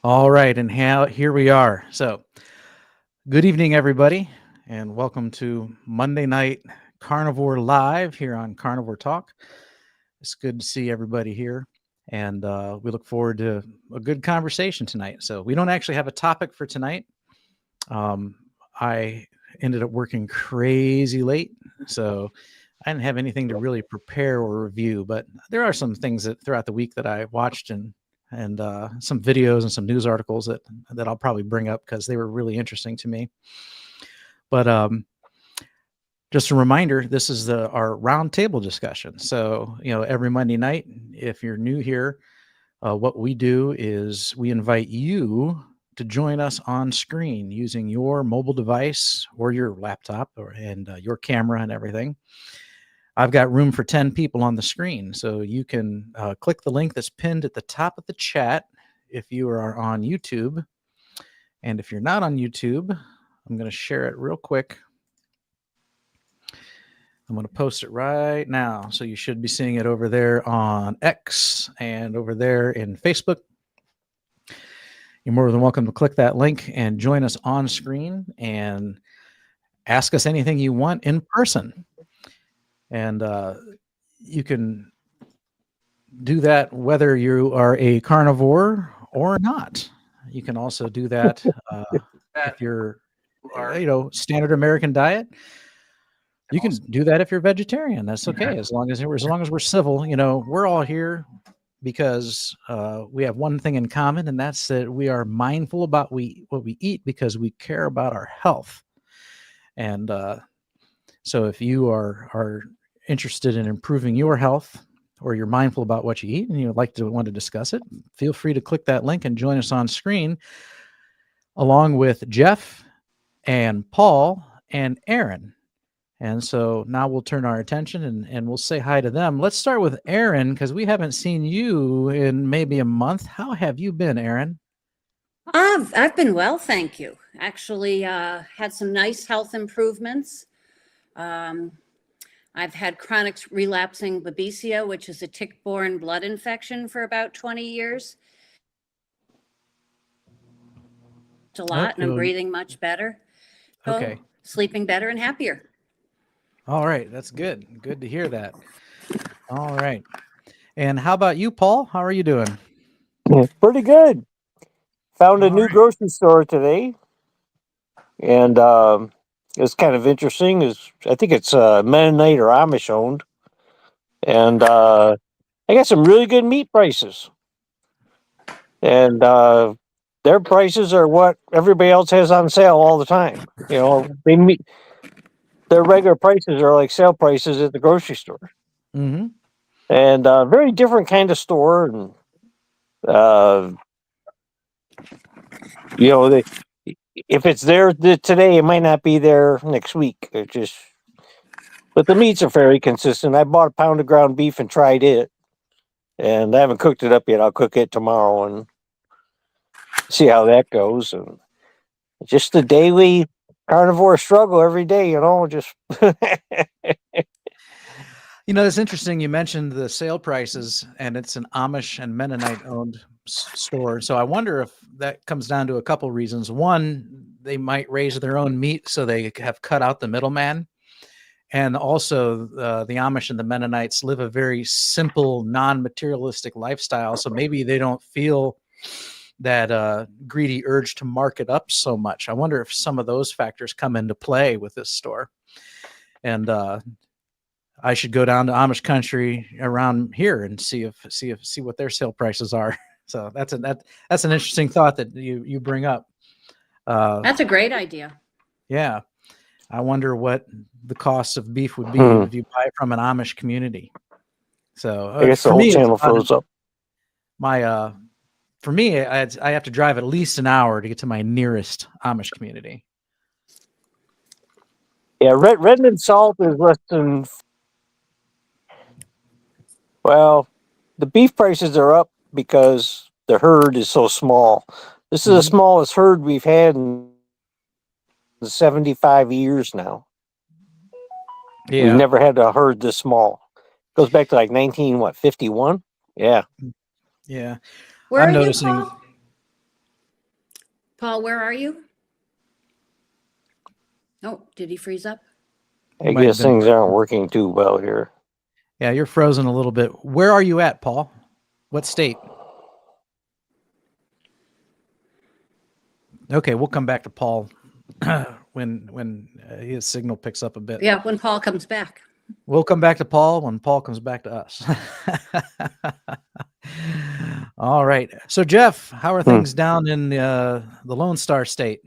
All right, and here we are. So, good evening, everybody, and welcome to Monday Night Carnivore Live here on Carnivore Talk. It's good to see everybody here, and we look forward to a good conversation tonight. So, we don't actually have a topic for tonight. I ended up working crazy late, so I didn't have anything to really prepare or review. But there are some things that throughout the week that I watched and some videos and some news articles that I'll probably bring up because they were really interesting to me. But just a reminder, this is our roundtable discussion. So, every Monday night, if you're new here, what we do is we invite you to join us on screen using your mobile device or your laptop and your camera and everything. I've got room for 10 people on the screen, so you can click the link that's pinned at the top of the chat if you are on YouTube. And if you're not on YouTube, I'm going to share it real quick. I'm going to post it right now, so you should be seeing it over there on X and over there in Facebook. You're more than welcome to click that link and join us on screen and ask us anything you want in person. And you can do that whether you are a carnivore or not. You can also do that if you're, standard American diet. You can do that if you're vegetarian. That's okay, as long as we're civil. We're all here because we have one thing in common, and that's that we are mindful about what we eat because we care about our health. And so if you are interested in improving your health, or you're mindful about what you eat and you'd want to discuss it, feel free to click that link and join us on screen along with Jeff and Paul and Aaron. And so now we'll turn our attention and we'll say hi to them. Let's start with Aaron because we haven't seen you in maybe a month. How have you been, Aaron? I've been well, thank you. Actually, had some nice health improvements. I've had chronic relapsing babesia, which is a tick-borne blood infection, for about 20 years. A lot, and I'm breathing much better. Okay. Sleeping better and happier. All right, that's good. Good to hear that. All right. And how about you, Paul? How are you doing? Pretty good. Found a new grocery store today, and it's kind of interesting. I think it's Mennonite or Amish owned, and I got some really good meat prices, and their prices are what everybody else has on sale all the time. Their regular prices are like sale prices at the grocery store, Mm-hmm. and very different kind of store, and if it's there today, it might not be there next week. But the meats are fairly consistent. I bought a pound of ground beef and tried it, and I haven't cooked it up yet. I'll cook it tomorrow and see how that goes. And just the daily carnivore struggle every day, just. It's interesting. You mentioned the sale prices, and it's an Amish and Mennonite owned store. So I wonder if that comes down to a couple reasons. One, they might raise their own meat, so they have cut out the middleman. And also, the Amish and the Mennonites live a very simple, non-materialistic lifestyle. So maybe they don't feel that greedy urge to mark it up so much. I wonder if some of those factors come into play with this store. And I should go down to Amish country around here and see what their sale prices are. So that's an interesting thought that you bring up. That's a great idea. Yeah, I wonder what the cost of beef would be if you buy it from an Amish community. So I guess the whole channel froze up. For me, I have to drive at least an hour to get to my nearest Amish community. Yeah, Redmond salt is less than. Well, the beef prices are up because the herd is so small. This is the smallest herd we've had in 75 years now. Yeah. We've never had a herd this small. Goes back to like 1951? Yeah. Yeah. Where I'm noticing. You, Paul? Paul, where are you? Oh, did he freeze up? I Might have guess been things frozen. aren't working too well here. Yeah, you're frozen a little bit. Where are you at, Paul? What state? Okay, we'll come back to Paul when his signal picks up a bit. Yeah, when Paul comes back. We'll come back to Paul when Paul comes back to us. All right. So Jeff, how are things down in the Lone Star State?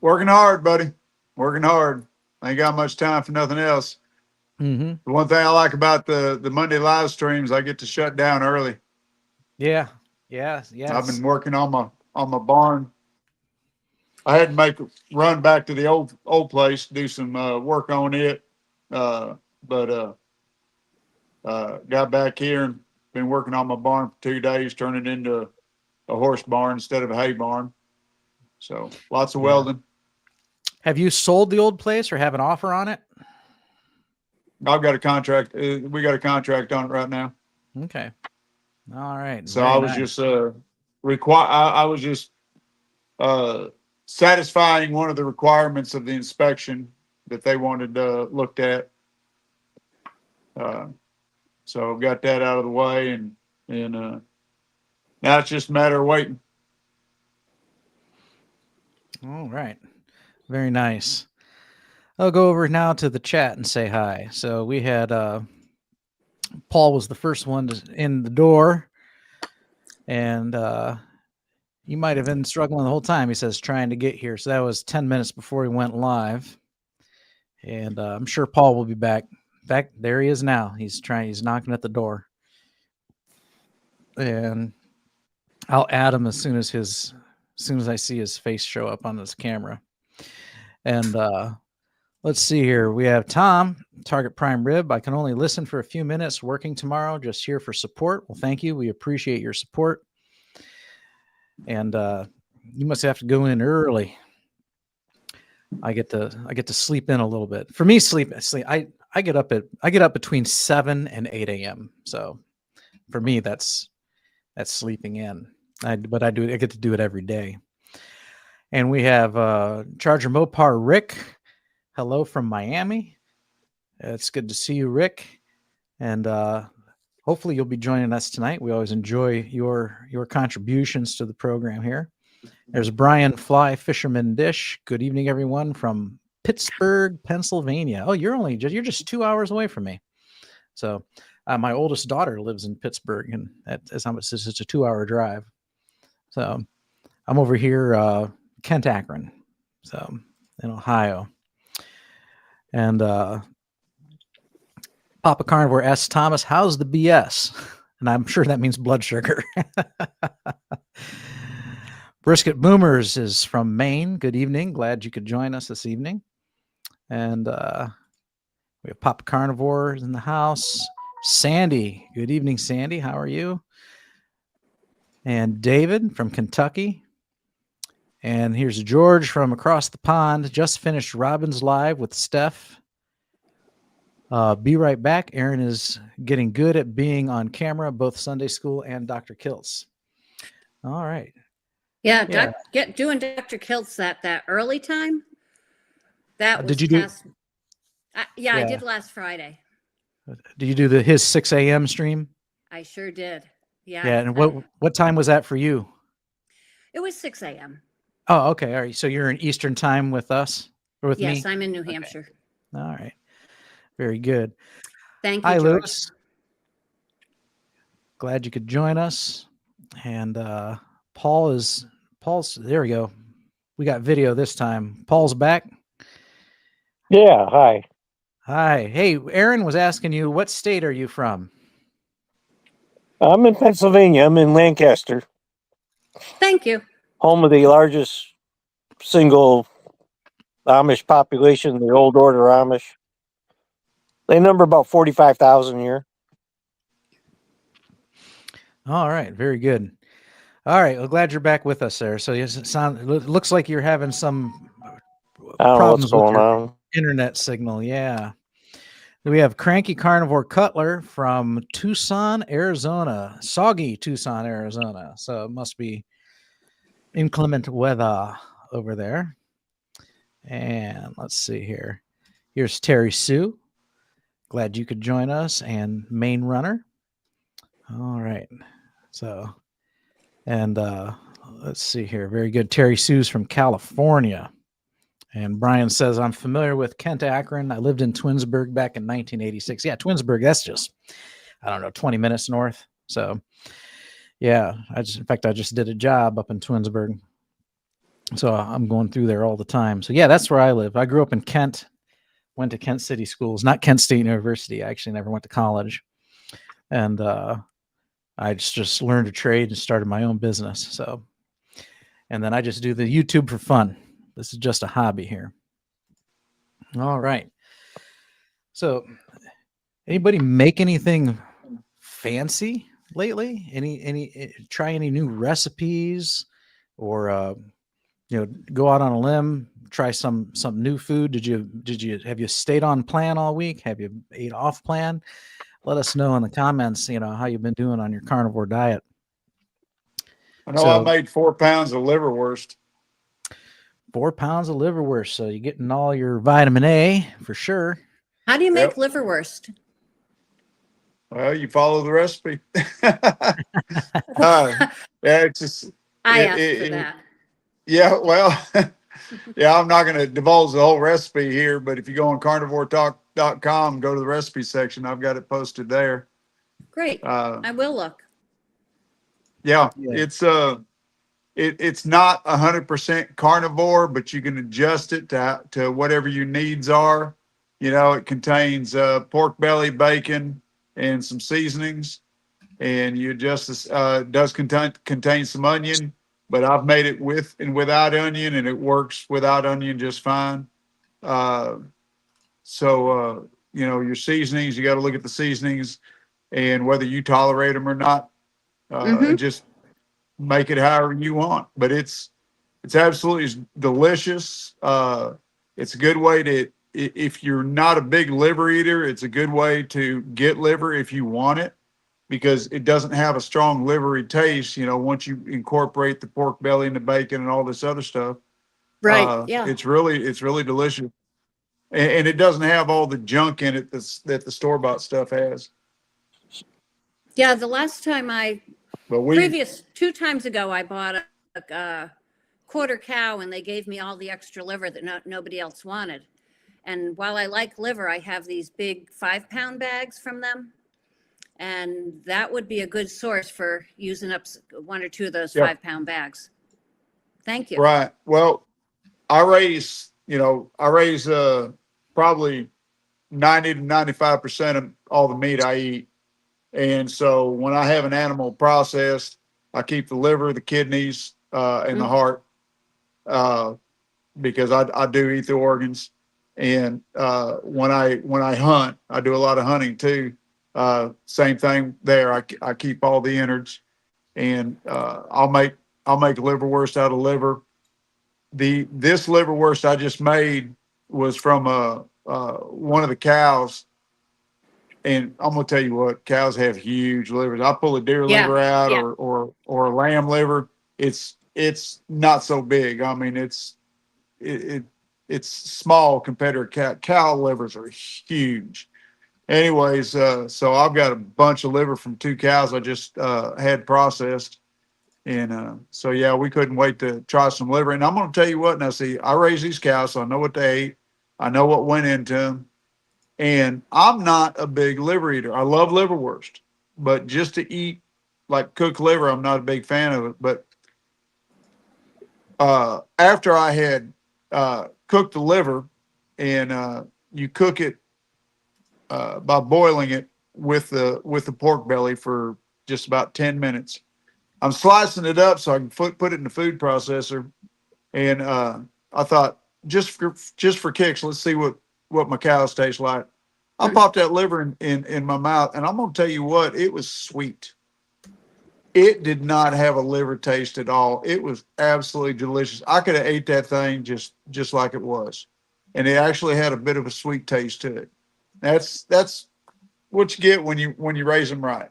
Working hard, buddy. Working hard. I ain't got much time for nothing else. Mm-hmm. The one thing I like about the Monday live streams, I get to shut down early. Yeah. Yeah. Yeah. I've been working on my barn. I had to make a run back to the old place, do some work on it. But got back here and been working on my barn for 2 days, turning it into a horse barn instead of a hay barn. So lots of welding. Have you sold the old place or have an offer on it? I've got a contract. We got a contract on it right now. Okay. All right. So Very I was nice. just I was just satisfying one of the requirements of the inspection that they wanted looked at. So got that out of the way, and now it's just a matter of waiting. All right. Very nice. I'll go over now to the chat and say hi. So we had Paul was the first one in the door, and you might have been struggling the whole time. He says trying to get here. So that was 10 minutes before he went live, and I'm sure Paul will be back. Back there he is now. He's knocking at the door, and I'll add him as soon as I see his face show up on this camera. And let's see here. We have Tom, Target Prime Rib. I can only listen for a few minutes working tomorrow, just here for support. Well, thank you. We appreciate your support. And you must have to go in early. I get to sleep in a little bit. For me, sleep. I get up between 7 and 8 a.m. So for me, that's sleeping in. I get to do it every day. And we have Charger Mopar Rick. Hello from Miami. It's good to see you, Rick. And hopefully you'll be joining us tonight. We always enjoy your contributions to the program here. There's Brian Fly Fisherman Dish. Good evening, everyone, from Pittsburgh, Pennsylvania. Oh, you're just 2 hours away from me. So my oldest daughter lives in Pittsburgh, and that's how much it's a 2-hour drive. So I'm over here, Kent Akron, so in Ohio. And Papa Carnivore asks Thomas, how's the BS? And I'm sure that means blood sugar. Brisket Boomers is from Maine. Good evening. Glad you could join us this evening. And we have Papa Carnivore in the house. Sandy. Good evening, Sandy. How are you? And David from Kentucky. And here's George from across the pond. Just finished Robin's Live with Steph. Be right back. Aaron is getting good at being on camera, both Sunday school and Dr. Kiltz. All right. Yeah, doing Dr. Kiltz that early time. That was did you do? I did last Friday. Did you do his 6 a.m. stream? I sure did. Yeah. Yeah. And what time was that for you? It was 6 a.m. Oh, okay. All right. So you're in Eastern time with us or with me? Yes, I'm in New Hampshire. All right. Very good. Thank you, Hi, George. Lewis. Glad you could join us. And Paul's there we go. We got video this time. Paul's back. Yeah, hi. Hi. Hey, Aaron was asking you, what state are you from? I'm in Pennsylvania. I'm in Lancaster, Thank you. home of the largest single Amish population, the Old Order Amish. They number about 45,000 here. All right. Very good. All right. Well, glad you're back with us there. So it looks like you're having some I don't know what's problems with going your on. internet signal. Yeah. We have Cranky Carnivore Cutler from Tucson, Arizona. Soggy Tucson, Arizona. So it must be inclement weather over there. And let's see here. Here's Terry Sue. Glad you could join us. And Main Runner. All right. So, and let's see here. Very good. Terry Sue's from California. And Brian says, I'm familiar with Kent Akron. I lived in Twinsburg back in 1986. Yeah, Twinsburg, that's just, I don't know, 20 minutes north. So, yeah, in fact, I just did a job up in Twinsburg. So I'm going through there all the time. So, yeah, that's where I live. I grew up in Kent, went to Kent City Schools, not Kent State University. I actually never went to college. And I just learned a trade and started my own business. So, and then I just do the YouTube for fun. This is just a hobby here. All right. So, anybody make anything fancy lately? Try any new recipes, or go out on a limb, try some new food? Have you stayed on plan all week? Have you ate off plan? Let us know in the comments. How you've been doing on your carnivore diet. I know I made 4 pounds of liverwurst. 4 pounds of liverwurst. So you're getting all your vitamin A for sure. How do you make liverwurst? Well, you follow the recipe. Yeah, it's just. I asked for that. Yeah, well, yeah, I'm not going to divulge the whole recipe here, but if you go on carnivoretalk.com, go to the recipe section. I've got it posted there. Great. I will look. Yeah. It's not 100% carnivore, but you can adjust it to whatever your needs are. It contains pork belly, bacon, and some seasonings, and you adjust this. Does contain some onion, but I've made it with and without onion, and it works without onion just fine. Your seasonings, you got to look at the seasonings and whether you tolerate them or not. Just make it however you want, but it's absolutely delicious. It's a good way to, if you're not a big liver eater, it's a good way to get liver if you want it, because it doesn't have a strong livery taste. Once you incorporate the pork belly and the bacon and all this other stuff, right? Yeah, it's really delicious, and it doesn't have all the junk in it that the store-bought stuff has. Yeah, the last time previous 2 times ago, I bought a quarter cow, and they gave me all the extra liver that nobody else wanted. And while I like liver, I have these big 5-pound bags from them, and that would be a good source for using up 1 or 2 of those 5-pound bags. Thank you. Right. Well, I raise probably 90 to 95% of all the meat I eat. And so when I have an animal processed, I keep the liver, the kidneys, and the heart, because I do eat the organs. And when I hunt, I do a lot of hunting too. Same thing there. I keep all the innards, and I'll make liverwurst out of liver. This liverwurst I just made was from one of the cows. And I'm gonna tell you what, cows have huge livers. I pull a deer liver out or a lamb liver. It's not so big. I mean, it's small compared to a cow. Cow livers are huge. Anyways, so I've got a bunch of liver from 2 cows I just had processed. And so, yeah, we couldn't wait to try some liver. And I'm going to tell you what, now see, I raise these cows, so I know what they ate. I know what went into them. And I'm not a big liver eater. I love liverwurst, but just to eat like cooked liver, I'm not a big fan of it. But after I had cooked the liver, and you cook it by boiling it with the pork belly for just about 10 minutes. I'm slicing it up so I can put it in the food processor. And I thought, just for kicks, let's see what my cows taste like. I popped that liver in my mouth, and I'm going to tell you what, it was sweet. It did not have a liver taste at all. It was absolutely delicious. I could have ate that thing just like it was. And it actually had a bit of a sweet taste to it. That's what you get when you raise them right.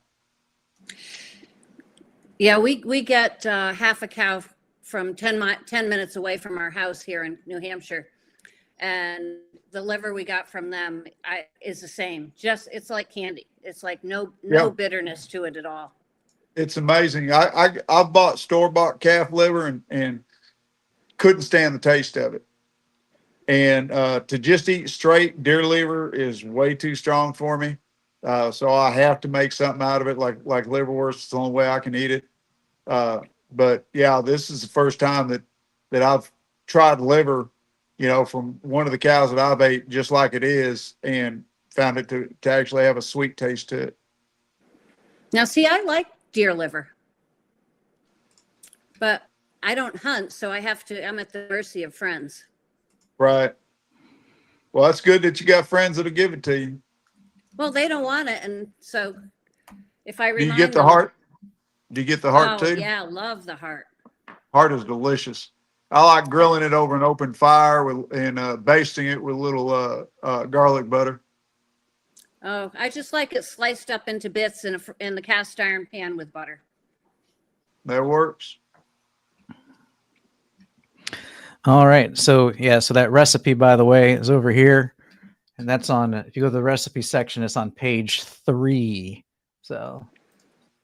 Yeah, we get half a cow from 10 minutes away from our house here in New Hampshire. And the liver we got from them is the same. Just, it's like candy. It's like no bitterness to it at all. It's amazing. I've bought store-bought calf liver and couldn't stand the taste of it. And to just eat straight deer liver is way too strong for me. So I have to make something out of it, like liverwurst. It's the only way I can eat it. But yeah, this is the first time that I've tried liver, from one of the cows that I've ate just like it is, and found it to actually have a sweet taste to it. Now, see, I like deer liver, but I don't hunt, so I'm at the mercy of friends. Right. Well, that's good that you got friends that'll give it to you. Well, they don't want it, and so if I Do you remind get the them, heart? Do you get the heart oh too? yeah, love the heart. Heart is delicious. I like grilling it over an open fire and basting it with a little garlic butter. Oh, I just like it sliced up into bits in the cast iron pan with butter. That works. All right. So yeah, so that recipe, by the way, is over here. And that's on, if you go to the recipe section, it's on page 3. So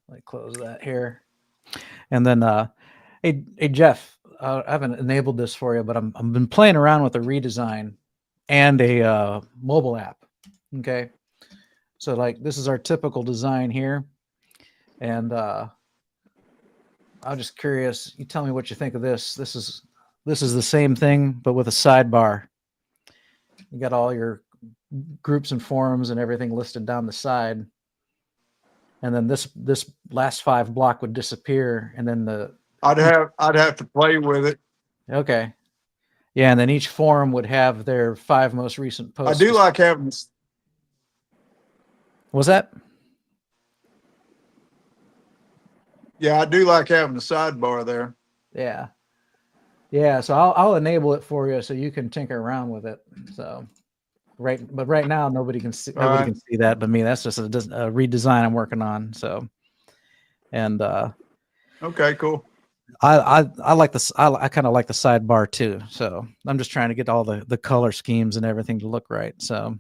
let me close that here. And then, hey Jeff, I haven't enabled this for you, but I've been playing around with a redesign and a mobile app. Okay. So like, this is our typical design here. And I'm just curious, you tell me what you think of this. This is the same thing, but with a sidebar. You got all your groups and forums and everything listed down the side. And then this last 5 block would disappear. And then I'd have to play with it. Okay. Yeah. And then each forum would have their 5 most recent posts. I do like having. What's that? Yeah, I do like having the sidebar there. Yeah. Yeah. So I'll enable it for you so you can tinker around with it. So but right now nobody can see can see that but me. That's just a redesign I'm working on. So, and okay, cool. I like this. I kind of like the sidebar too. So I'm just trying to get all the color schemes and everything to look right. So,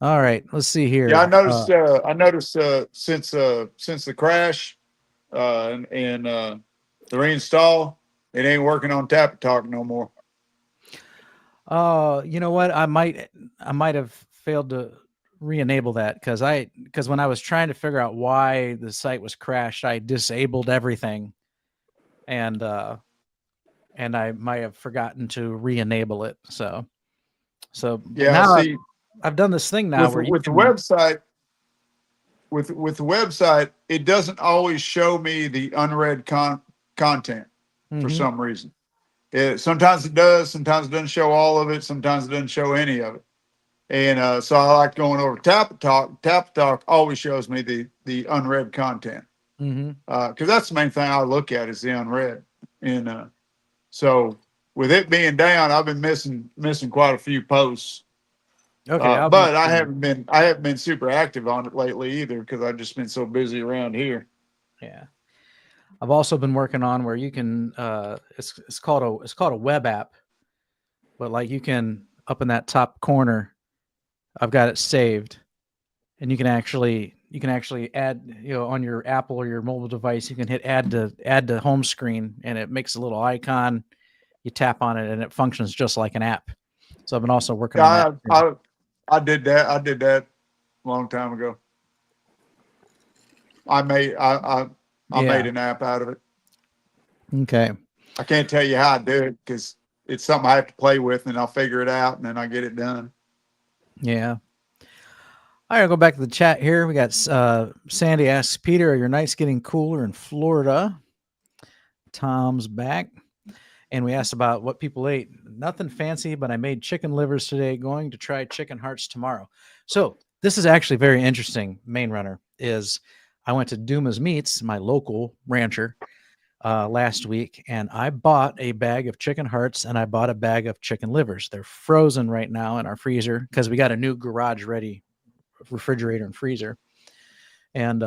all right, let's see here. Yeah, I noticed. Since the crash and the reinstall, it ain't working on Tap Talk no more. You know what? I might have failed to re-enable that because when I was trying to figure out why the site was crashed, I disabled everything, and I might have forgotten to re-enable it. So yeah, now see, I've done this thing now with the website. With the website, it doesn't always show me the unread content for some reason. Sometimes it does. Sometimes it doesn't show all of it. Sometimes it doesn't show any of it. And so I like going over Tap Talk. Tap Talk always shows me the unread content because that's the main thing I look at is the unread. And so with it being down, I've been missing quite a few posts. Okay, but I haven't been super active on it lately either because I've just been so busy around here. Yeah. I've also been working on where you can it's called a web app, but like you can up in that top corner, I've got it saved, and you can actually add, on your Apple or your mobile device, you can hit add to home screen, and it makes a little icon. You tap on it, and it functions just like an app. So I've been also working on that. I did that. I did that a long time ago. I made an app out of it. Okay. I can't tell you how I do it because it's something I have to play with, and I'll figure it out, and then I get it done. Yeah. All right, I'll go back to the chat here. We got Sandy asks, Peter, are your nights getting cooler in Florida? Tom's back. And we asked about what people ate. Nothing fancy, but I made chicken livers today. Going to try chicken hearts tomorrow. So this is actually very interesting, Main Runner, is I went to Duma's Meats, my local rancher. last week, and I bought a bag of chicken hearts and I bought a bag of chicken livers. They're frozen right now in our freezer because we got a new garage ready refrigerator and freezer. And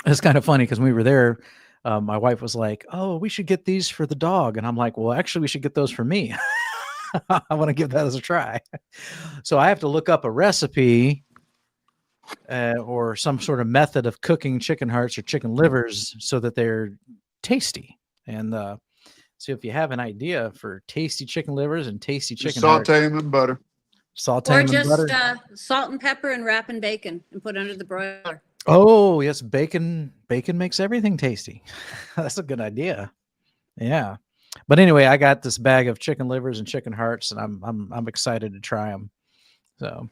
it's kind of funny because when we were there, my wife was like, "Oh, we should get these for the dog," and I'm like, "Well, actually, we should get those for me." I want to give that as a try. So I have to look up a recipe or some sort of method of cooking chicken hearts or chicken livers so that they're tasty. And so if you have an idea for tasty chicken livers and tasty Just chicken hearts, saute them in butter. saute Or them in just butter. salt and pepper and wrap in bacon and put under the broiler. Oh, yes, bacon makes everything tasty. That's a good idea. Yeah. But anyway, I got this bag of chicken livers and chicken hearts, and I'm excited to try them. So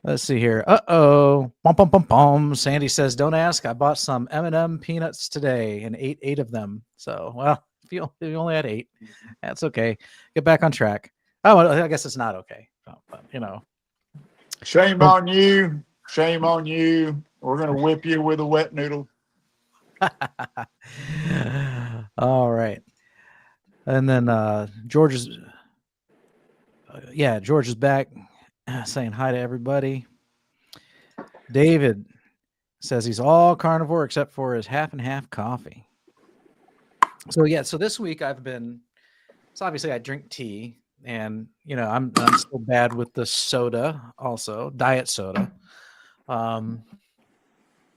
let's see here. Uh-oh. Bum, bum, bum, bum. Sandy says, "Don't ask. I bought some M&M peanuts today and ate 8 of them." So, well, if you only had 8, that's okay. Get back on track. Oh, well, I guess it's not okay. But, you know. Shame on you. Shame on you. We're going to whip you with a wet noodle. All right. And then George is back saying hi to everybody. David says he's all carnivore except for his half and half coffee. So this week obviously I drink tea, and I'm still bad with the soda, also diet soda.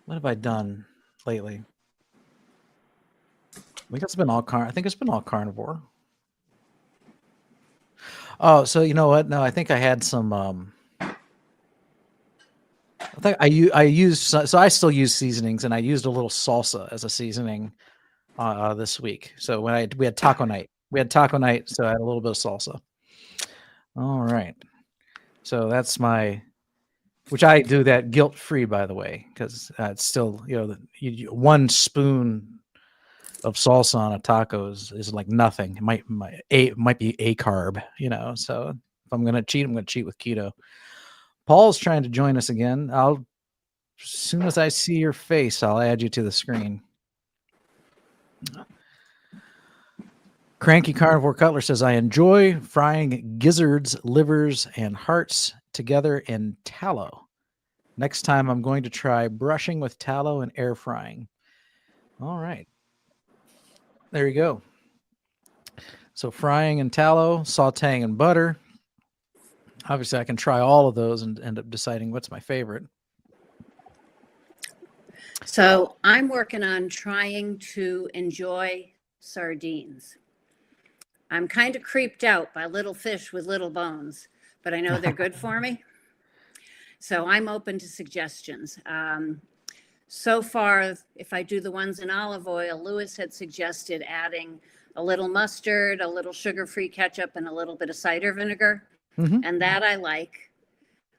What have I done lately? I think it's been all carnivore. Oh, so you know what? No, I think I had some. I think I used so I still use seasonings, and I used a little salsa as a seasoning this week. So when we had taco night, so I had a little bit of salsa. All right, so that's which I do that guilt free, by the way, because it's still 1 spoon of salsa on a taco is like nothing. It might be a carb, so if I'm going to cheat, I'm going to cheat with keto. Paul's trying to join us again. As soon as I see your face, I'll add you to the screen. Cranky Carnivore Cutler says, "I enjoy frying gizzards, livers, and hearts together in tallow. Next time I'm going to try brushing with tallow and air frying." All right. There you go. So frying in tallow, sauteing in butter. Obviously, I can try all of those and end up deciding what's my favorite. So I'm working on trying to enjoy sardines. I'm kind of creeped out by little fish with little bones, but I know they're good for me. So I'm open to suggestions. So far, if I do the ones in olive oil, Lewis had suggested adding a little mustard, a little sugar-free ketchup, and a little bit of cider vinegar. Mm-hmm. And that I like.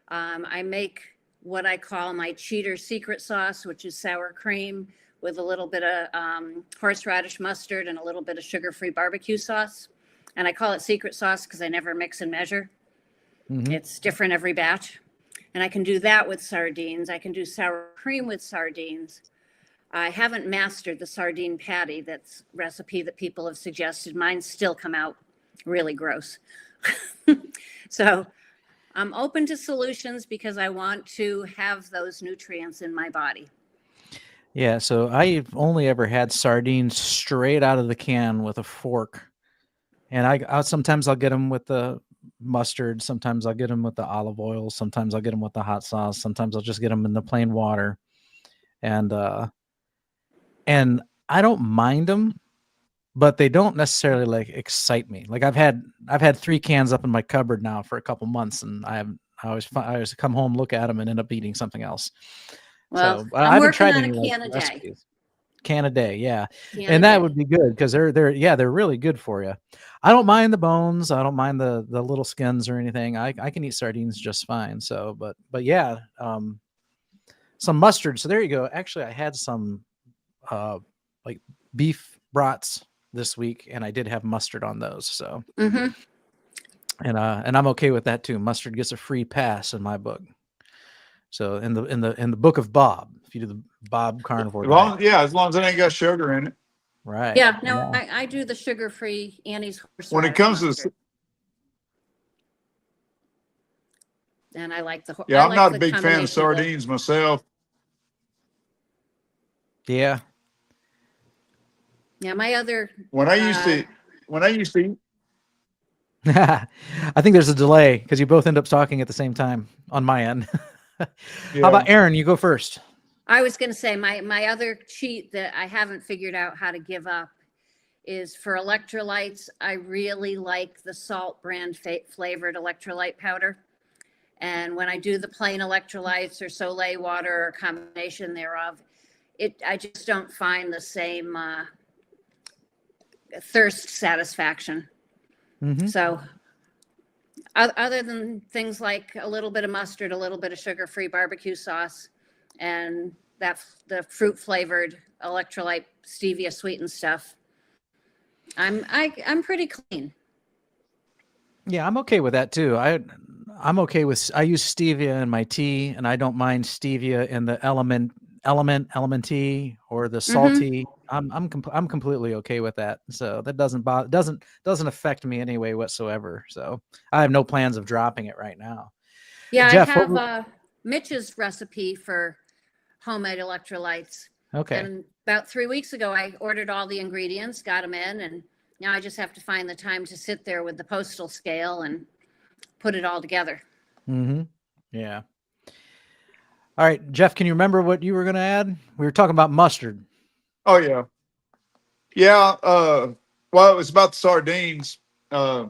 I make what I call my cheater secret sauce, which is sour cream with a little bit of horseradish mustard and a little bit of sugar-free barbecue sauce. And I call it secret sauce because I never mix and measure. Mm-hmm. It's different every batch. And I can do that with sardines. I can do sour cream with sardines. I haven't mastered the sardine patty. That's recipe that people have suggested. Mine still come out really gross. So I'm open to solutions because I want to have those nutrients in my body. Yeah, so I've only ever had sardines straight out of the can with a fork. And I sometimes I'll get them with the mustard. Sometimes I'll get them with the olive oil. Sometimes I'll get them with the hot sauce. Sometimes I'll just get them in the plain water. And I don't mind them, but they don't necessarily like excite me. Like I've had 3 cans up in my cupboard now for a couple months, and I always come home, look at them, and end up eating something else. Well, So I'm working on a can a day. recipes. Can a day, yeah. Can And a that day. would be good because they're really good for you. I don't mind the bones. I don't mind the little skins or anything. I can eat sardines just fine. So, but yeah, some mustard. So there you go. Actually, I had some like beef brats this week, and I did have mustard on those. So, Mm-hmm. and I'm okay with that too. Mustard gets a free pass in my book. So in the book of Bob, if you do the Bob Carnivore diet. As long as it ain't got sugar in it. Right. Yeah, no, I do the sugar-free Annie's horseradish When it comes mustard. to, And I like the yeah, I I'm like not a the big fan of combination the- sardines myself. Yeah. yeah, my other When I used to eat, I think there's a delay because you both end up talking at the same time on my end. How yeah, about Aaron? You go first. I was going to say my other cheat that I haven't figured out how to give up is for electrolytes. I really like the Salt brand flavored electrolyte powder. And when I do the plain electrolytes or Soleil water or combination thereof, I just don't find the same thirst satisfaction. Mm-hmm. So other than things like a little bit of mustard, a little bit of sugar-free barbecue sauce, and the fruit flavored electrolyte stevia sweetened stuff, I'm pretty clean. Yeah, I'm okay with that too. I'm okay with. I use stevia in my tea, and I don't mind stevia in the element tea or the salty. I'm completely okay with that. So that doesn't affect me anyway whatsoever. So I have no plans of dropping it right now. Yeah, Jeff, I have Mitch's recipe for homemade electrolytes. Okay. And about 3 weeks ago, I ordered all the ingredients, got them in, and now I just have to find the time to sit there with the postal scale and put it all together. Mm-hmm. Yeah. All right, Jeff, can you remember what you were going to add? We were talking about mustard. oh yeah, yeah. Well, it was about the sardines. I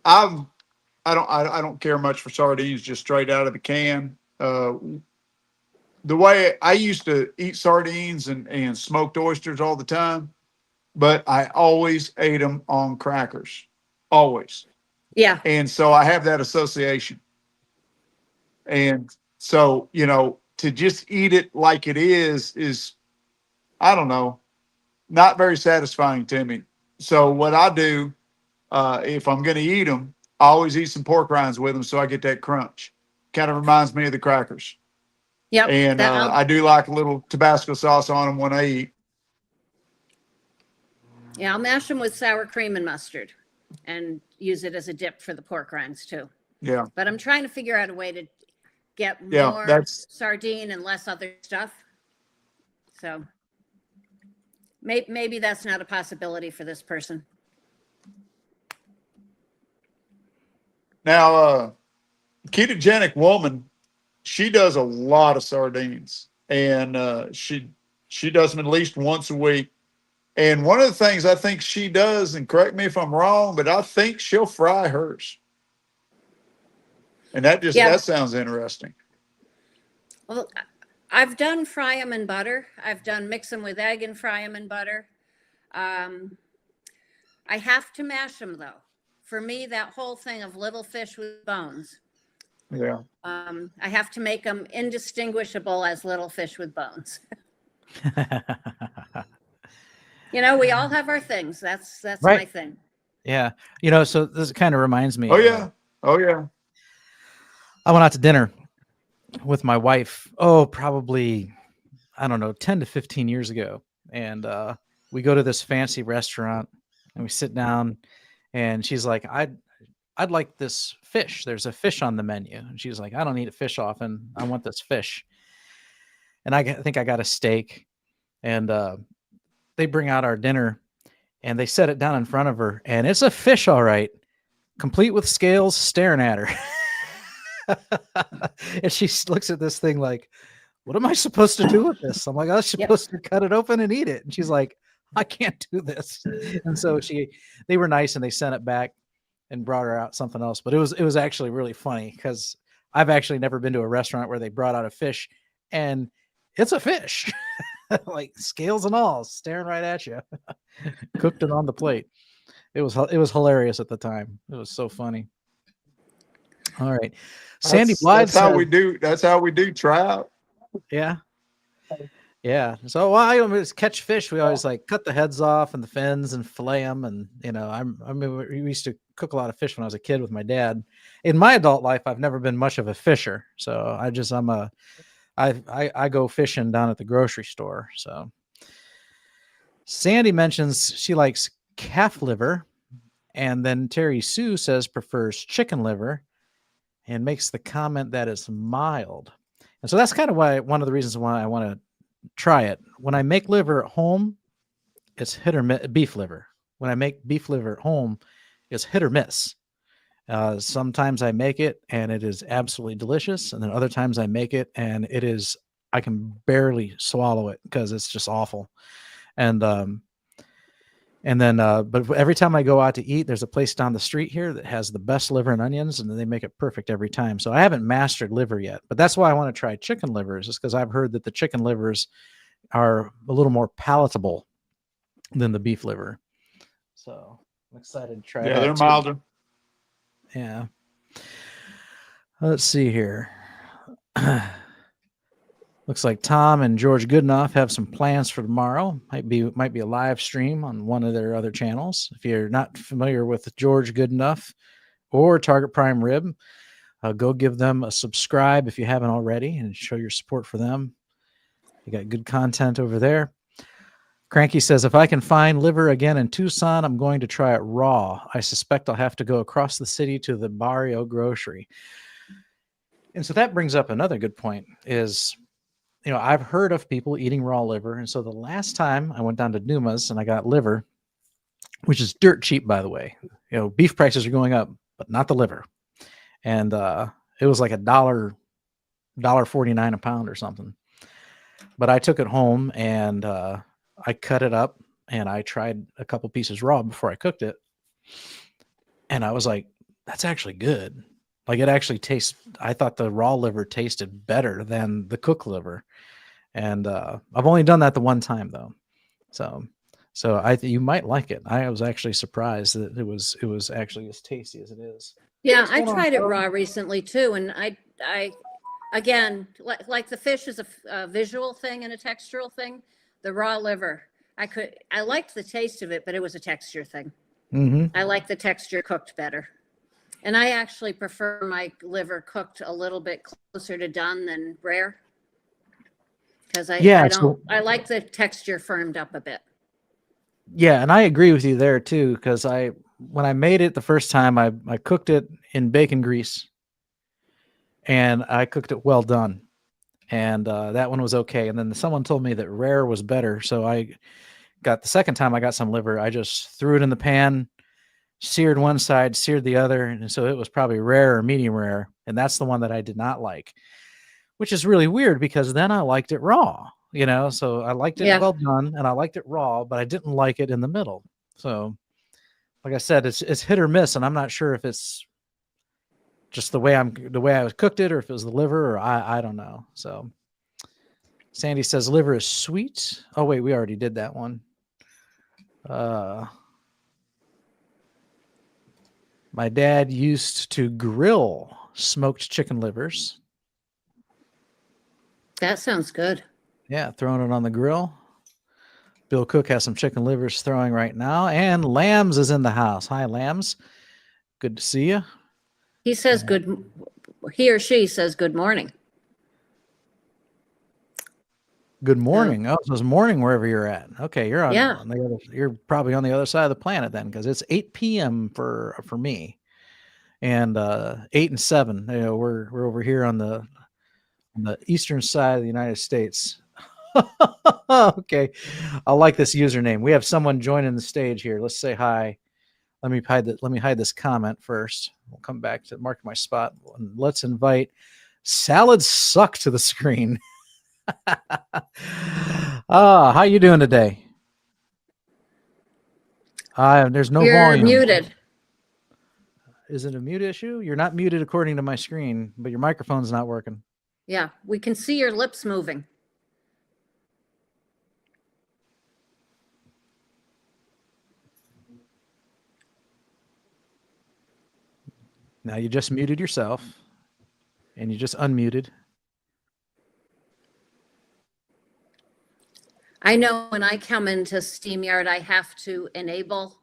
don't care much for sardines, just straight out of the can. The way I used to eat sardines and smoked oysters all the time, but I always ate them on crackers, always. Yeah. And so I have that association. And so, to just eat it like it is, I don't know, not very satisfying to me. So what I do, if I'm going to eat them, I always eat some pork rinds with them so I get that crunch. Kind of reminds me of the crackers. Yep. And I do like a little Tabasco sauce on them when I eat. Yeah, I'll mash them with sour cream and mustard and use it as a dip for the pork rinds too. Yeah. But I'm trying to figure out a way to get Yeah, more sardine and less other stuff. So maybe that's not a possibility for this person. Now, ketogenic woman, she does a lot of sardines, and she does them at least once a week. And one of the things I think she does, and correct me if I'm wrong, but I think she'll fry hers. And that sounds interesting. Well, I've done fry them in butter. I've done mix them with egg and fry them in butter. I have to mash them though. For me, that whole thing of little fish with bones. Yeah. I have to make them indistinguishable as little fish with bones. We all have our things. That's right. My thing. Yeah. So this kind of reminds me. Oh, yeah. Oh, yeah. I went out to dinner with my wife. Oh, probably, I don't know, 10 to 15 years ago. And we go to this fancy restaurant and we sit down and she's like, I'd like this fish. There's a fish on the menu. And she's like, I don't eat fish often. I want this fish. And I think I got a steak. And they bring out our dinner and they set it down in front of her. And it's a fish, all right, complete with scales, staring at her. And she looks at this thing like, what am I supposed to do with this? I'm like, I was supposed to cut it open and eat it. And she's like, I can't do this. And so they were nice and they sent it back and brought her out something else. But it was actually really funny because I've actually never been to a restaurant where they brought out a fish and it's a fish, like scales and all, staring right at you, cooked it on the plate. It was hilarious at the time. It was so funny. All right. Sandy Blythe. That's how we do trout. Yeah. Yeah. So catch fish. We always cut the heads off and the fins and fillet them. And, we used to cook a lot of fish when I was a kid with my dad. In my adult life, I've never been much of a fisher. So I go fishing down at the grocery store. So Sandy mentions she likes calf liver, and then Terry Sue says prefers chicken liver and makes the comment that it's mild. And so that's kind of why one of the reasons why I want to try it. When I make liver at home, it's hit or miss. Beef liver. When I make beef liver at home, it's hit or miss. Sometimes I make it and it is absolutely delicious, and then other times I make it and it is, I can barely swallow it because it's just awful. And then but every time I go out to eat, there's a place down the street here that has the best liver and onions, and they make it perfect every time. So I haven't mastered liver yet, but that's why I want to try chicken livers, is because I've heard that the chicken livers are a little more palatable than the beef liver. So I'm excited to try Yeah, that they're too. milder. Yeah. Let's see here. Looks like Tom and George Goodenough have some plans for tomorrow. Might be a live stream on one of their other channels. If you're not familiar with George Goodenough or Target Prime Rib, go give them a subscribe if you haven't already, and show your support for them. They got good content over there. Cranky says, if I can find liver again in Tucson, I'm going to try it raw. I suspect I'll have to go across the city to the Barrio Grocery. And so that brings up another good point is, I've heard of people eating raw liver. And so the last time I went down to Numa's and I got liver, which is dirt cheap, by the way, beef prices are going up, but not the liver. And it was like $1.49 a pound or something. But I took it home and I cut it up and I tried a couple pieces raw before I cooked it. And I was like, that's actually good. Like, it actually tastes, I thought the raw liver tasted better than the cooked liver. And I've only done that the one time though. So you might like it. I was actually surprised that it was actually as tasty as it is. Yeah, I tried it raw recently too. And I again, like the fish is a visual thing and a textural thing. The raw liver, I liked the taste of it, but it was a texture thing. Mm-hmm. I like the texture cooked better. And I actually prefer my liver cooked a little bit closer to done than rare. Because I like the texture firmed up a bit. Yeah, and I agree with you there too, because when I made it the first time, I cooked it in bacon grease, and I cooked it well done, and that one was okay. And then someone told me that rare was better, so the second time I got some liver, I just threw it in the pan, seared one side, seared the other, and so it was probably rare or medium rare, and that's the one that I did not like, which is really weird because then I liked it raw, so I liked it well done and I liked it raw, but I didn't like it in the middle. So like I said, it's hit or miss, and I'm not sure if it's just the way I cooked it or if it was the liver, or I don't know. So Sandy says liver is sweet. Oh wait, we already did that one. My dad used to grill smoked chicken livers. That sounds good. Yeah, throwing it on the grill. Bill Cook has some chicken livers throwing right now, and Lambs is in the house. Hi, Lambs. Good to see you. He says he or she says good morning. Good morning. Oh, so it's morning wherever you're at. Okay, you're you're probably on the other side of the planet then, because it's 8 p.m. for me, and 8 and 7. We're over here on the eastern side of the United States. Okay, I like this username. We have someone joining the stage here. Let's say hi. Let me hide this comment first. We'll come back to mark my spot. Let's invite Salads Suck to the screen. How you doing today? There's no volume. You're muted. Is it a mute issue? You're not muted according to my screen, but your microphone's not working. Yeah, we can see your lips moving. Now you just muted yourself, and you just unmuted. I know when I come into StreamYard, I have to enable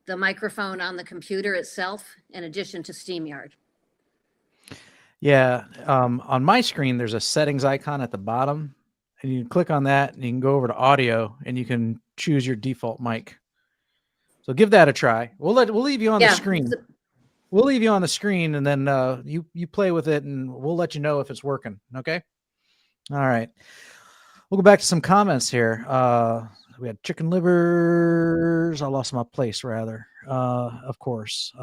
the microphone on the computer itself in addition to StreamYard. Yeah, on my screen, there's a settings icon at the bottom, and you can click on that, and you can go over to audio, and you can choose your default mic. So give that a try. We'll leave you on the screen. We'll leave you on the screen, and then you play with it, and we'll let you know if it's working. Okay. All right. We'll go back to some comments here. We had chicken livers. I lost my place, rather. Of course.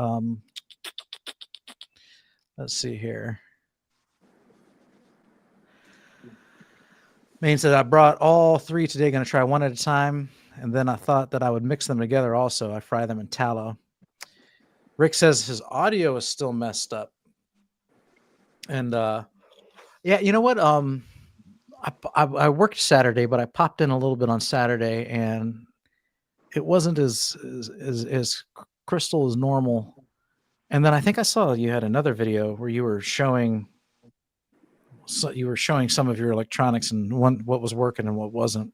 Let's see here. Maine said, I brought all 3 today, going to try one at a time. And then I thought that I would mix them together also. I fry them in tallow. Rick says his audio is still messed up. And yeah, you know what? I worked Saturday, but I popped in a little bit on Saturday, and it wasn't as crystal as normal. And then I think I saw you had another video where you were showing some of your electronics and what was working and what wasn't.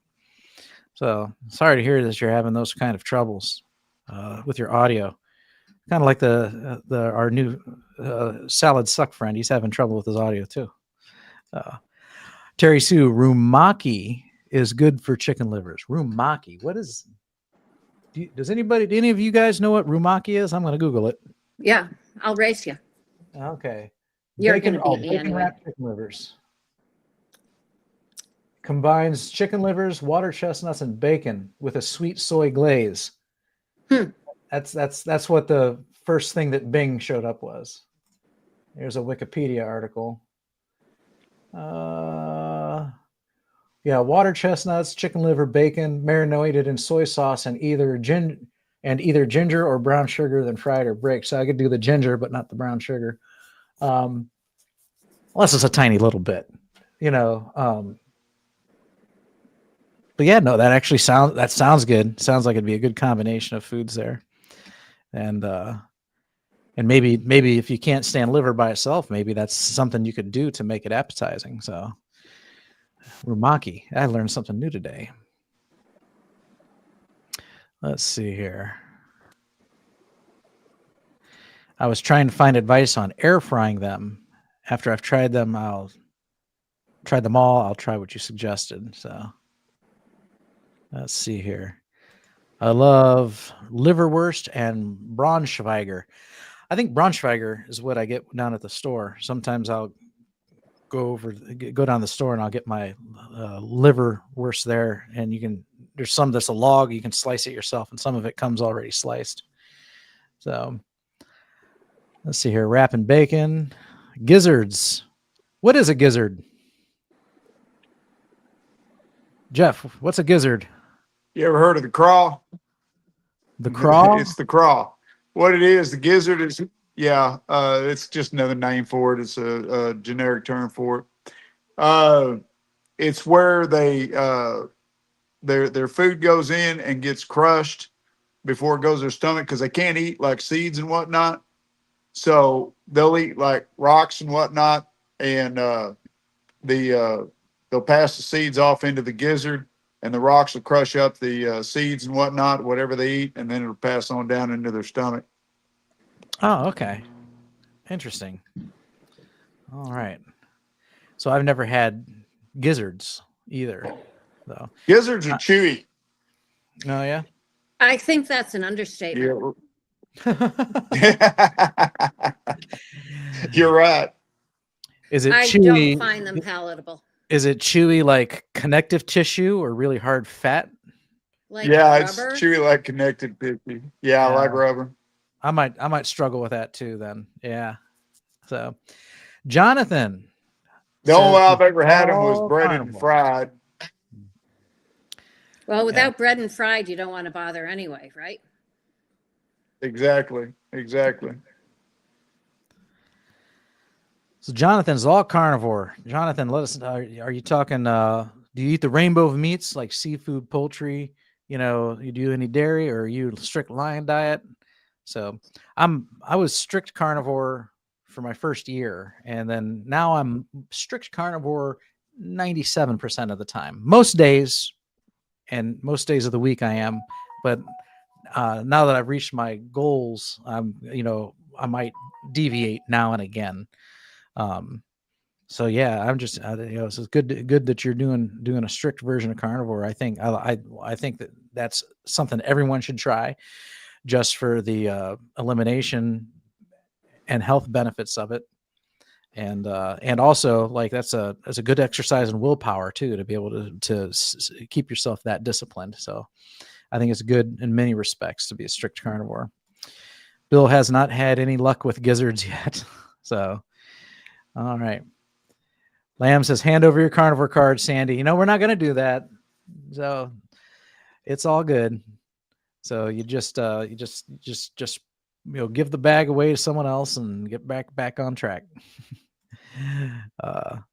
So sorry to hear that you're having those kind of troubles with your audio. Kind of like our new salad suck friend. He's having trouble with his audio too. Terry Sue, rumaki is good for chicken livers. Rumaki. What is? Do any of you guys know what rumaki is? I'm going to Google it. Yeah, I'll race you. Okay. You're going to beat me bacon anyway. wrapped chicken livers. Combines chicken livers, water chestnuts, and bacon with a sweet soy glaze. That's what the first thing that Bing showed up was. Here's a Wikipedia article. Yeah, water chestnuts, chicken liver, bacon, marinated in soy sauce, and either ginger or brown sugar, then fried or baked. So I could do the ginger, but not the brown sugar, unless it's a tiny little bit, you know. But yeah, no, that actually sounds good. Sounds like it'd be a good combination of foods there, and maybe if you can't stand liver by itself, maybe that's something you could do to make it appetizing. So, rumaki, I learned something new today. Let's see here. I was trying to find advice on air frying them. After I've tried them, I'll try them all. I'll try what you suggested. So let's see here. I love liverwurst and Braunschweiger. I think Braunschweiger is what I get down at the store. Sometimes I'll go down the store and I'll get my liverwurst there. And there's some that's a log. You can slice it yourself, and some of it comes already sliced. So let's see here. Wrapping bacon. Gizzards. What is a gizzard? Jeff, what's a gizzard? You ever heard of the craw? The craw? It's the craw. What it is, the gizzard is, it's just another name for it. It's a generic term for it. It's where their food goes in and gets crushed before it goes to their stomach, because they can't eat like seeds and whatnot. So they'll eat like rocks and whatnot, and they'll pass the seeds off into the gizzard, and the rocks will crush up the seeds and whatnot, whatever they eat, and then it'll pass on down into their stomach. Oh, okay. Interesting. All right. So I've never had gizzards either, though. Gizzards are chewy. Oh, yeah? I think that's an understatement. Yeah. You're right. Is it I chewy? don't find them palatable. Is it chewy like connective tissue or really hard fat? Like yeah, rubber? It's chewy like connected tissue. Yeah, like rubber. I might struggle with that too then. Yeah. So Jonathan. The only way I've ever had them was breaded Carnivore. and fried. Well, without bread and fried, you don't want to bother anyway, right? Exactly. So Jonathan's all carnivore. Jonathan, let us know. Are you talking? Do you eat the rainbow of meats like seafood, poultry? You do any dairy, or are you strict lion diet? So I was strict carnivore for my first year, and then now I'm strict carnivore 97% of the time. Most days of the week I am, but now that I've reached my goals, I might deviate now and again. So yeah, I'm just it's good that you're doing a strict version of carnivore. I think I think that's something everyone should try, just for the elimination and health benefits of it, and also like that's a good exercise in willpower too, to be able to keep yourself that disciplined. So I think it's good in many respects to be a strict carnivore. Bill has not had any luck with gizzards yet, so all right. Lamb says, hand over your carnivore card, Sandy. We're not going to do that. So it's all good. So you just give the bag away to someone else and get back on track. I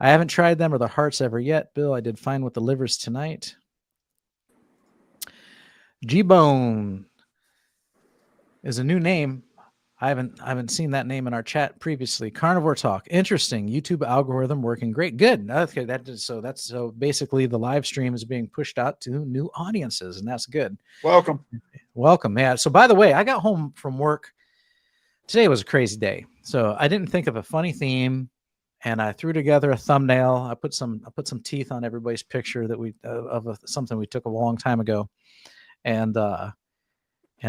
haven't tried them or the hearts ever yet, Bill. I did fine with the livers tonight. G-Bone is a new name. I haven't seen that name in our chat previously. Carnivore Talk, interesting. YouTube algorithm working great. Good. Okay, so basically the live stream is being pushed out to new audiences, and that's good. Welcome. Yeah. So by the way, I got home from work. Today was a crazy day. So I didn't think of a funny theme, and I threw together a thumbnail. I put some teeth on everybody's picture that something we took a long time ago, and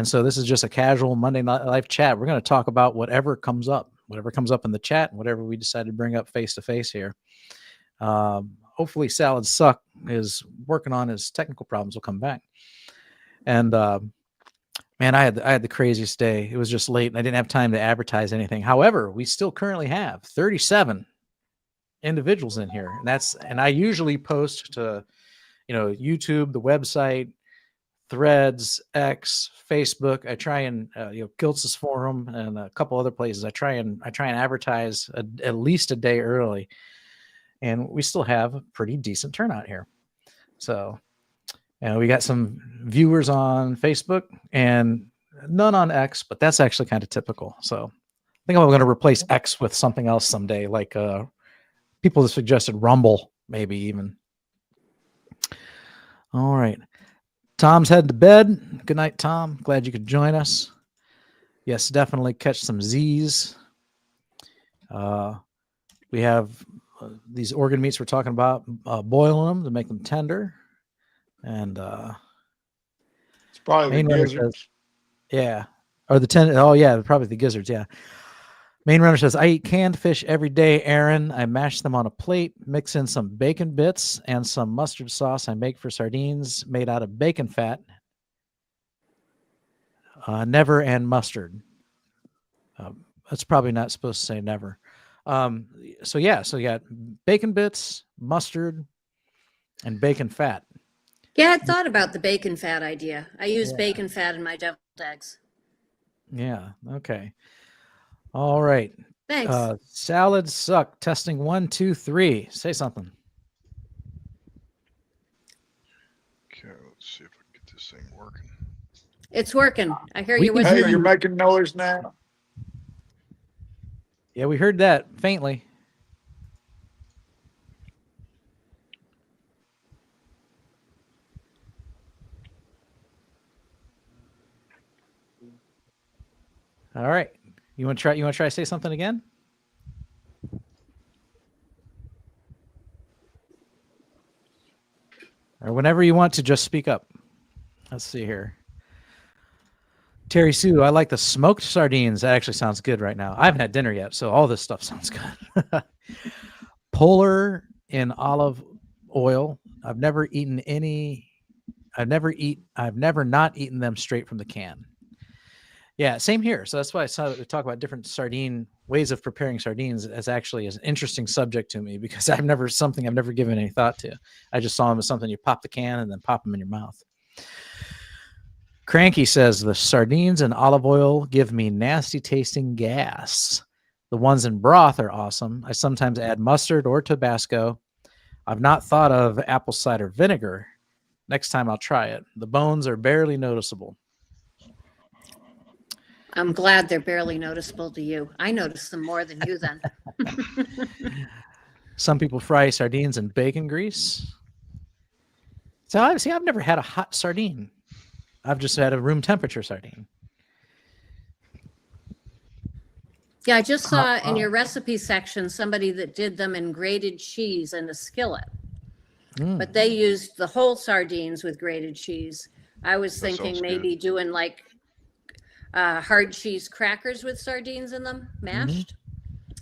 so this is just a casual Monday Night Live chat. We're going to talk about whatever comes up in the chat, and whatever we decide to bring up face to face here. Hopefully Salad Suck is working on his technical problems. Will come back. And man, I had the craziest day. It was just late and I didn't have time to advertise anything. However, we still currently have 37 individuals in here. And I usually post to, YouTube, the website, Threads, X, Facebook. I try and Giltz's forum and a couple other places. I try and advertise at least a day early, and we still have a pretty decent turnout here. So, we got some viewers on Facebook and none on X, but that's actually kind of typical. So, I think I'm going to replace X with something else someday, like people have suggested Rumble, maybe even. All right. Tom's headed to bed. Good night, Tom. Glad you could join us. Yes, definitely catch some Z's. We have these organ meats we're talking about, boiling them to make them tender. And it's probably the gizzards. Yeah. Or the tender. Oh, yeah, probably the gizzards. Yeah. Main Runner says, I eat canned fish every day, Aaron. I mash them on a plate, mix in some bacon bits and some mustard sauce I make for sardines made out of bacon fat. Never and mustard. That's probably not supposed to say never. So you got bacon bits, mustard, and bacon fat. Yeah, I thought about the bacon fat idea. I use bacon fat in my deviled eggs. Yeah, okay. All right. Thanks. Salad Suck. Testing 1, 2, 3. Say something. Okay, let's see if I can get this thing working. It's working. I hear you whispering. Hey, you're making noise now. Yeah, we heard that faintly. All right. You want to try to say something again? Or whenever you want to, just speak up. Let's see here. Terry Sue, I like the smoked sardines. That actually sounds good right now. I haven't had dinner yet, so all this stuff sounds good. Polar in olive oil. I've never not eaten them straight from the can. Yeah, same here. So that's why I talk about different sardine ways of preparing sardines as actually as an interesting subject to me, because I've never given any thought to. I just saw them as something you pop the can and then pop them in your mouth. Cranky says the sardines and olive oil give me nasty tasting gas. The ones in broth are awesome. I sometimes add mustard or Tabasco. I've not thought of apple cider vinegar. Next time I'll try it. The bones are barely noticeable. I'm glad they're barely noticeable to you. I notice them more than you then. Some people fry sardines in bacon grease. So I've never had a hot sardine. I've just had a room temperature sardine. Yeah, I just saw in your recipe section somebody that did them in grated cheese in a skillet, but they used the whole sardines with grated cheese. I was That thinking sounds maybe good. doing like hard cheese crackers with sardines in them, mashed.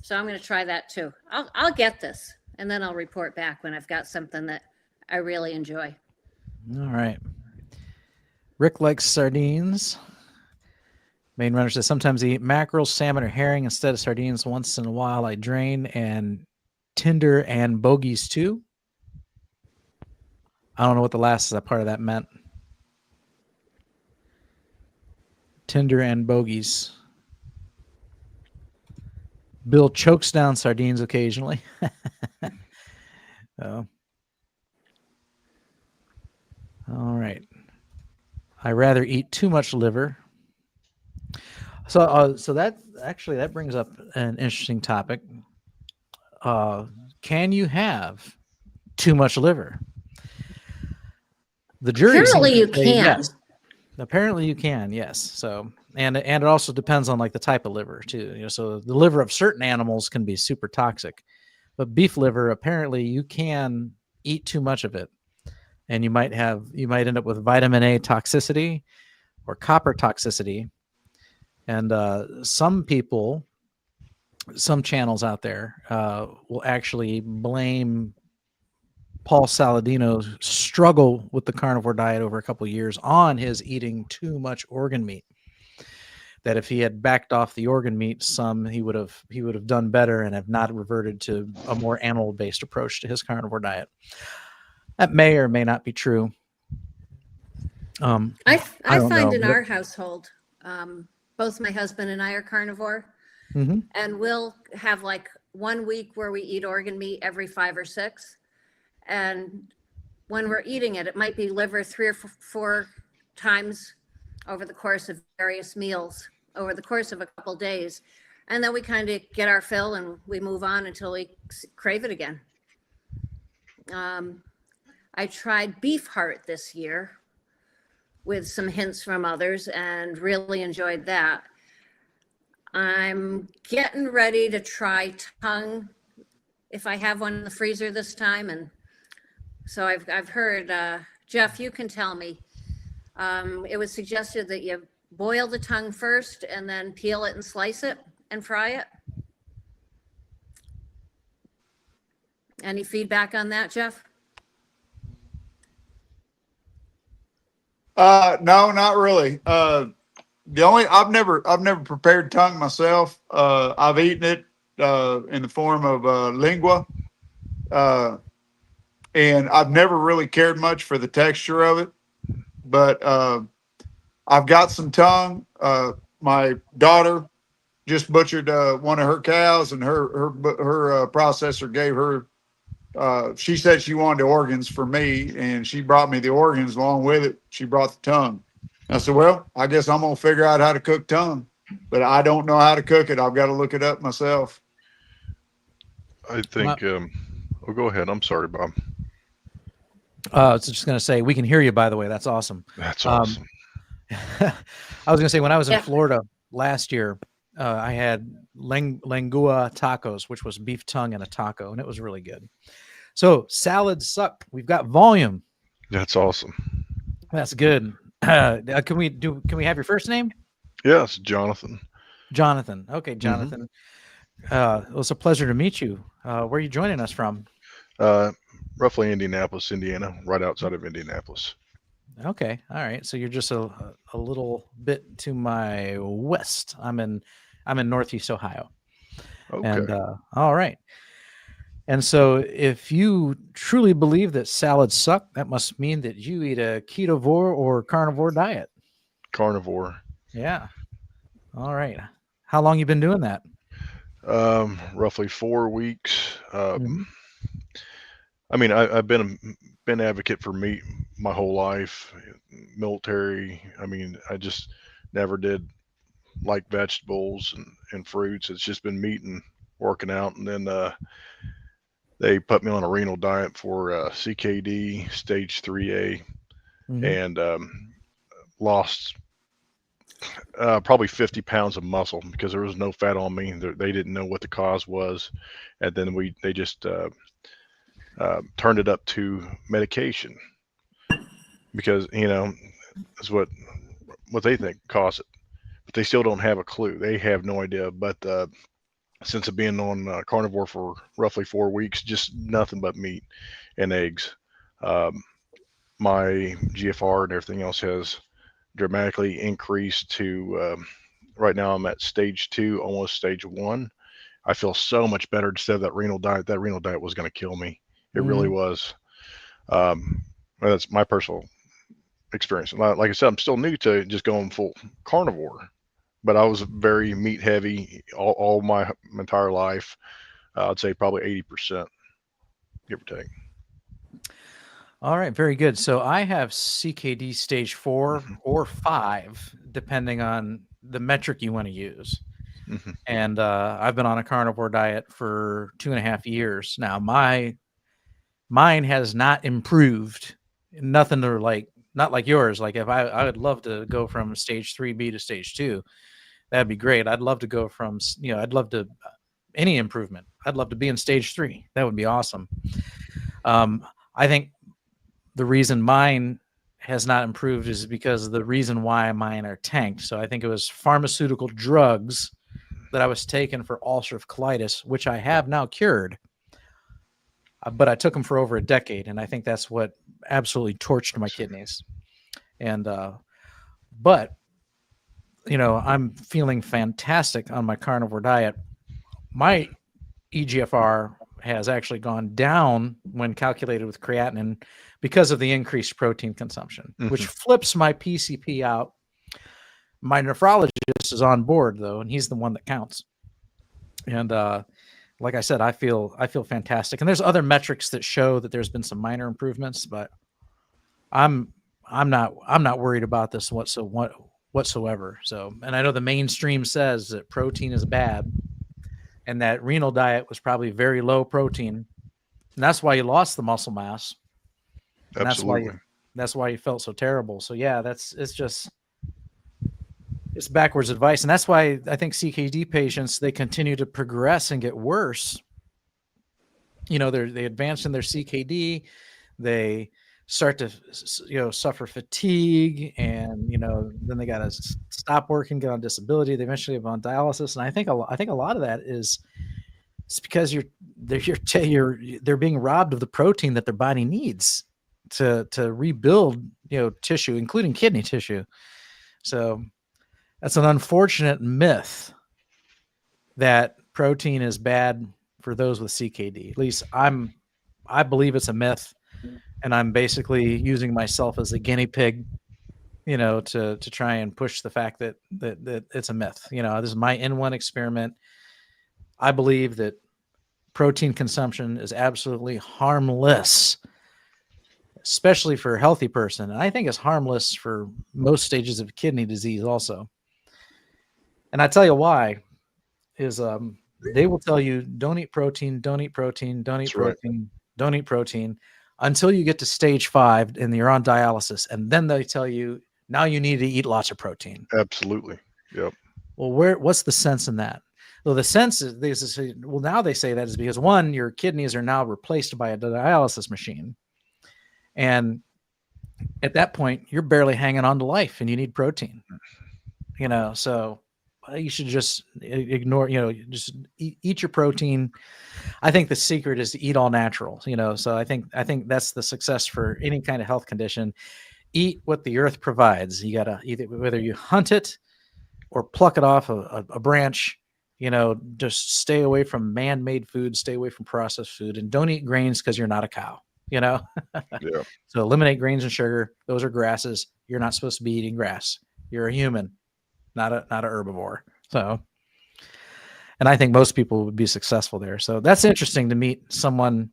So I'm going to try that too. I'll get this, and then I'll report back when I've got something that I really enjoy. All right. Rick likes sardines. Main runner says sometimes I eat mackerel, salmon, or herring instead of sardines. Once in a while, I drain and tinder and bogies too. I don't know what the last part of that meant. Tinder and bogies. Bill chokes down sardines occasionally. Oh. All right. I rather eat too much liver. So that brings up an interesting topic. Can you have too much liver? The jury Apparently seems you to say can. yes. Apparently you can, yes. So and it also depends on like the type of liver too. So the liver of certain animals can be super toxic, but beef liver apparently you can eat too much of it, and you might end up with vitamin A toxicity or copper toxicity. And some channels out there will actually blame Paul Saladino's struggle with the carnivore diet over a couple of years on his eating too much organ meat. That if he had backed off the organ meat some, he would have done better and have not reverted to a more animal-based approach to his carnivore diet. That may or may not be true. I don't find know. in our household, both my husband and I are carnivore, and we'll have like 1 week where we eat organ meat every 5 or 6. And when we're eating it, it might be liver 3 or 4 times over the course of various meals, over the course of a couple days. And then we kind of get our fill and we move on until we crave it again. I tried beef heart this year with some hints from others and really enjoyed that. I'm getting ready to try tongue if I have one in the freezer this time. And so I've heard, Jeff, you can tell me, it was suggested that you boil the tongue first and then peel it and slice it and fry it. Any feedback on that, Jeff? No, not really. I've never prepared tongue myself. I've eaten it in the form of lingua, and I've never really cared much for the texture of it. But I've got some tongue. My daughter just butchered one of her cows, and her processor gave her. She said she wanted the organs for me, and she brought me the organs along with it. She brought the tongue. I said, well, I guess I'm going to figure out how to cook tongue, but I don't know how to cook it. I've got to look it up myself. I think, go ahead. I'm sorry, Bob. I was just going to say, we can hear you, by the way. That's awesome. That's awesome. I was going to say, when I was in Florida last year, I had lengua tacos, which was beef tongue and a taco, and it was really good. So salads suck. We've got volume. That's awesome. That's good. Can we have your first name? Yes, Jonathan. Jonathan. Okay, Jonathan. It was a pleasure to meet you. Where are you joining us from? Roughly Indianapolis, Indiana, right outside of Indianapolis. Okay. All right. So you're just a little bit to my west. I'm in Northeast Ohio. Okay. And all right. And so if you truly believe that salads suck, that must mean that you eat a ketovore or carnivore diet. Carnivore. Yeah. All right. How long you been doing that? Roughly 4 weeks. I mean, I've been an advocate for meat my whole life, military. I mean, I just never did like vegetables and fruits. It's just been meat and working out. And then they put me on a renal diet for CKD stage 3A and lost probably 50 pounds of muscle because there was no fat on me. They didn't know what the cause was, and then they just turned it up to medication because that's what they think caused it, but they still don't have a clue. They have no idea. But since I've been on carnivore for roughly 4 weeks, just nothing but meat and eggs, my GFR and everything else has dramatically increased to right now I'm at stage 2, almost stage 1. I feel so much better instead of that renal diet. That renal diet was going to kill me. It really was. That's my personal experience. Like I said, I'm still new to just going full carnivore, but I was very meat heavy all my entire life. I'd say probably 80%, give or take. All right, very good. So I have CKD stage 4 or 5, depending on the metric you want to use. And I've been on a carnivore diet for 2.5 years now. Mine has not improved. Nothing to not like yours. Like if I would love to go from stage 3B to stage 2, that'd be great. I'd love to go from I'd love to any improvement. I'd love to be in stage 3. That would be awesome. I think the reason mine has not improved is because of the reason why mine are tanked. So I think it was pharmaceutical drugs that I was taking for ulcerative colitis, which I have now cured. But I took them for over a decade, and I think that's what absolutely torched my kidneys. And but I'm feeling fantastic on my carnivore diet. My EGFR has actually gone down when calculated with creatinine because of the increased protein consumption, which flips my PCP out. My nephrologist is on board though, and he's the one that counts. And like I said, I feel fantastic. And there's other metrics that show that there's been some minor improvements, but I'm not worried about this whatsoever. So, and I know the mainstream says that protein is bad, and that renal diet was probably very low protein, and that's why you lost the muscle mass. And Absolutely. That's why you felt so terrible. So yeah, it's backwards advice. And that's why I think CKD patients, they continue to progress and get worse. They advance in their CKD, they start to, suffer fatigue, and, then they got to stop working, get on disability. They eventually have on dialysis. And I think a lot of that is it's because they're being robbed of the protein that their body needs to rebuild, tissue, including kidney tissue. So that's an unfortunate myth that protein is bad for those with CKD. At least I believe it's a myth, and I'm basically using myself as a guinea pig, to try and push the fact that it's a myth. This is my N1 experiment. I believe that protein consumption is absolutely harmless, especially for a healthy person. And I think it's harmless for most stages of kidney disease also. And I tell you why is they will tell you, don't eat protein, don't eat protein, don't eat protein, don't eat protein until you get to stage 5 and you're on dialysis. And then they tell you, now you need to eat lots of protein. Absolutely. Yep. Well, what's the sense in that? Well, the sense is, now they say that is because, one, your kidneys are now replaced by a dialysis machine. And at that point, you're barely hanging on to life and you need protein, so you should just ignore, just eat your protein. I think the secret is to eat all natural, so I think that's the success for any kind of health condition. Eat what the earth provides. You got to either, whether you hunt it or pluck it off a branch, just stay away from man-made food, stay away from processed food, and don't eat grains because you're not a cow, Yeah. So eliminate grains and sugar. Those are grasses. You're not supposed to be eating grass. You're a human, not a herbivore. So, and I think most people would be successful there. So that's interesting to meet someone.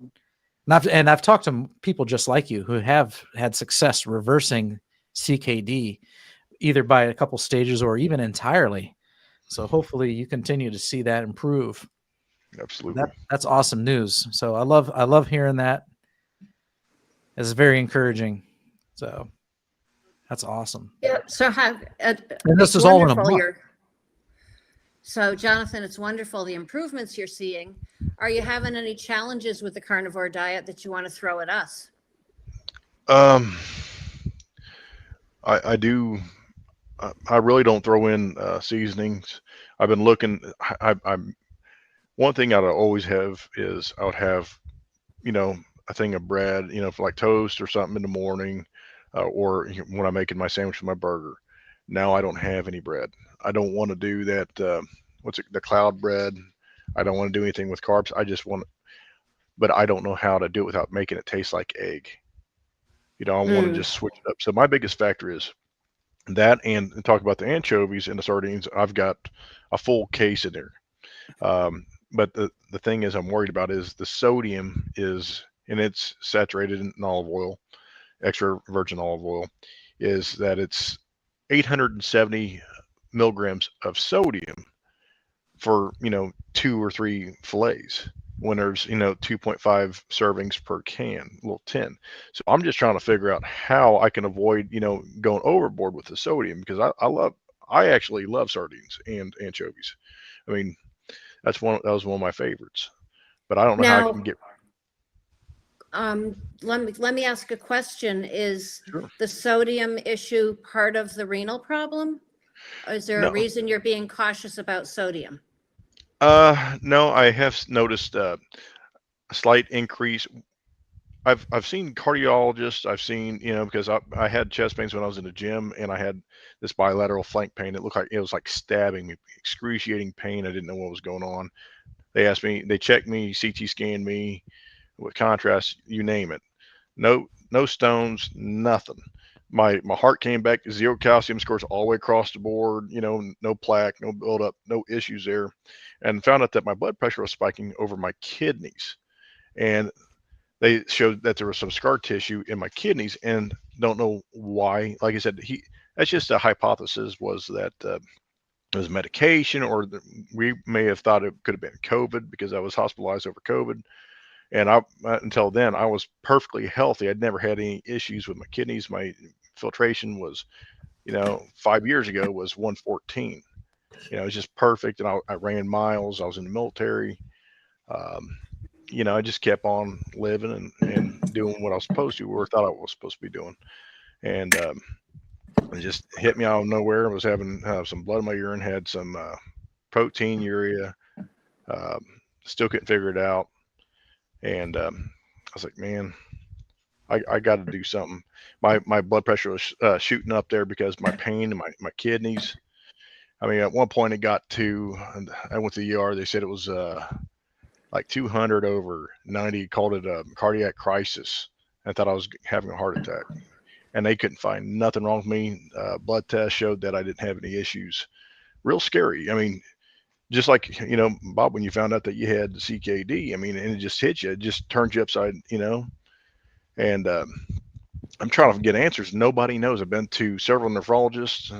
And I've talked to people just like you who have had success reversing CKD, either by a couple stages or even entirely. So hopefully you continue to see that improve. Absolutely. That's awesome news. So I love hearing that. It's very encouraging. So That's awesome. Yeah. So And this is all in a month. So Jonathan, it's wonderful the improvements you're seeing. Are you having any challenges with the carnivore diet that you want to throw at us? I do. I really don't throw in seasonings. I've been looking. I'm one thing I'd always have is I would have, you know, a thing of bread, you know, for like toast or something in the morning, or when I'm making my sandwich with my burger. Now I don't have any bread. I don't want to do that. What's it? The cloud bread. I don't want to do anything with carbs. I just want, but I don't know how to do it without making it taste like egg. You know, I want to just switch it up. So my biggest factor is that, and talk about the anchovies and the sardines. I've got a full case in there. But the thing is I'm worried about is the sodium is, and it's saturated in olive oil, extra virgin olive oil, is that it's 870 milligrams of sodium for, you know, 2 or 3 fillets when there's, you know, 2.5 servings per can, little tin. So I'm just trying to figure out how I can avoid, you know, going overboard with the sodium, because I actually love sardines and anchovies. I mean, that was one of my favorites, but I don't know how I Now, can get. let me ask a question. Is Sure. the sodium issue part of the renal problem? Or is there a No, reason you're being cautious about sodium? no, I have noticed a slight increase. I've seen cardiologists. I've seen, you know, because I had chest pains when I was in the gym, and I had this bilateral flank pain. It looked like it was like stabbing me, excruciating pain. I didn't know what was going on. They asked me, they checked me, CT scanned me with contrast, you name it. No stones, nothing. My heart came back, 0 calcium scores all the way across the board, you know, no plaque, no buildup, no issues there. And found out that my blood pressure was spiking over my kidneys. And they showed that there was some scar tissue in my kidneys, and don't know why. Like I said, that's just a hypothesis, was that it was medication, or we may have thought it could have been COVID because I was hospitalized over COVID. And until then, I was perfectly healthy. I'd never had any issues with my kidneys. My filtration was, you know, 5 years ago was 114. You know, it was just perfect. And I ran miles. I was in the military. Um, you know, I just kept on living and doing what I was supposed to, or thought I was supposed to be doing. And it just hit me out of nowhere. I was having some blood in my urine, had some protein, urea. Um, Still couldn't figure it out. And I was like, man, I got to do something. My blood pressure was shooting up there because my pain and my kidneys. I mean, at one point it got to, I went to the ER. They said it was like 200 over 90, called it a cardiac crisis. I thought I was having a heart attack, and they couldn't find nothing wrong with me. Blood test showed that I didn't have any issues. Real scary. I mean, just like, you know, Bob, when you found out that you had CKD, I mean, and it just hits you, it just turns you upside, you know. And I'm trying to get answers. Nobody knows. I've been to several nephrologists,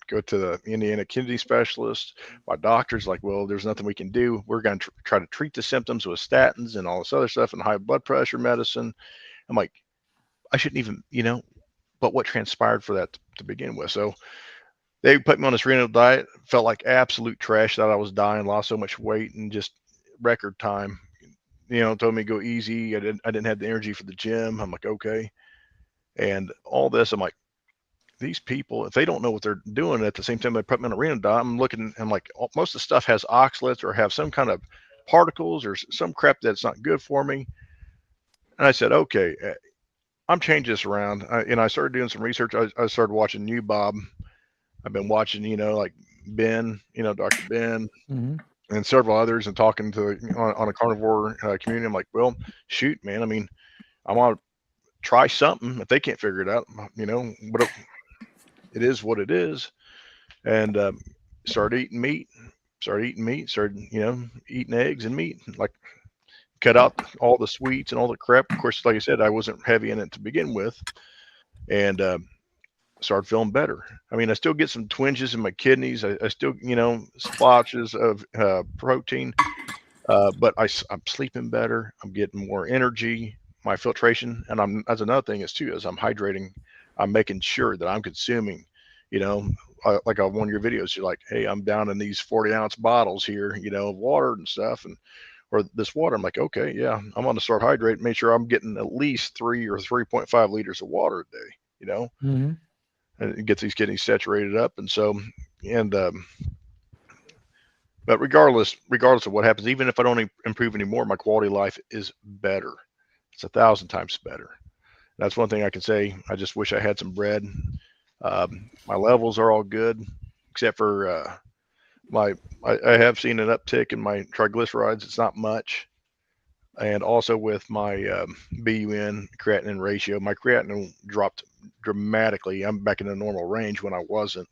go to the Indiana kidney specialist. My doctor's like, well, there's nothing we can do. We're going to try to treat the symptoms with statins and all this other stuff and high blood pressure medicine. I'm like, I shouldn't even, you know, but what transpired for that to begin with? So they put me on this renal diet, felt like absolute trash, thought I was dying, lost so much weight in just record time. You know, told me to go easy. I didn't have the energy for the gym. I'm like, okay. And all this, I'm like, these people, if they don't know what they're doing, at the same time they put me on a renal diet, I'm looking, I'm like, most of the stuff has oxalates or have some kind of particles or some crap that's not good for me. And I said, okay, I'm changing this around. And I started doing some research. I started watching you, Bob. I've been watching, you know, like Ben, you know, Dr. Ben, and several others, and talking to on a carnivore community. I'm like, well, shoot, man. I mean, I want to try something. If they can't figure it out, you know, but it is what it is. And started eating meat. Started, you know, eating eggs and meat. Like, cut out all the sweets and all the crap. Of course, like I said, I wasn't heavy in it to begin with, and started feeling better. I mean, I still get some twinges in my kidneys. I still, you know, splotches of protein, but I'm sleeping better. I'm getting more energy. My filtration, and that's another thing is too, is I'm hydrating. I'm making sure that I'm consuming, like on one of your videos, you're like, hey, I'm down in these 40-ounce bottles here, of water and stuff, or this water. I'm like, okay, yeah, I'm going to start hydrating, make sure I'm getting at least 3 or 3.5 liters of water a day, Mm-hmm. and it gets these kidneys saturated up. And so, and, but regardless of what happens, even if I don't improve anymore, my quality of life is better. It's 1,000 times better. That's one thing I can say. I just wish I had some bread. My levels are all good, except for I have seen an uptick in my triglycerides. It's not much. And also with my BUN creatinine ratio, my creatinine dropped dramatically. I'm back in the normal range when I wasn't.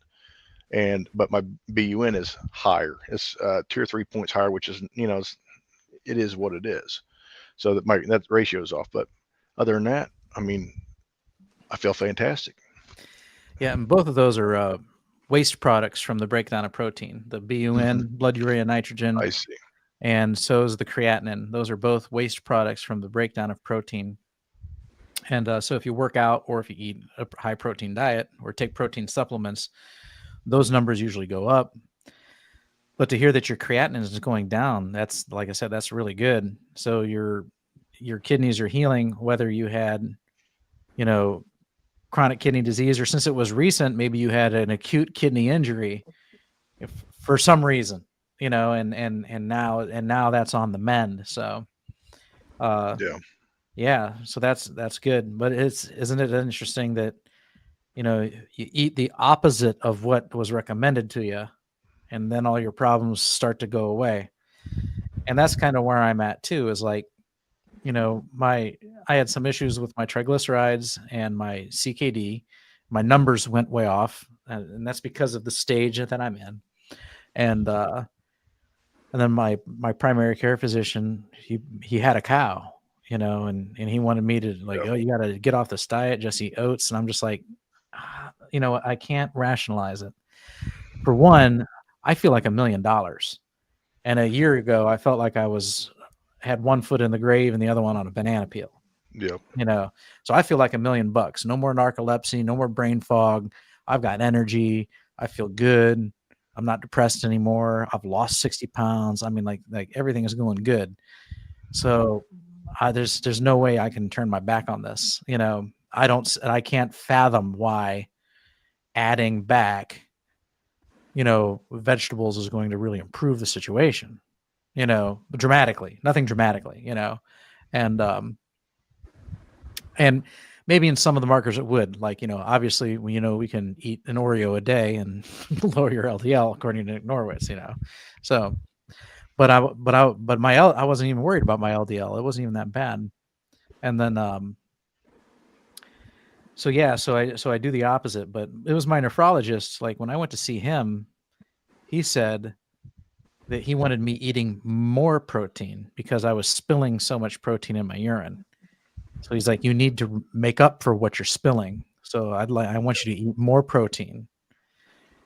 But my BUN is higher. It's 2 or 3 points higher, which is, it is what it is. So that ratio is off. But other than that, I mean, I feel fantastic. Yeah, and both of those are waste products from the breakdown of protein. The BUN, blood urea nitrogen, I see. and so is the creatinine. Those are both waste products from the breakdown of protein. And so if you work out or if you eat a high protein diet or take protein supplements, those numbers usually go up. But to hear that your creatinine is going down, that's, like I said, that's really good. So your kidneys are healing, whether you had, chronic kidney disease, or since it was recent, maybe you had an acute kidney injury for some reason, and now that's on the mend. So, yeah, so that's good. But isn't it interesting that, you eat the opposite of what was recommended to you, and then all your problems start to go away. And that's kind of where I'm at too, is like, I had some issues with my triglycerides and my CKD. My numbers went way off, and that's because of the stage that I'm in. And then my primary care physician, he had a cow, and he wanted me to oh, you got to get off this diet, just eat oats. And I'm just like, I can't rationalize it. For one, I feel like $1 million. And a year ago, I felt like I had one foot in the grave and the other one on a banana peel. Yeah. So I feel like $1 million. No more narcolepsy, no more brain fog. I've got energy. I feel good. I'm not depressed anymore. I've lost 60 pounds. I mean, like everything is going good. So there's no way I can turn my back on this. I can't fathom why adding back, vegetables is going to really improve the situation, dramatically, nothing dramatically, and maybe in some of the markers it would, like, obviously, we can eat an Oreo a day and lower your LDL according to Nick Norwitz, so, but I wasn't even worried about my LDL. It wasn't even that bad. And then, so I do the opposite, but it was my nephrologist. Like when I went to see him, he said that he wanted me eating more protein because I was spilling so much protein in my urine. So he's like, you need to make up for what you're spilling. So I want you to eat more protein.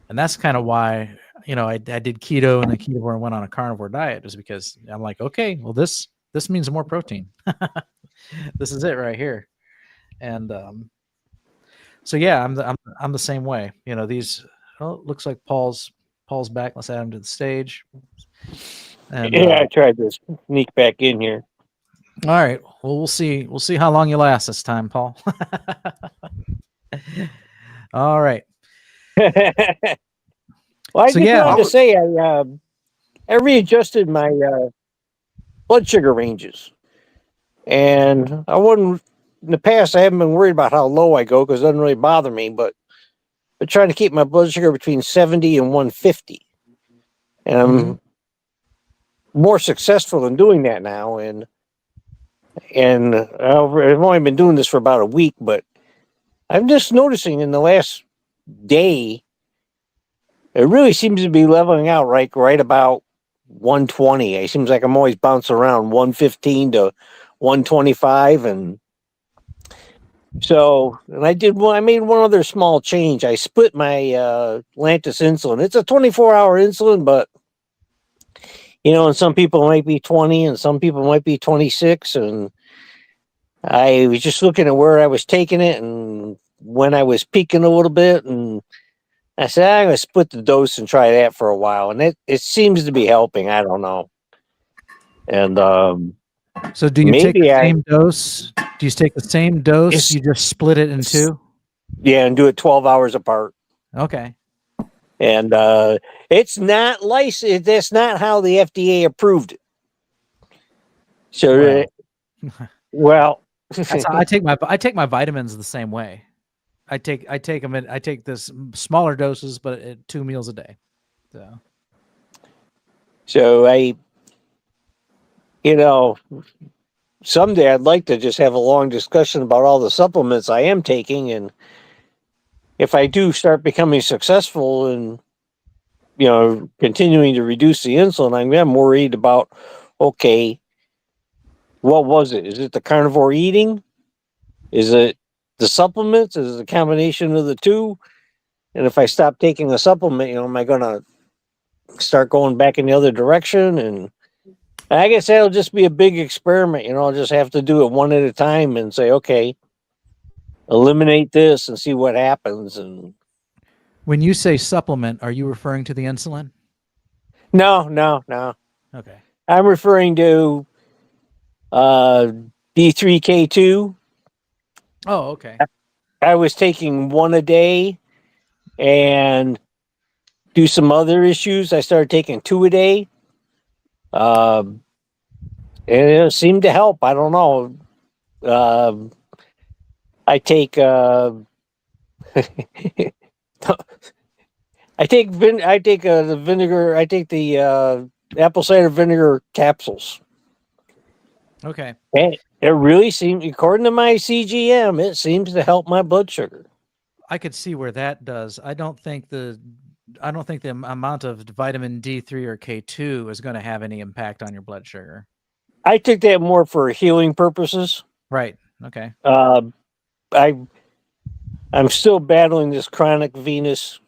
And that's kind of why, I did keto and then keto and went on a carnivore diet, is because I'm like, okay, well, this means more protein. This is it right here. And, so yeah, I'm the same way. These, looks like Paul's back. Let's add him to the stage. And, I tried to sneak back in here. All right. Well, we'll see. We'll see how long you last this time, Paul. All right. Well, I just wanted to say I readjusted my blood sugar ranges, and I wouldn't. In the past, I haven't been worried about how low I go because it doesn't really bother me. But I'm trying to keep my blood sugar between 70 and 150, and I'm more successful in doing that now. And I've only been doing this for about a week, but I'm just noticing in the last day, it really seems to be leveling out right about 120. It seems like I'm always bouncing around 115 to 125, and so, and I made one other small change. I split my Lantus insulin. It's a 24-hour insulin, but and some people might be 20 and some people might be 26. And I was just looking at where I was taking it, and when I was peaking a little bit, and I said I'm gonna split the dose and try that for a while, and it seems to be helping. I don't know, and So do you take maybe the same dose? Do you take the same dose? It's- You just split it in two? yeah, and do it 12 hours apart. Okay. And it's not licensed. That's not how the FDA approved it. So, well, That's how I take my vitamins the same way. I take them I take this smaller doses, but at 2 meals a day. so someday I'd like to just have a long discussion about all the supplements I am taking, and if I do start becoming successful and continuing to reduce the insulin, I'm worried about, okay, what was it? Is it the carnivore eating? Is it the supplements? Is it a combination of the two? And if I stop taking a supplement, am I going to start going back in the other direction? And I guess that'll just be a big experiment. I'll just have to do it one at a time and say, okay, eliminate this and see what happens. And when you say supplement, are you referring to the insulin? No. Okay. I'm referring to D3K2. Oh, okay. I was taking one a day, and due to some other issues, I started taking 2 a day. And it seemed to help. I don't know. I take the vinegar. I take the apple cider vinegar capsules. Okay. And it really seems, according to my CGM, it seems to help my blood sugar. I could see where that does. I don't think the amount of vitamin D3 or K2 is going to have any impact on your blood sugar. I took that more for healing purposes. Right. Okay. I'm still battling this chronic venous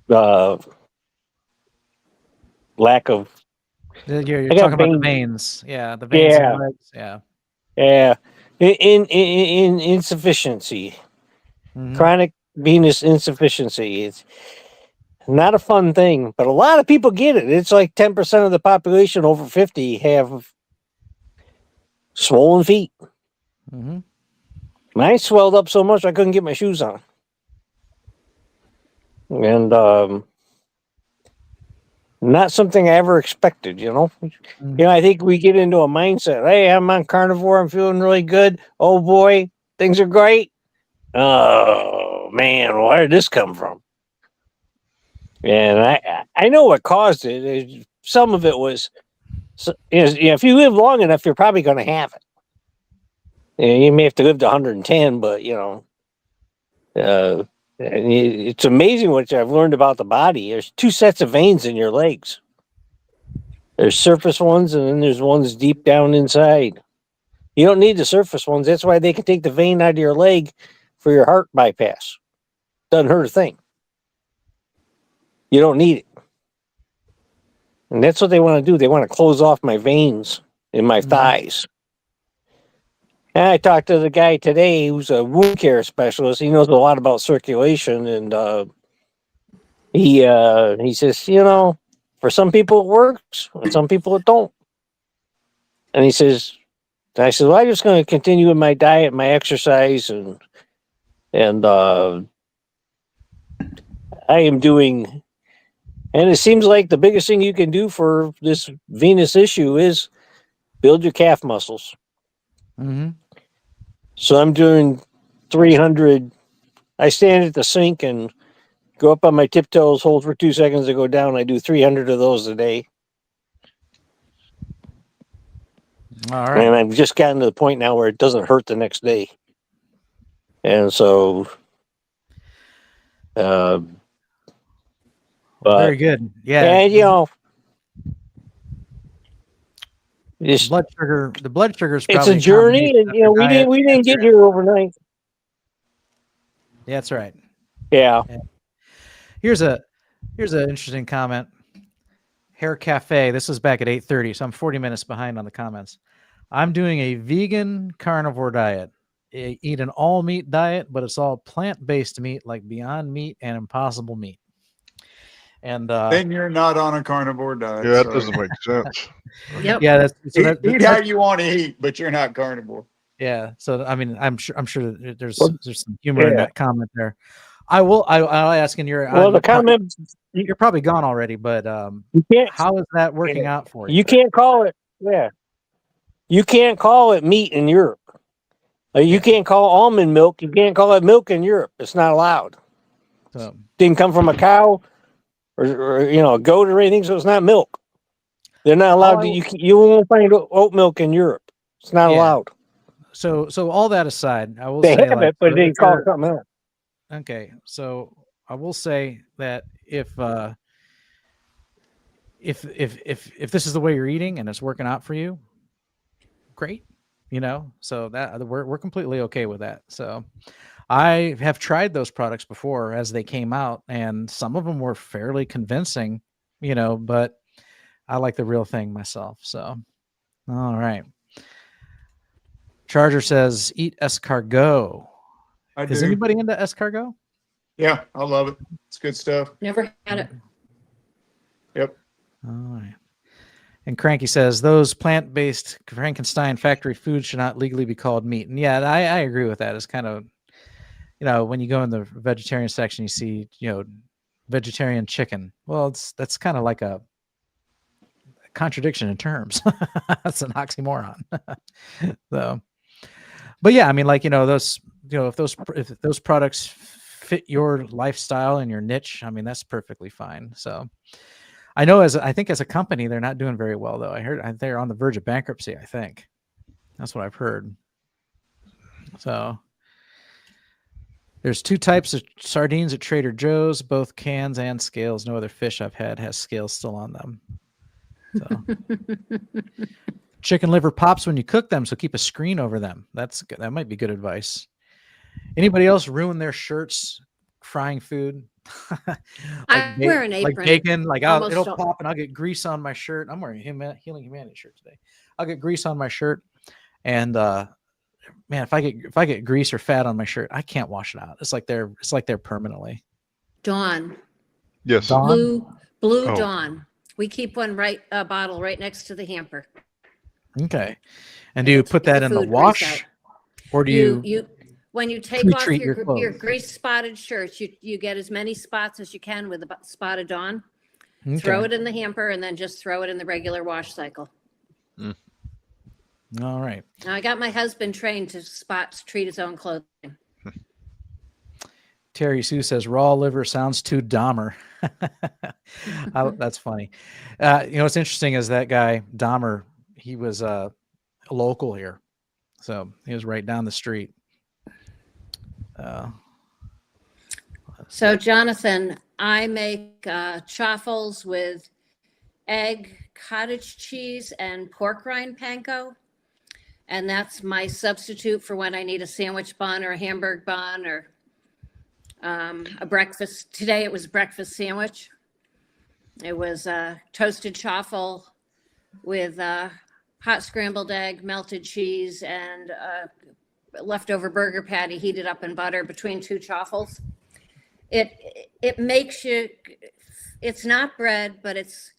lack of. You're talking about the veins. Yeah, the veins in the legs. Yeah. Yeah. In insufficiency. Mm-hmm. Chronic venous insufficiency. It's not a fun thing, but a lot of people get it. It's like 10% of the population over 50 have swollen feet. Mm-hmm. Mine swelled up so much I couldn't get my shoes on. And not something I ever expected, Mm-hmm. I think we get into a mindset. Hey, I'm on carnivore. I'm feeling really good. Oh boy, things are great. Oh man, where did this come from? And I know what caused it. Some of it was, if you live long enough, you're probably going to have it. You may have to live to 110, but it's amazing what I've learned about the body. There's 2 sets of veins in your legs. There's surface ones, and then there's ones deep down inside. You don't need the surface ones. That's why they can take the vein out of your leg for your heart bypass. Doesn't hurt a thing. You don't need it. And that's what they want to do. They want to close off my veins in my thighs. And I talked to the guy today who's a wound care specialist. He knows a lot about circulation, and he says, for some people it works, and some people it don't. And I said, well, I'm just going to continue with my diet, my exercise, and I am doing. And it seems like the biggest thing you can do for this venous issue is build your calf muscles. Mm-hmm. So I'm doing 300. I stand at the sink and go up on my tiptoes, hold for 2 seconds, and go down. I do 300 of those a day. All right. And I've just gotten to the point now where it doesn't hurt the next day. And so, very good. Yeah. And the blood sugar is it's probably a journey, and we didn't get here overnight. Yeah, that's right. Yeah. Here's an interesting comment. Hair Cafe. This was back at 8:30, so I'm 40 minutes behind on the comments. I'm doing a vegan carnivore diet. eat an all meat diet, but it's all plant-based meat like Beyond Meat and Impossible Meat. And Then you're not on a carnivore diet. Yeah, that sorry. doesn't make sense. Yep. yeah, that's so Eat how you want to eat, but you're not carnivore. yeah. So I mean, I'm sure that there's Well, some humor in yeah. that comment there. I'll ask in your Well, the comment, you're probably gone already, but you can't, how is that working out for you? you can't call it, yeah. You can't call it meat in Europe. You Yeah. can't call almond milk. You can't call it milk in Europe. It's not allowed. So Didn't come from a cow or a goat or anything, so it's not milk. They're not allowed to. You won't find oat milk in Europe. It's not allowed. so all that aside, I will They say have like it, but they call it something else. okay. So I will say that if this is the way you're eating and it's working out for you, great. So that we're completely okay with that. So I have tried those products before as they came out, and some of them were fairly convincing, but I like the real thing myself. So, all right. Charger says, eat escargot. Is anybody into escargot? Yeah, I love it. It's good stuff. Never had it. Yep. All right. And Cranky says, those plant-based Frankenstein factory foods should not legally be called meat. And yeah, I agree with that. It's kind of, when you go in the vegetarian section, you see, vegetarian chicken. Well, that's kind of like a contradiction in terms. That's an oxymoron. So, but yeah, I mean, like, those, if those products fit your lifestyle and your niche, I mean, that's perfectly fine. So I know I think as a company, they're not doing very well though. I heard they're on the verge of bankruptcy. I think that's what I've heard. So there's 2 types of sardines at Trader Joe's, both cans and scales. No other fish I've had has scales still on them. So chicken liver pops when you cook them, so keep a screen over them. That might be good advice. Anybody else ruin their shirts frying food? I wear an apron. Like bacon, like it'll all. pop and I'll get grease on my shirt. I'm wearing a Healing Humanity shirt today. I'll get grease on my shirt, and man, if I get grease or fat on my shirt, I can't wash it out. It's like they're permanently. Dawn. Yes. Blue Oh. Dawn. We keep one bottle right next to the hamper. Okay. And do you put that in the wash, or do you when you take off pre-treat your grease spotted shirts, you get as many spots as you can with the spotted Dawn. Okay. Throw it in the hamper and then just throw it in the regular wash cycle. All right. Now, I got my husband trained to treat his own clothing. Terry Sue says raw liver sounds too Dahmer. That's funny. What's interesting is that guy Dahmer, he was a local here, so he was right down the street. So Jonathan, I make chaffles with egg, cottage cheese, and pork rind panko. And that's my substitute for when I need a sandwich bun or a hamburg bun or a breakfast. Today it was breakfast sandwich. It was toasted chaffle with hot scrambled egg, melted cheese, and leftover burger patty heated up in butter between 2 chaffles. It makes you, it's not bread, but it's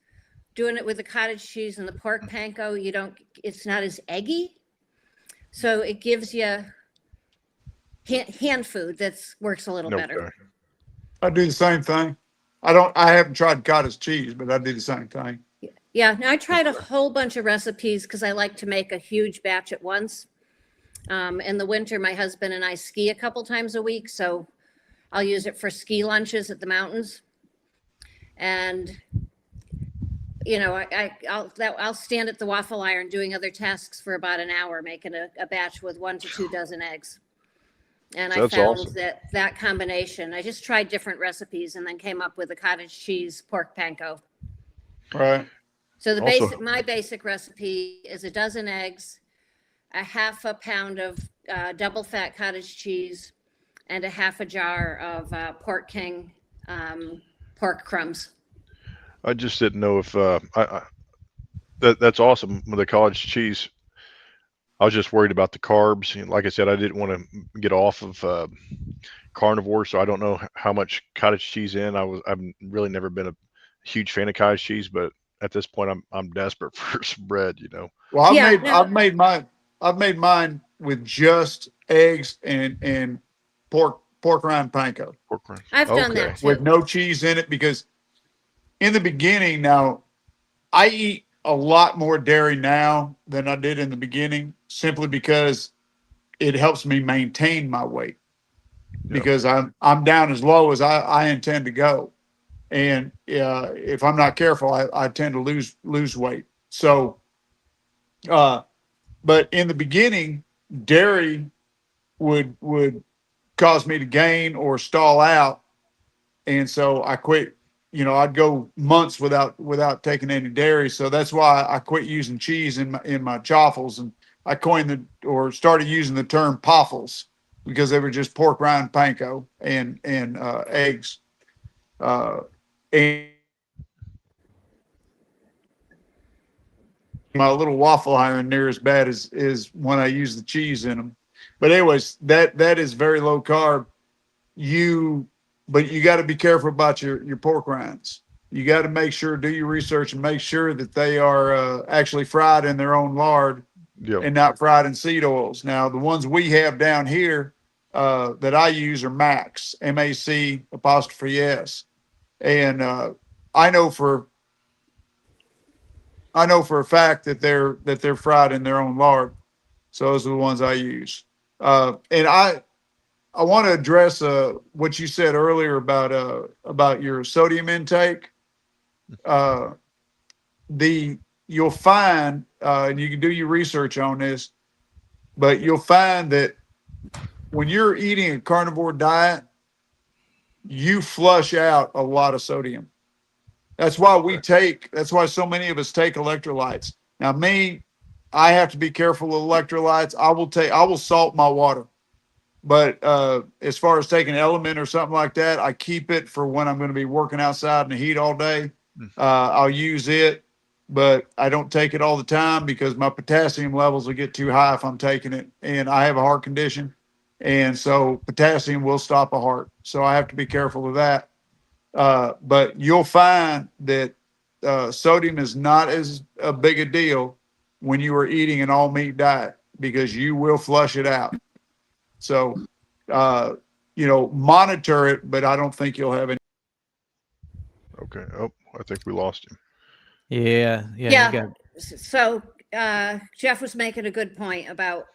doing it with the cottage cheese and the pork panko. It's not as eggy. So it gives you hand food that works a little better. I do the same thing. I haven't tried cottage cheese, but I do the same thing. Yeah. Now I tried a whole bunch of recipes because I like to make a huge batch at once. In the winter, my husband and I ski a couple times a week, so I'll use it for ski lunches at the mountains. And I'll stand at the waffle iron doing other tasks for about an hour, making a batch with 1 to 2 dozen eggs. And I found awesome. that combination. I just tried different recipes and then came up with a cottage cheese pork panko. Right. So my basic recipe is a dozen eggs, a half a pound of double fat cottage cheese, and a half a jar of Pork King pork crumbs. I just didn't know if that's awesome with the cottage cheese. I was just worried about the carbs. And like I said, I didn't want to get off of carnivore, so I don't know how much cottage cheese in. I've really never been a huge fan of cottage cheese, but at this point, I'm desperate for some bread. Well, Yeah, no. I've made mine with just eggs and pork rind panko Pork rinds. I've done Okay. that with too. no cheese in it, because in the beginning, now I eat a lot more dairy now than I did in the beginning, simply because it helps me maintain my weight, Yeah. because I'm down as low as I intend to go. And if I'm not careful, I tend to lose weight. So, but in the beginning, dairy would cause me to gain or stall out, and so I quit. I'd go months without taking any dairy. So that's why I quit using cheese in my chaffles, and I started using the term poffles, because they were just pork rind panko and eggs. And my little waffle iron near as bad as when I use the cheese in them. But anyways, that is very low carb. But you got to be careful about your pork rinds. You got to do your research and make sure that they are actually fried in their own lard Yep. and not fried in seed oils. Now, the ones we have down here that I use are Max, MAC''S, and I know for a fact that they're fried in their own lard. So those are the ones I use. And I want to address what you said earlier about your sodium intake. Uh, you'll find, and you can do your research on this, but you'll find that when you're eating a carnivore diet, you flush out a lot of sodium. That's why so many of us take electrolytes. Now, me, I have to be careful with electrolytes. I will salt my water. But as far as taking Element or something like that, I keep it for when I'm going to be working outside in the heat all day. I'll use it, but I don't take it all the time, because my potassium levels will get too high if I'm taking it. And I have a heart condition, and so potassium will stop a heart. So I have to be careful of that. But you'll find that sodium is not as a big a deal when you are eating an all meat diet, because you will flush it out. So, monitor it, but I don't think you'll have any. Okay. Oh, I think we lost him. Yeah. You Yeah. got So Jeff was making a good point about,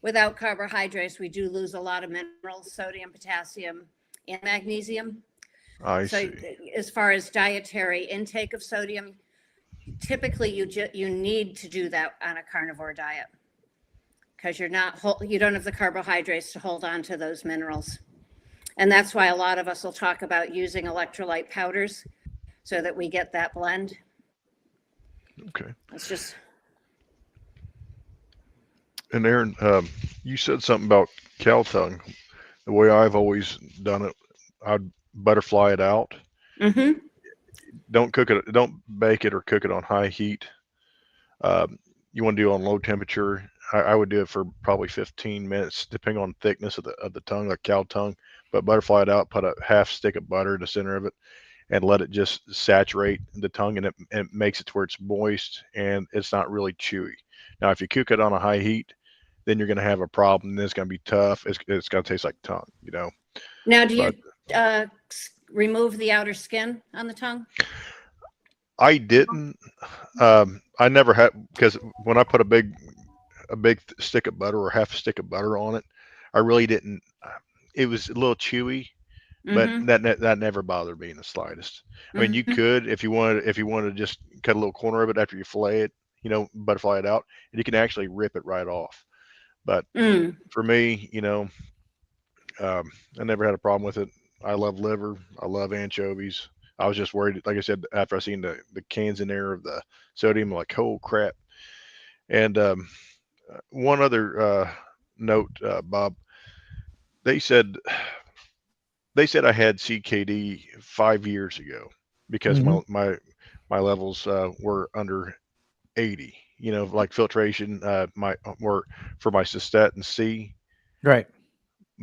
without carbohydrates, we do lose a lot of minerals, sodium, potassium, and magnesium. I So see. as far as dietary intake of sodium, typically you need to do that on a carnivore diet, because you don't have the carbohydrates to hold on to those minerals. And that's why a lot of us will talk about using electrolyte powders, so that we get that blend. Okay. It's just, And Aaron, you said something about cow tongue. The way I've always done it, I'd butterfly it out. mm-hmm. Don't cook it. Don't bake it or cook it on high heat. You want to do it on low temperature. I would do it for probably 15 minutes, depending on thickness of the tongue, like cow tongue. But butterfly it out. Put a half stick of butter in the center of it, and let it just saturate the tongue, and it makes it to where it's moist and it's not really chewy. Now, if you cook it on a high heat, then you're going to have a problem. Then it's going to be tough. It's going to taste like tongue. Now, do But you remove the outer skin on the tongue? I didn't. I never had, because when I put a big stick of butter or half a stick of butter on it, I really didn't. It was a little chewy, but Mm-hmm. that never bothered me in the slightest. I mean, you Mm-hmm. could, if you wanted to just cut a little corner of it after you fillet it, butterfly it out, and you can actually rip it right off. But Mm. for me, I never had a problem with it. I love liver. I love anchovies. I was just worried, like I said, after I seen the cans in there of the sodium, like, oh crap. And one other note, Bob, they said I had CKD 5 years ago, because Mhm. my levels were under 80. you know, like filtration, or for my cystatin C. Right.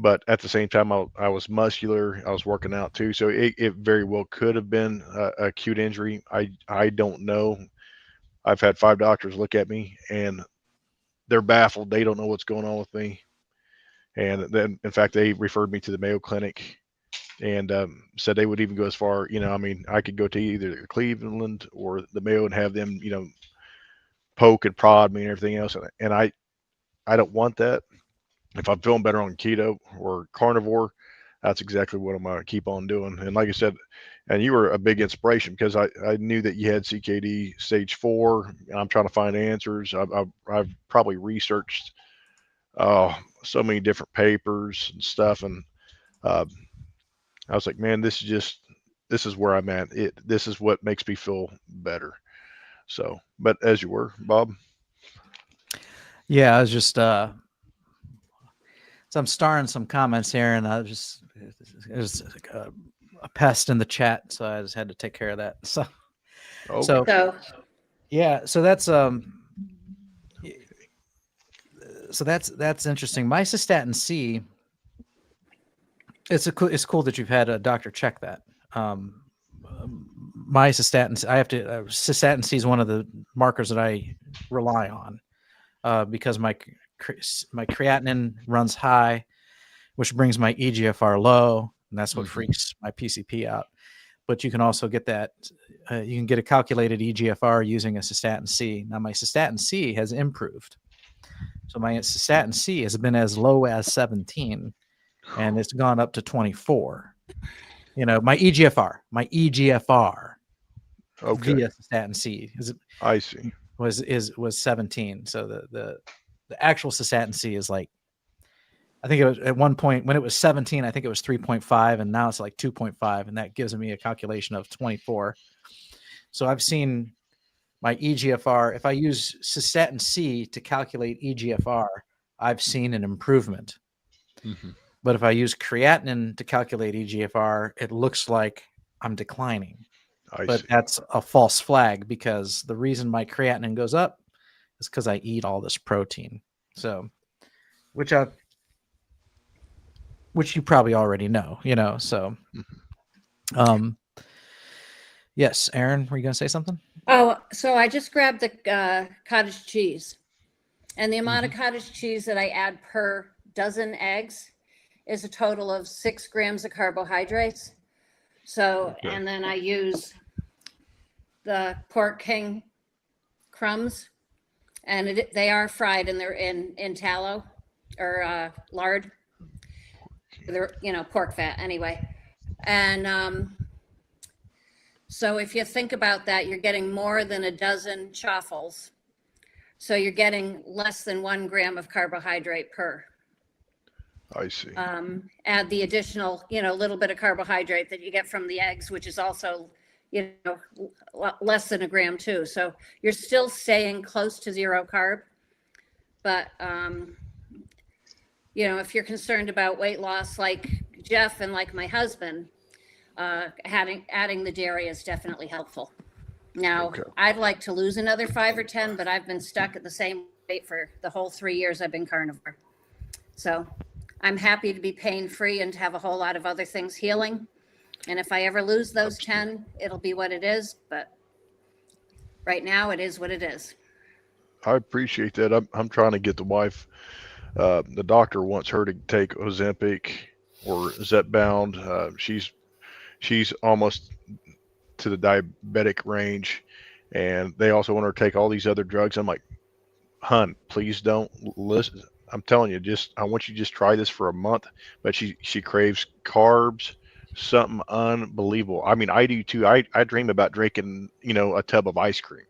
But at the same time, I was muscular. I was working out too, so it very well could have been a acute injury. I don't know. I've had 5 doctors look at me, and they're baffled. They don't know what's going on with me. And then, in fact, they referred me to the Mayo Clinic, and said they would even go as far. You know, I mean, I could go to either Cleveland or the Mayo and have them, you know, poke and prod me and everything else. And I don't want that. If I'm feeling better on keto or carnivore, that's exactly what I'm going to keep on doing. And like I said, and you were a big inspiration because I knew that you had CKD stage 4. I'm trying to find answers. I've probably researched so many different papers and stuff. And uh, I was like, man, this is where I'm at. This is what makes me feel better. So, but as you were, Bob. Yeah, I was just so I'm starring some comments here, and there's a pest in the chat, so I just had to take care of that. So, Okay. So, yeah, so that's interesting. My cystatin C, it's cool that you've had a doctor check that. My cystatin, I have to cystatin C is one of the markers that I rely on because my creatinine runs high, which brings my EGFR low, and that's what freaks my PCP out. But you can also get that. You can get a calculated EGFR using a cystatin C. Now my cystatin C has improved. So my cystatin C has been as low as 17, and it's gone up to 24. You know, my EGFR Okay. via cystatin C I see. was 17. So the actual cystatin C is like, I think it was at one point when it was 17, I think it was 3.5, and now it's like 2.5, and that gives me a calculation of 24. So I've seen my EGFR. If I use cystatin C to calculate EGFR, I've seen an improvement. But if I use creatinine to calculate EGFR, it looks like I'm declining. But that's a false flag, because the reason my creatinine goes up is because I eat all this protein. So, which you probably already know, you know. So, yes, Aaron, were you going to say something? oh, so I just grabbed the cottage cheese, and the amount of cottage cheese that I add per dozen eggs is a total of 6 grams of carbohydrates. So, and then I use the Pork King crumbs, and they are fried, and they're in tallow or lard. They're, you know, pork fat anyway. And so if you think about that, you're getting more than a dozen chaffles. So you're getting less than 1 gram of carbohydrate per. I see. Add the additional, you know, little bit of carbohydrate that you get from the eggs, which is also, you know, less than 1 gram too. So you're still staying close to 0 carb. But, you know, if you're concerned about weight loss like Jeff and like my husband, adding the dairy is definitely helpful. Now, I'd like to lose another 5 or 10, but I've been stuck at the same weight for the whole 3 years I've been carnivore. So I'm happy to be pain-free and to have a whole lot of other things healing. And if I ever lose those 10, it'll be what it is. But right now, it is what it is. I appreciate that. I'm trying to get the wife. The doctor wants her to take Ozempic or Zepbound. She's almost to the diabetic range, and they also want her to take all these other drugs. I'm like, hun, please don't listen. I'm telling you, I want you to just try this for a month. But she craves carbs, something unbelievable. I mean, I do too. I dream about drinking, you know, a tub of ice cream,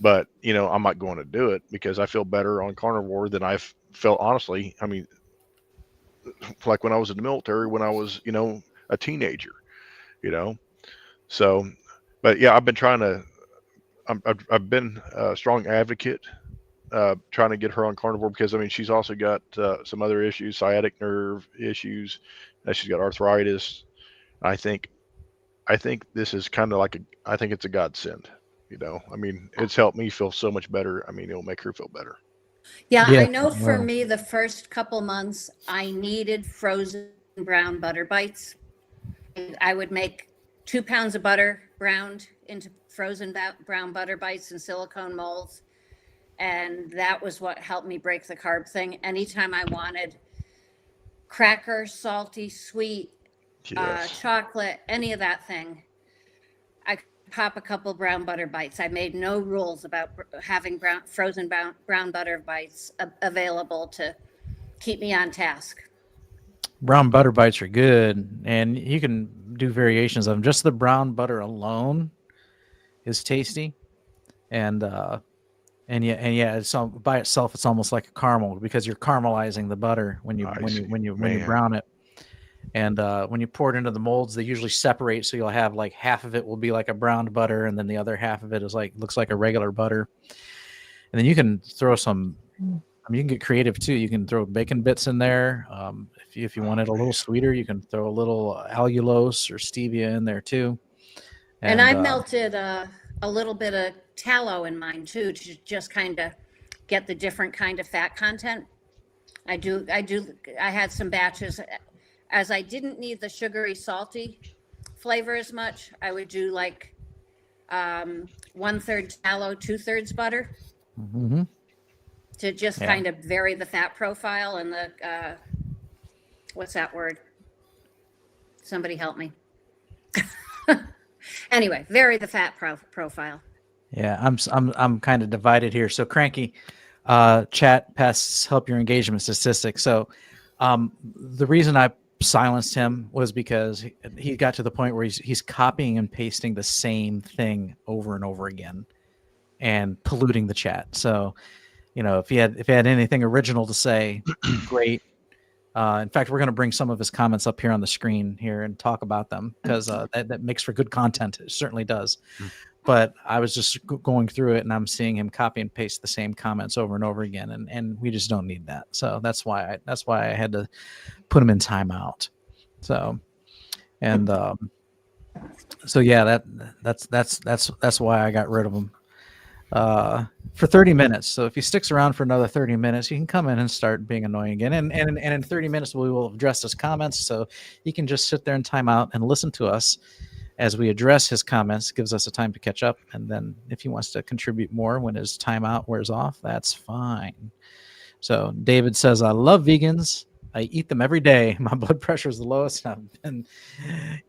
but you know, I'm not going to do it because I feel better on carnivore than I've felt, honestly. I mean, like when I was in the military, when I was, you know, a teenager, you know. So, but yeah, I've been a strong advocate, trying to get her on carnivore because, I mean, she's also got some other issues, sciatic nerve issues. She's got arthritis. I think this is kind of like I think it's a godsend. You know, I mean, it's helped me feel so much better. I mean, it'll make her feel better. Yeah, Yeah. I know for me, the first couple months, I needed frozen brown butter bites. I would make 2 pounds of butter browned into frozen brown butter bites in silicone molds. And that was what helped me break the carb thing. Anytime I wanted cracker, salty, sweet, Yes. chocolate, any of that thing, I could pop a couple brown butter bites. I made no rules about having frozen brown butter bites available to keep me on task. Brown butter bites are good, and you can do variations of them. Just the brown butter alone is tasty, and yeah, it's by itself, it's almost like a caramel because you're caramelizing the butter when you brown it. And when you pour it into the molds, they usually separate, so you'll have like half of it will be like a browned butter, and then the other half of it is looks like a regular butter. And then you can throw some. I mean, you can get creative too. You can throw bacon bits in there. If you want it a little sweeter, you can throw a little allulose or stevia in there too. And I melted a little bit of tallow in mine too, to just kind of get the different kind of fat content. I had some batches, as I didn't need the sugary, salty flavor as much. I would do like 1/3 tallow, 2/3 butter. Mm-hmm. To just kind of vary the fat profile and the, what's that word? Somebody help me. Anyway, vary the fat profile. Yeah, I'm kind of divided here. So Cranky, chat pests help your engagement statistics. So the reason I silenced him was because he got to the point where he's copying and pasting the same thing over and over again and polluting the chat. So, you know, if he had anything original to say, great. In fact, we're going to bring some of his comments up here on the screen here and talk about them because that makes for good content. It certainly does. But I was just going through it and I'm seeing him copy and paste the same comments over and over again, and we just don't need that. So that's why I had to put him in timeout. So, and so yeah, that's why I got rid of him. For 30 minutes. So if he sticks around for another 30 minutes, you can come in and start being annoying again. And in 30 minutes, we will address his comments. So he can just sit there in timeout and listen to us as we address his comments. Gives us a time to catch up. And then if he wants to contribute more when his timeout wears off, that's fine. So David says, I love vegans. I eat them every day. My blood pressure is the lowest. I've been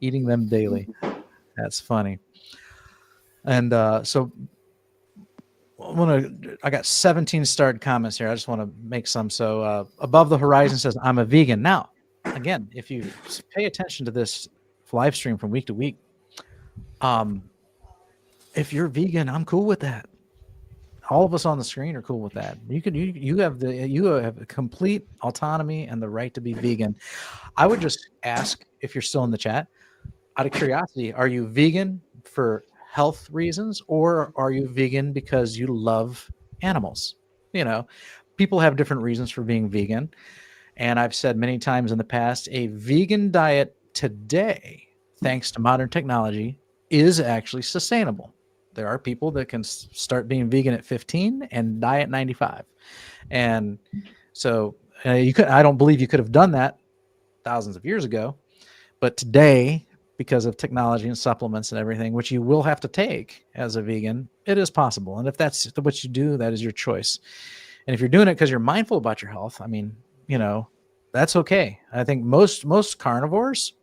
eating them daily. That's funny. And so I got 17 starred comments here. I just want to make some. So Above the Horizon says, I'm a vegan. Now, again, if you pay attention to this live stream from week to week, if you're vegan, I'm cool with that. All of us on the screen are cool with that. You have complete autonomy and the right to be vegan. I would just ask, if you're still in the chat, out of curiosity, are you vegan for health reasons, or are you vegan because you love animals? You know, people have different reasons for being vegan. And I've said many times in the past, a vegan diet today, thanks to modern technology, is actually sustainable. There are people that can start being vegan at 15 and die at 95. And so I don't believe you could have done that thousands of years ago, but today, because of technology and supplements and everything, which you will have to take as a vegan, it is possible. And if that's what you do, that is your choice. And if you're doing it because you're mindful about your health, I mean, you know, that's okay. I think most carnivores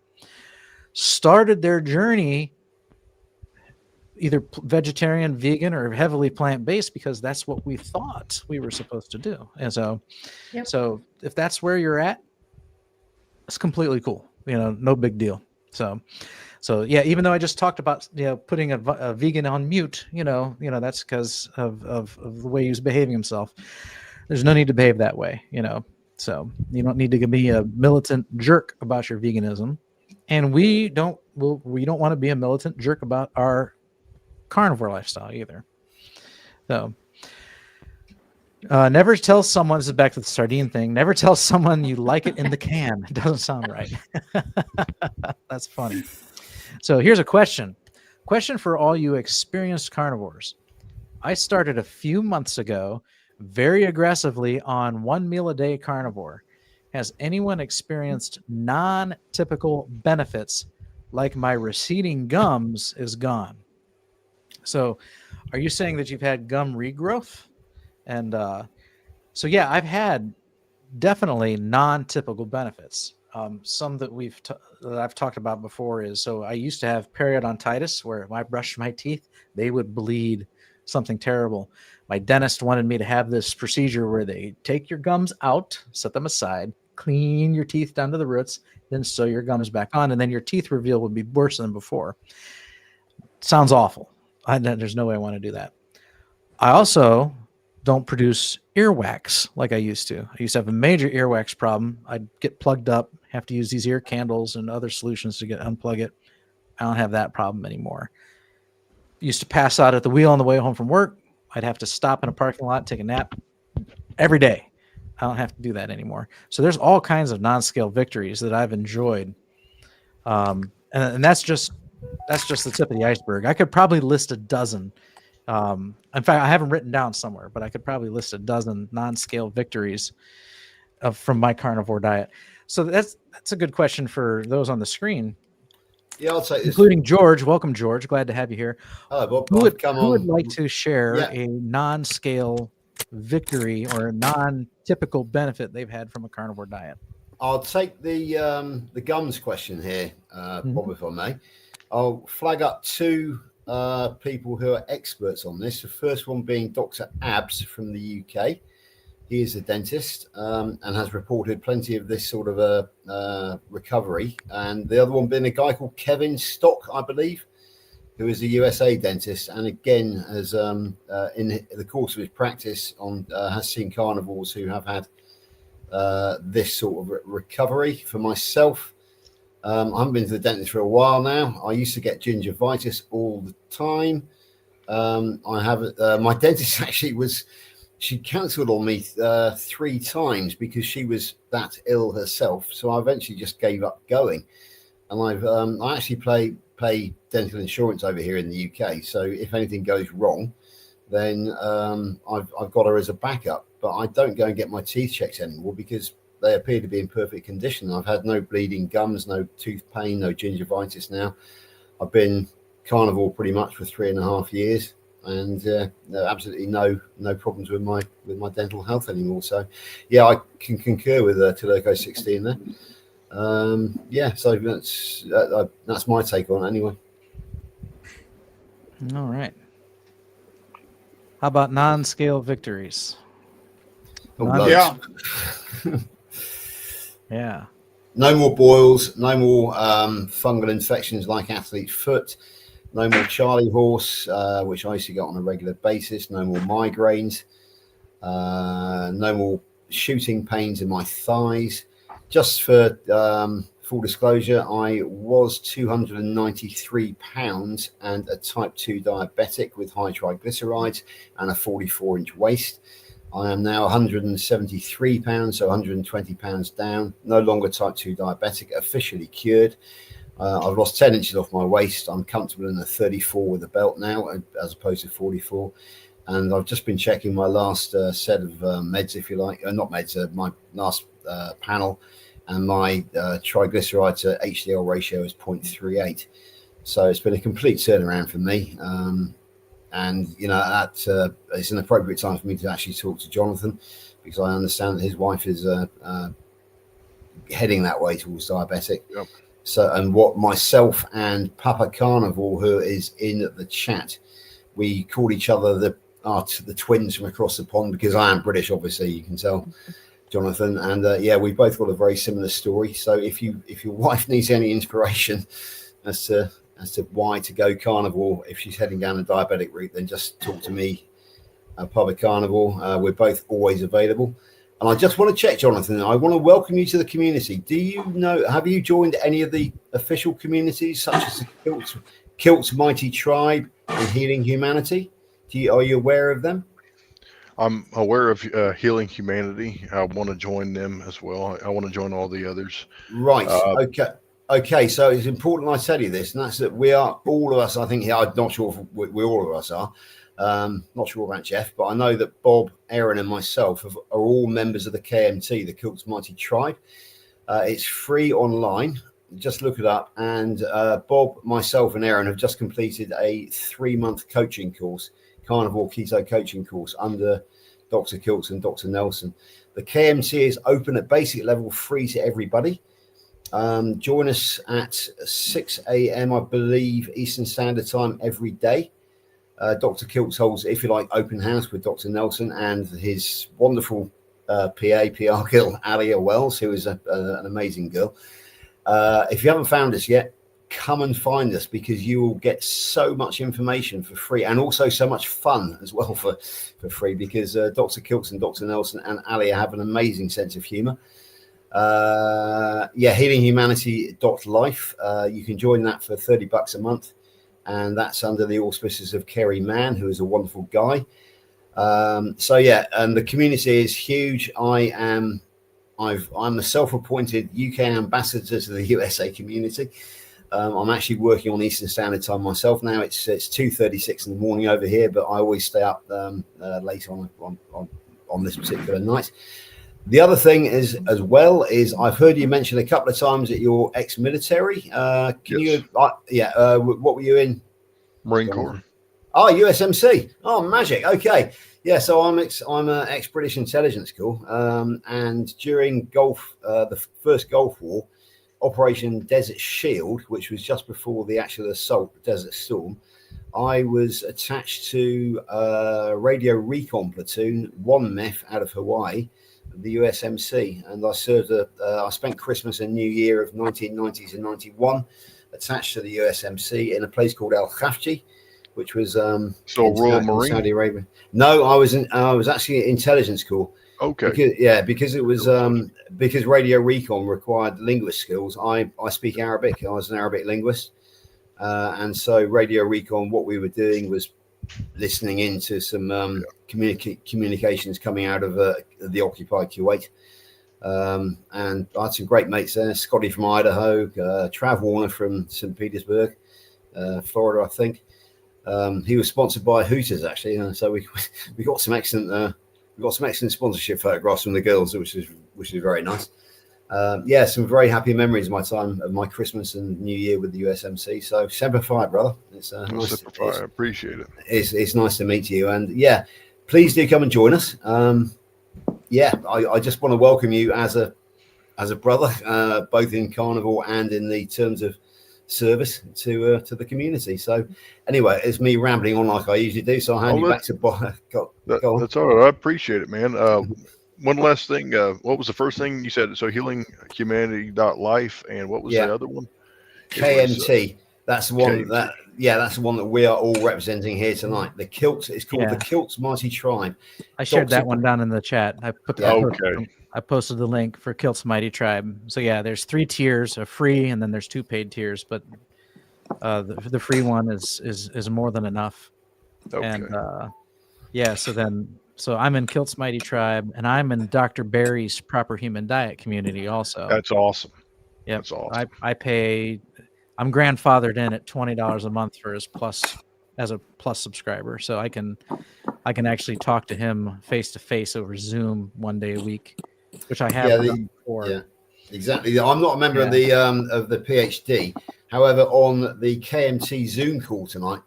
started their journey either vegetarian, vegan, or heavily plant-based because that's what we thought we were supposed to do. And so, So if that's where you're at, it's completely cool. You know, no big deal. So yeah, even though I just talked about, you know, putting a vegan on mute, you know, that's because of the way he was behaving himself. There's no need to behave that way, you know. So you don't need to be a militant jerk about your veganism, and we don't want to be a militant jerk about our carnivore lifestyle either. So never tell someone, this is back to the sardine thing, never tell someone you like it in the can. It doesn't sound right. That's funny. So here's a question. question for all you experienced carnivores. I started a few months ago very aggressively on 1 meal a day carnivore. Has anyone experienced non-typical benefits like my receding gums is gone? So are you saying that you've had gum regrowth? And so, yeah, I've had definitely non-typical benefits. Some that that I've talked about before is, so I used to have periodontitis where if I brushed my teeth, they would bleed something terrible. My dentist wanted me to have this procedure where they take your gums out, set them aside, clean your teeth down to the roots, then sew your gums back on, and then your teeth reveal would be worse than before. Sounds awful. There's no way I want to do that. I also don't produce earwax like I used to. I used to have a major earwax problem. I'd get plugged up, have to use these ear candles and other solutions to unplug it. I don't have that problem anymore. Used to pass out at the wheel on the way home from work. I'd have to stop in a parking lot, take a nap every day. I don't have to do that anymore. So there's all kinds of non-scale victories that I've enjoyed. And that's just the tip of the iceberg. I could probably list a dozen. In fact, I haven't written down somewhere, but I could probably list a dozen non-scale victories from my carnivore diet. So that's a good question for those on the screen. Yeah, I'll take this. Including George. Welcome, George. Glad to have you here. Hello, Bob. Who would like to share a non-scale victory or a non-typical benefit they've had from a carnivore diet? I'll take the gums question here, Bob, if I may. I'll flag up two people who are experts on this. The first one being Dr. Abs from the UK. He is a dentist and has reported plenty of this sort of a recovery. And the other one being a guy called Kevin Stock, I believe, who is a USA dentist. And again, has in the course of his practice has seen carnivores who have had this sort of recovery. For myself, I haven't been to the dentist for a while now. I used to get gingivitis all the time. I have my dentist actually she cancelled on me 3 times because she was that ill herself. So I eventually just gave up going. And I actually pay dental insurance over here in the UK. So if anything goes wrong, then I've got her as a backup. But I don't go and get my teeth checked anymore because they appear to be in perfect condition. I've had no bleeding gums, no tooth pain, no gingivitis now. I've been carnivore pretty much for 3.5 years, and absolutely no problems with my dental health anymore. So, yeah, I can concur with Teleco 16 there. So that's my take on it anyway. All right. How about non-scale victories? Yeah. No more boils, no more fungal infections like athlete's foot, no more Charlie horse, which I used to get on a regular basis, no more migraines, no more shooting pains in my thighs. Just for full disclosure, I was 293 pounds and a type 2 diabetic with high triglycerides and a 44-inch waist. I am now 173 pounds, so 120 pounds down. No longer type 2 diabetic, officially cured. I've lost 10 inches off my waist. I'm comfortable in a 34 with a belt now, as opposed to 44. And I've just been checking my last set of meds, if you like. Not meds, my last panel. And my triglyceride to HDL ratio is 0.38. So it's been a complete turnaround for me. And, you know, that it's an appropriate time for me to actually talk to Jonathan, because I understand that his wife is heading that way towards diabetic. Yep. So, and what myself and Papa Carnivore, who is in the chat, we call each other the twins from across the pond, because I am British, obviously, you can tell, Jonathan. And we've both got a very similar story. So if your wife needs any inspiration as to why to go carnivore, if she's heading down the diabetic route, then just talk to me, Papa Carnivore. We're both always available. And I just want to check, Jonathan, I want to welcome you to the community. Have you joined any of the official communities, such as the Kilt's Mighty Tribe and Healing Humanity? Are you aware of them? I'm aware of Healing Humanity. I want to join them as well. I want to join all the others. Right. Okay. Okay, so it's important I tell you this, and that's that we are all of us. I think I'm not sure if we all of us are. Not sure about Jeff, but I know that Bob, Aaron, and myself are all members of the KMT, the Kilts Mighty Tribe. It's free online. Just look it up. And Bob, myself, and Aaron have just completed a 3-month coaching course, Carnivore Keto coaching course under Dr. Kilts and Dr. Nelson. The KMT is open at basic level, free to everybody. Join us at 6 a.m., I believe, Eastern Standard Time every day. Dr. Kilts holds, if you like, open house with Dr. Nelson and his wonderful PR girl, Alia Wells, who is an amazing girl. If you haven't found us yet, come and find us, because you will get so much information for free, and also so much fun as well for free, because Dr. Kilts and Dr. Nelson and Alia have an amazing sense of humor. healinghumanity.life. You can join that for $30 a month, and that's under the auspices of Kerry Mann, who is a wonderful guy. And the community is huge. I'm a self-appointed UK ambassador to the USA community. I'm actually working on Eastern Standard Time myself now. It's 2:36 in the morning over here, but I always stay up late on this particular night. The other thing is, as well, is I've heard you mention a couple of times that you're ex-military. Can Yes. what were you in? Marine Corps. Oh, USMC. Oh, magic. Okay. Yeah, so I'm an ex-British intelligence corps, and during the first Gulf War, Operation Desert Shield, which was just before the actual assault, Desert Storm, I was attached to Radio Recon Platoon 1 MEF out of Hawaii, the USMC, and I served. I spent Christmas and New Year of 1990s and 91 attached to the USMC in a place called Al Khafji, which was So Royal Marine. Saudi Arabia. No, I was actually an intelligence corps. Okay. Because it was because Radio Recon required linguist skills. I speak Arabic. I was an Arabic linguist, and so Radio Recon, what we were doing was listening into some communications coming out of the occupied Kuwait. And I had some great mates there. Scotty from Idaho, Trav Warner from St. Petersburg, Florida, I think. He was sponsored by Hooters, actually, so we got some excellent sponsorship photographs from the girls, which is very nice. Some very happy memories of my time, of my Christmas and New Year with the USMC. So Semper Fi, brother. It's nice. I appreciate it. It's nice to meet you, and please do come and join us. I just want to welcome you as a brother, both in Carnivore and in the terms of service to the community. So anyway, it's me rambling on like I usually do, so I'll hand you back to Bob. Go on. That's all right. I appreciate it, man. One last thing. What was the first thing you said? So healinghumanity.life, and what was the other one? KMT. That's the one KMT. that's the one that we are all representing here tonight. The Kilts. It's called the Kilts Mighty Tribe. I shared that one down in the chat. I posted the link for Kilts Mighty Tribe. So there's 3 tiers, a free, and then there's 2 paid tiers. But the free one is more than enough. Okay. And so I'm in Kilts Mighty Tribe, and I'm in Dr. Barry's Proper Human Diet community also. That's awesome. Yep. That's awesome. I'm grandfathered in at $20 a month for his as a plus subscriber, so I can actually talk to him face to face over Zoom 1 day a week, which I have done before. Yeah, exactly. I'm not a member of the PhD. However, on the KMT Zoom call tonight,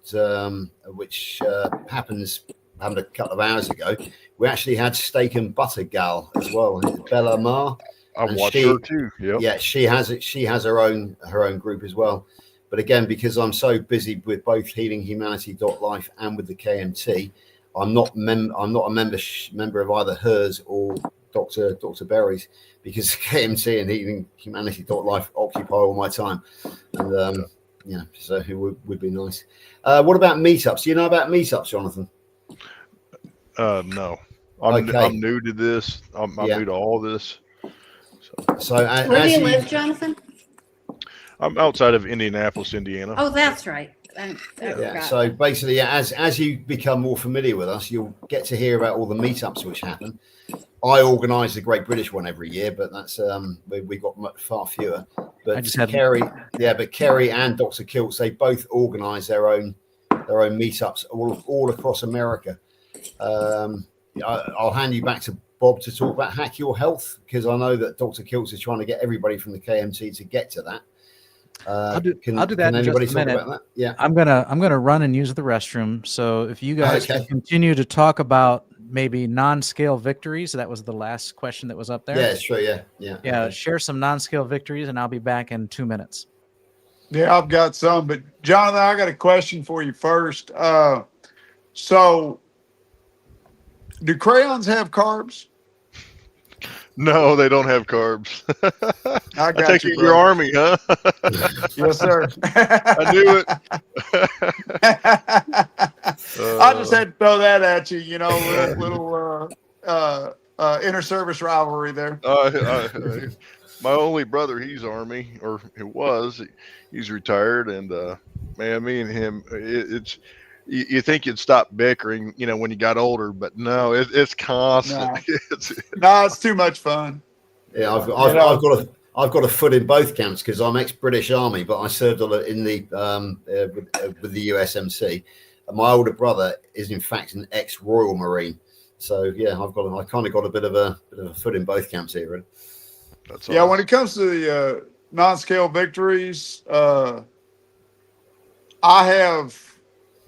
which happened a couple of hours ago, we actually had Steak and Butter Gal as well. Bella Ma. I've watched her too. Yep. Yeah, she has her own group as well. But again, because I'm so busy with both healinghumanity.life and with the KMT, I'm not a member of either hers or Dr. Berry's, because KMT and healinghumanity.life occupy all my time. And so it would be nice. What about meetups? Do you know about meetups, Jonathan? No. I'm new to this. I'm new to all this. So where do you live, Jonathan? I'm outside of Indianapolis, Indiana. Oh, that's right. So basically, as you become more familiar with us, you'll get to hear about all the meetups which happen. I organise the Great British one every year, but that's we've got far fewer. But I just had Kerry and Dr. Kiltz, they both organise their own meetups all across America. I'll hand you back to Bob to talk about Hack Your Health, because I know that Dr. Kiltz is trying to get everybody from the KMT to get to that. I'll do that Can in anybody just a talk minute. about that? Yeah. I'm gonna run and use the restroom. So if you guys Okay. can continue to talk about maybe non-scale victories, that was the last question that was up there. Yeah, sure. Yeah. Okay. Share some non-scale victories, and I'll be back in 2 minutes. Yeah, I've got some, but Jonathan, I got a question for you first. So do crayons have carbs? No, they don't have carbs. I got take you, it your brother. Army, huh? Yes, sir. I knew it. I just had to throw that at you, you know, little inter-service rivalry there. My only brother, he's Army, or he was. He's retired, and man, me and him, it's you think you'd stop bickering, you know, when you got older, but no, it's constant. No, it's too much fun. Yeah, I've got a foot in both camps because I'm ex-British Army, but I served in the with the USMC. And my older brother is in fact an ex-Royal Marine. So yeah, I kind of got a bit of a foot in both camps here. Really. That's yeah, awesome. when it comes to the non-scale victories,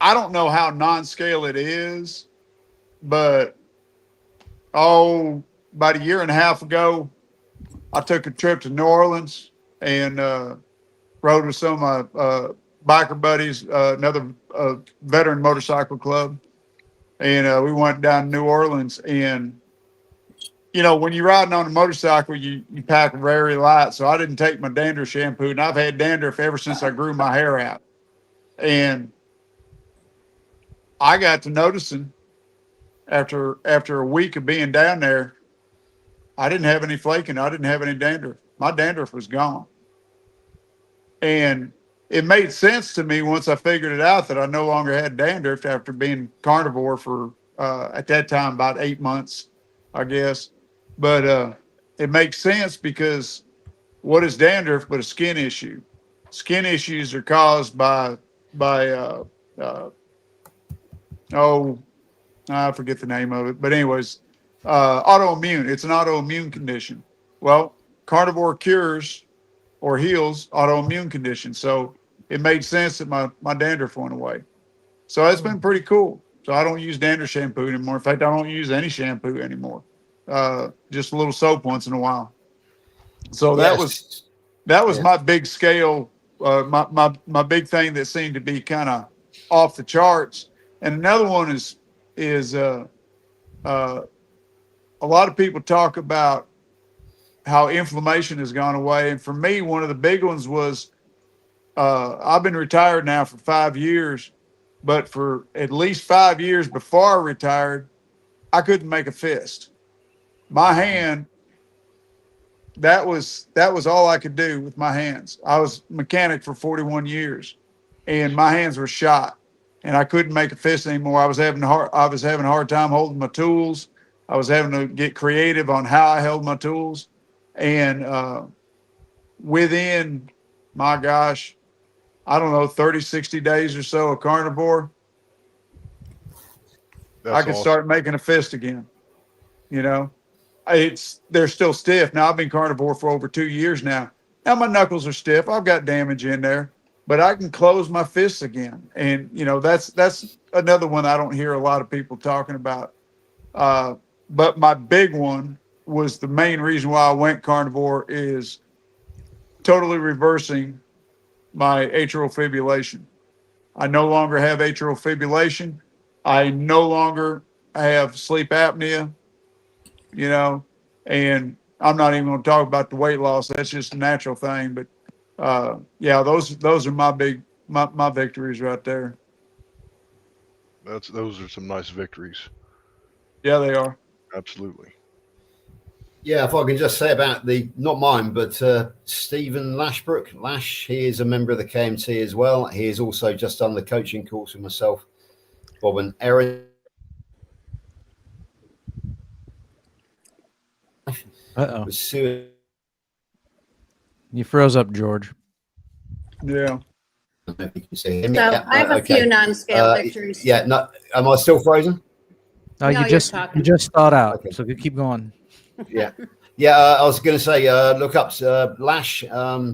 I don't know how non-scale it is, but about a year and a half ago, I took a trip to New Orleans and rode with some of my biker buddies, another veteran motorcycle club. And we went down to New Orleans. And, you know, when you're riding on a motorcycle, you pack very light. So I didn't take my dandruff shampoo. And I've had dandruff ever since I grew my hair out. And I got to noticing after a week of being down there, I didn't have any flaking. I didn't have any dandruff. My dandruff was gone. And it made sense to me once I figured it out that I no longer had dandruff after being carnivore for, at that time, about 8 months, I guess. But it makes sense because what is dandruff but a skin issue? Skin issues are caused by I forget the name of it. But anyways, autoimmune. It's an autoimmune condition. Well, carnivore cures or heals autoimmune conditions. So it made sense that my dandruff went away. So it's been pretty cool. So I don't use dandruff shampoo anymore. In fact, I don't use any shampoo anymore. Just a little soap once in a while. So that was my big scale, my big thing that seemed to be kind of off the charts. And another one is a lot of people talk about how inflammation has gone away. And for me, one of the big ones was I've been retired now for 5 years, but for at least 5 years before I retired, I couldn't make a fist. My hand, that was all I could do with my hands. I was mechanic for 41 years and my hands were shot and I couldn't make a fist anymore. I was having a hard time holding my tools. I was having to get creative on how I held my tools. And within, my gosh, I don't know, 30, 60 days or so of carnivore, I could start making a fist again. You know, they're still stiff. Now I've been carnivore for over 2 years now. Now my knuckles are stiff. I've got damage in there, but I can close my fists again. And, you know, that's another one I don't hear a lot of people talking about. But my big one was the main reason why I went carnivore is totally reversing my atrial fibrillation. I no longer have atrial fibrillation. I no longer have sleep apnea, you know, and I'm not even going to talk about the weight loss. That's just a natural thing. But yeah, those are my victories right there. Those are some nice victories. Yeah, they are. Absolutely. Yeah, if I can just say about not mine, but Stephen Lashbrook. Lash, he is a member of the KMT as well. He has also just done the coaching course with myself, Bob and Erin. Uh-oh. Was suicide You froze up, George. Yeah. I don't know if you can see me. So Yeah, I have a okay. few non-scale victories. Yeah, no, am I still frozen? Oh, No, you you're just talking. thought out. Okay. So keep going. Yeah. Yeah, I was going to say, look up, Lash had 90%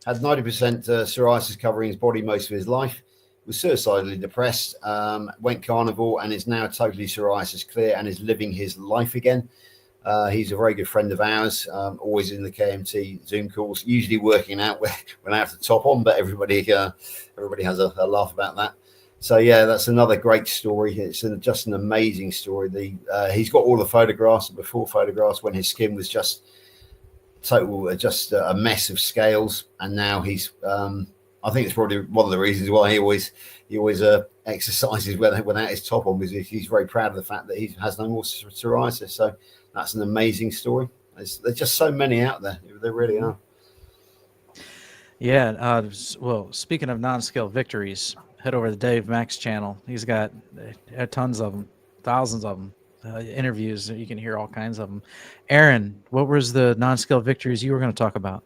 psoriasis covering his body most of his life, was suicidally depressed, went carnivore, and is now totally psoriasis clear and is living his life again. He's a very good friend of ours, always in the KMT Zoom calls, usually working out when I have the top on, but everybody has a laugh about that. So yeah, that's another great story. It's just an amazing story. He's got all the photographs, before photographs, when his skin was just a mess of scales, and now he's. I think it's probably one of the reasons why he always exercises without his top on, because he's very proud of the fact that he has no more psoriasis. So that's an amazing story. There's just so many out there. There really are. Yeah. Well, speaking of non-scale victories, head over to Dave Mack's channel. He's got tons of them, thousands of them, interviews. You can hear all kinds of them. Aaron, what was the non-scale victories you were going to talk about?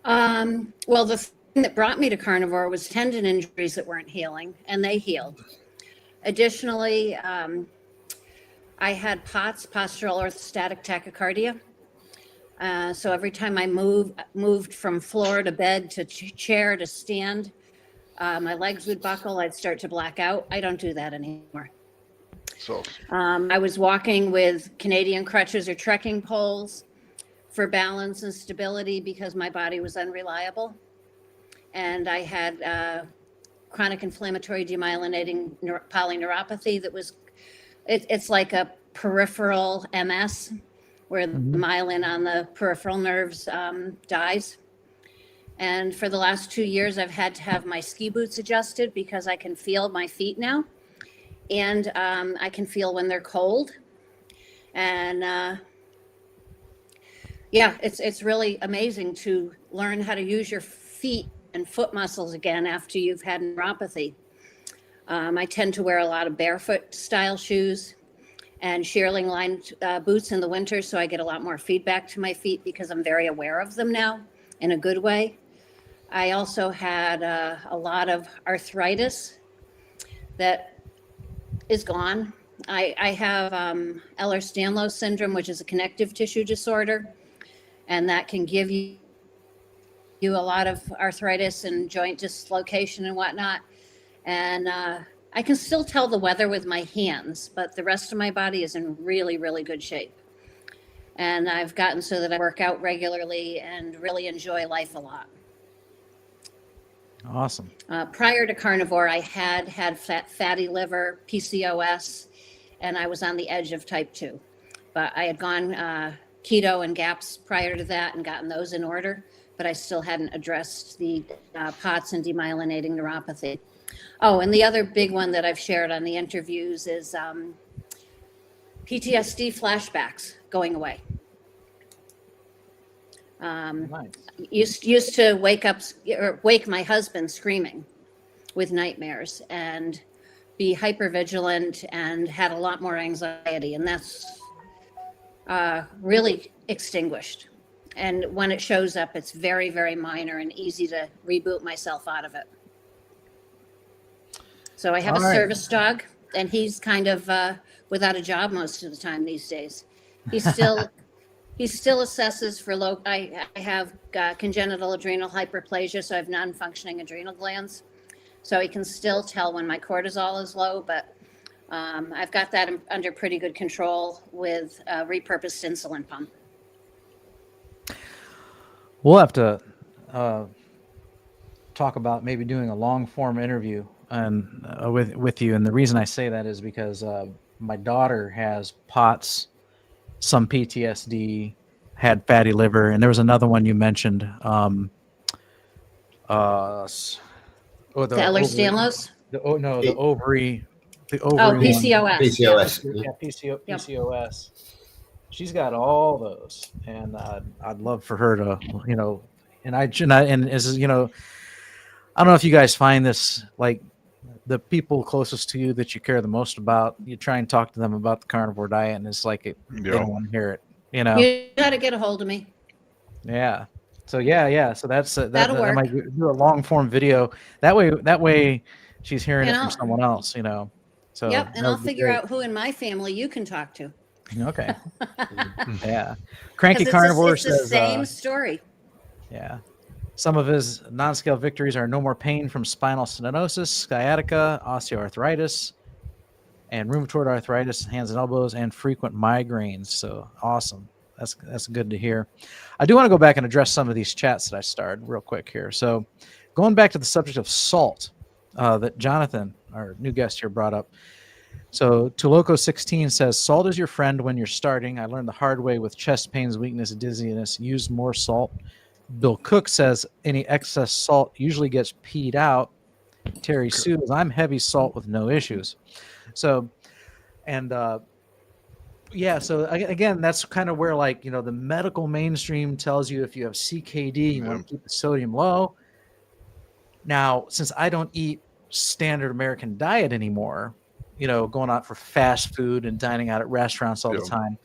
Well, the thing that brought me to carnivore was tendon injuries that weren't healing, and they healed. Additionally, I had POTS, postural orthostatic tachycardia. So every time I moved from floor to bed to chair to stand, my legs would buckle. I'd start to black out. I don't do that anymore. So I was walking with Canadian crutches or trekking poles for balance and stability because my body was unreliable. And I had chronic inflammatory demyelinating polyneuropathy that was, it's like a peripheral MS where the myelin on the peripheral nerves dies. And for the last 2 years, I've had to have my ski boots adjusted because I can feel my feet now. And I can feel when they're cold. And yeah, it's really amazing to learn how to use your feet and foot muscles again after you've had neuropathy. I tend to wear a lot of barefoot style shoes and shearling lined boots in the winter, so I get a lot more feedback to my feet because I'm very aware of them now in a good way. I also had a lot of arthritis that is gone. I have Ehlers-Danlos syndrome, which is a connective tissue disorder, and that can give you a lot of arthritis and joint dislocation and whatnot. And I can still tell the weather with my hands, but the rest of my body is in really, really good shape. And I've gotten so that I work out regularly and really enjoy life a lot. Awesome. Prior to carnivore, I had fatty liver, PCOS, and I was on the edge of type 2. But I had gone keto and GAPS prior to that and gotten those in order, but I still hadn't addressed the POTS and demyelinating neuropathy. Oh, and the other big one that I've shared on the interviews is PTSD flashbacks going away. Nice. Used to wake my husband screaming with nightmares and be hypervigilant and had a lot more anxiety, and that's really extinguished. And when it shows up, it's very, very minor and easy to reboot myself out of it. So I have a service dog, and he's kind of without a job most of the time these days. He still assesses for low. I have congenital adrenal hyperplasia, so I have non-functioning adrenal glands. So he can still tell when my cortisol is low, but I've got that under pretty good control with a repurposed insulin pump. We'll have to talk about maybe doing a long form interview and with you. And the reason I say that is because my daughter has POTS, some PTSD, had fatty liver, and there was another one you mentioned. The Ehlers-Danlos? The ovary. Oh, PCOS. PCOS. Yeah, Yep. PCOS. She's got all those, and I'd love for her to, and as you know, I don't know if you guys find this, like the people closest to you that you care the most about, you try and talk to them about the carnivore diet, and it's like they don't want to hear it. You got to get a hold of me. Yeah. So yeah. So that's That'll I work. might do a long form video. That way she's hearing And it from I'll- someone else, you know. So Yep, and that I'll would be figure great. out who in my family you can talk to. Okay. Yeah. Cranky Because Carnivore it's the says, same story. yeah. Some of his non-scale victories are no more pain from spinal stenosis, sciatica, osteoarthritis, and rheumatoid arthritis, hands and elbows, and frequent migraines. So awesome. That's good to hear. I do want to go back and address some of these chats that I started real quick here. So going back to the subject of salt that Jonathan, our new guest here, brought up. So Tuloco16 says, salt is your friend when you're starting. I learned the hard way with chest pains, weakness, dizziness. Use more salt. Bill Cook says, any excess salt usually gets peed out. Terry Sue says, I'm heavy salt with no issues. So, and yeah, so again, that's kind of where, like, you know, the medical mainstream tells you if you have CKD, you want to keep the sodium low. Now, since I don't eat standard American diet anymore, you know, going out for fast food and dining out at restaurants all the time,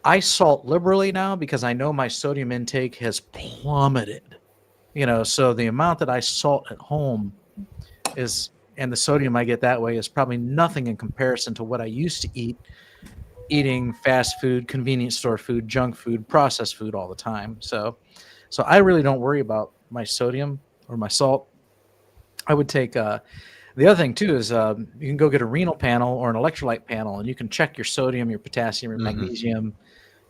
I salt liberally now because I know my sodium intake has plummeted, you know, so the amount that I salt at home is, and the sodium I get that way is probably nothing in comparison to what I used to eat, eating fast food, convenience store food, junk food, processed food all the time. So I really don't worry about my sodium or my salt. I would take, the other thing too is you can go get a renal panel or an electrolyte panel, and you can check your sodium, your potassium, your magnesium,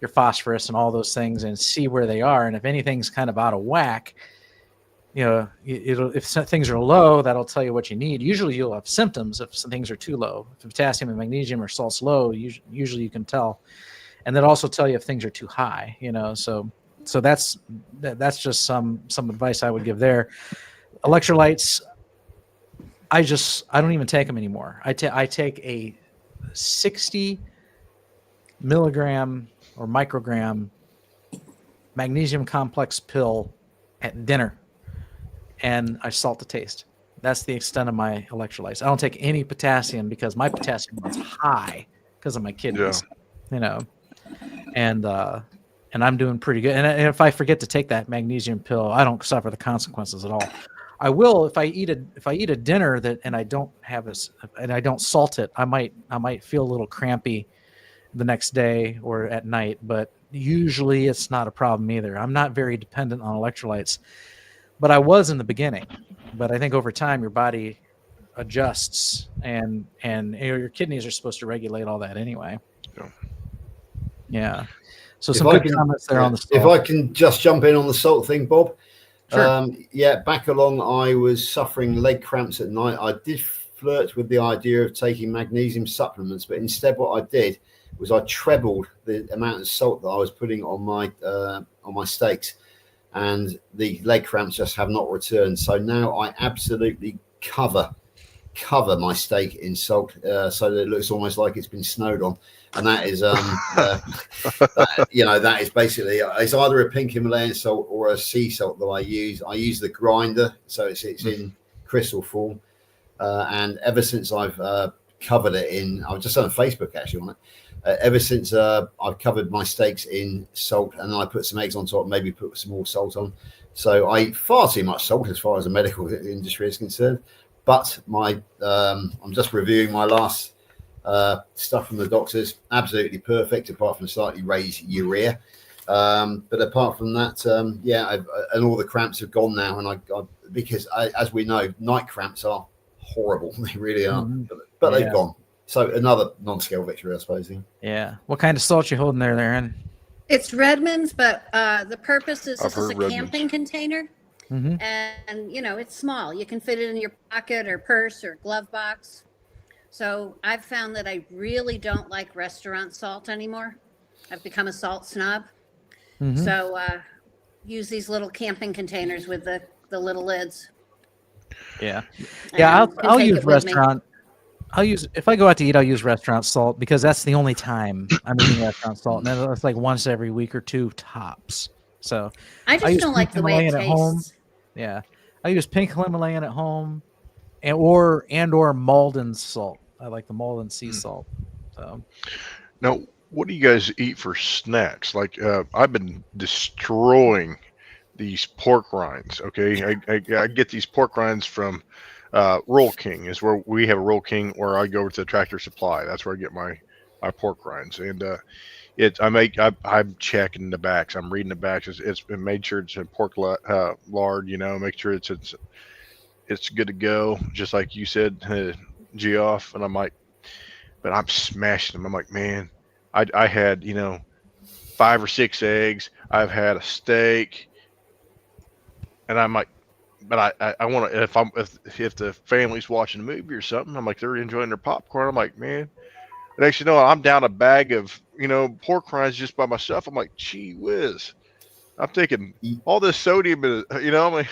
your phosphorus, and all those things, and see where they are. And if anything's kind of out of whack, you know, if things are low, that'll tell you what you need. Usually you'll have symptoms if some things are too low. If potassium and magnesium or salt's low, usually you can tell. And that'll also tell you if things are too high, you know. So that's just some advice I would give there. Electrolytes, I don't even take them anymore. I take a 60 milligram or microgram magnesium complex pill at dinner, and I salt the taste. That's the extent of my electrolytes. I don't take any potassium because my potassium is high because of my kidneys, you know, and I'm doing pretty good. And if I forget to take that magnesium pill, I don't suffer the consequences at all. I will if I eat a dinner and I don't have this and I don't salt it. I might feel a little crampy the next day or at night, but usually it's not a problem either. I'm not very dependent on electrolytes, but I was in the beginning. But I think over time your body adjusts, and your kidneys are supposed to regulate all that anyway. Yeah. So some good comments there on the salt. If I can just jump in on the salt thing, Bob. Sure. Yeah, back along, I was suffering leg cramps at night. I did flirt with the idea of taking magnesium supplements, but instead what I did was I trebled the amount of salt that I was putting on my steaks, and the leg cramps just have not returned. So now I absolutely cover my steak in salt, so that it looks almost like it's been snowed on. And that is, that is basically, it's either a pink Himalayan salt or a sea salt that I use. I use the grinder, so it's in crystal form. And ever since I've covered it in, I've just done a Facebook actually on it. Ever since I've covered my steaks in salt, and then I put some eggs on top, maybe put some more salt on. So I eat far too much salt as far as the medical industry is concerned. But I'm just reviewing my last stuff from the doctors. Absolutely perfect, apart from slightly raised urea. But apart from that, and all the cramps have gone now. And because as we know, night cramps are horrible. They really are. But they've gone. So another non-scale victory, I suppose. Yeah. What kind of salt you holding there, Aaron? It's Redmond's, but the purpose is this is a Redmond's camping container. And, you know, it's small. You can fit it in your pocket or purse or glove box. So I've found that I really don't like restaurant salt anymore. I've become a salt snob. So use these little camping containers with the little lids. Yeah. Yeah, And I'll take use it with me. restaurant. If I go out to eat, I'll use restaurant salt because that's the only time I'm eating restaurant salt. And it's like once every week or two tops. So I just use don't like pink the way it Himalayan at home. tastes. Yeah. I use pink Himalayan at home or Malden salt. I like the Malden sea salt. So now, what do you guys eat for snacks? Like I've been destroying these pork rinds. Okay, I get these pork rinds from Roll King. Is where we have a Roll King, where I go over to the Tractor Supply. That's where I get my pork rinds, and I'm checking the backs. I'm reading the backs. It's been made sure it's in pork lard. Make sure it's good to go, just like you said, Geoff. And I'm like, but I'm smashing them. I'm like, man, I had 5 or 6 eggs. I've had a steak, and I'm like, but I want to, if the family's watching a movie or something, I'm like, they're enjoying their popcorn. I'm like, man. And actually, no, I'm down a bag of pork rinds just by myself. I'm like, gee whiz. I'm taking all this sodium, I'm like,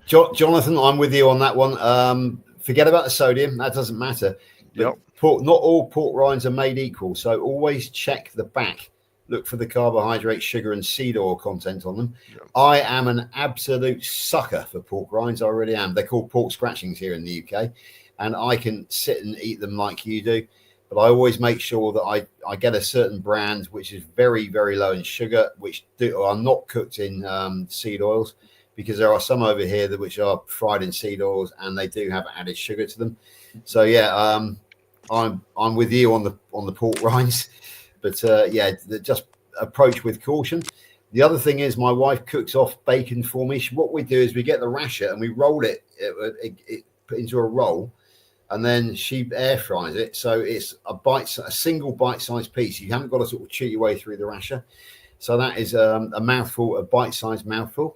Jonathan, I'm with you on that one. Forget about the sodium. That doesn't matter. But not all pork rinds are made equal. So always check the back. Look for the carbohydrate, sugar, and seed oil content on them. Yep. I am an absolute sucker for pork rinds. I really am. They're called pork scratchings here in the UK. And I can sit and eat them like you do. But I always make sure that I get a certain brand which is very, very low in sugar, which are not cooked in seed oils, because there are some over here which are fried in seed oils and they do have added sugar to them. So yeah, I'm with you on the pork rinds, but just approach with caution. The other thing is, my wife cooks off bacon for me. What we do is we get the rasher and we roll it into a roll. And then she air fries it, so it's a single bite-sized piece. You haven't got to sort of chew your way through the rasher. So that is a bite-sized mouthful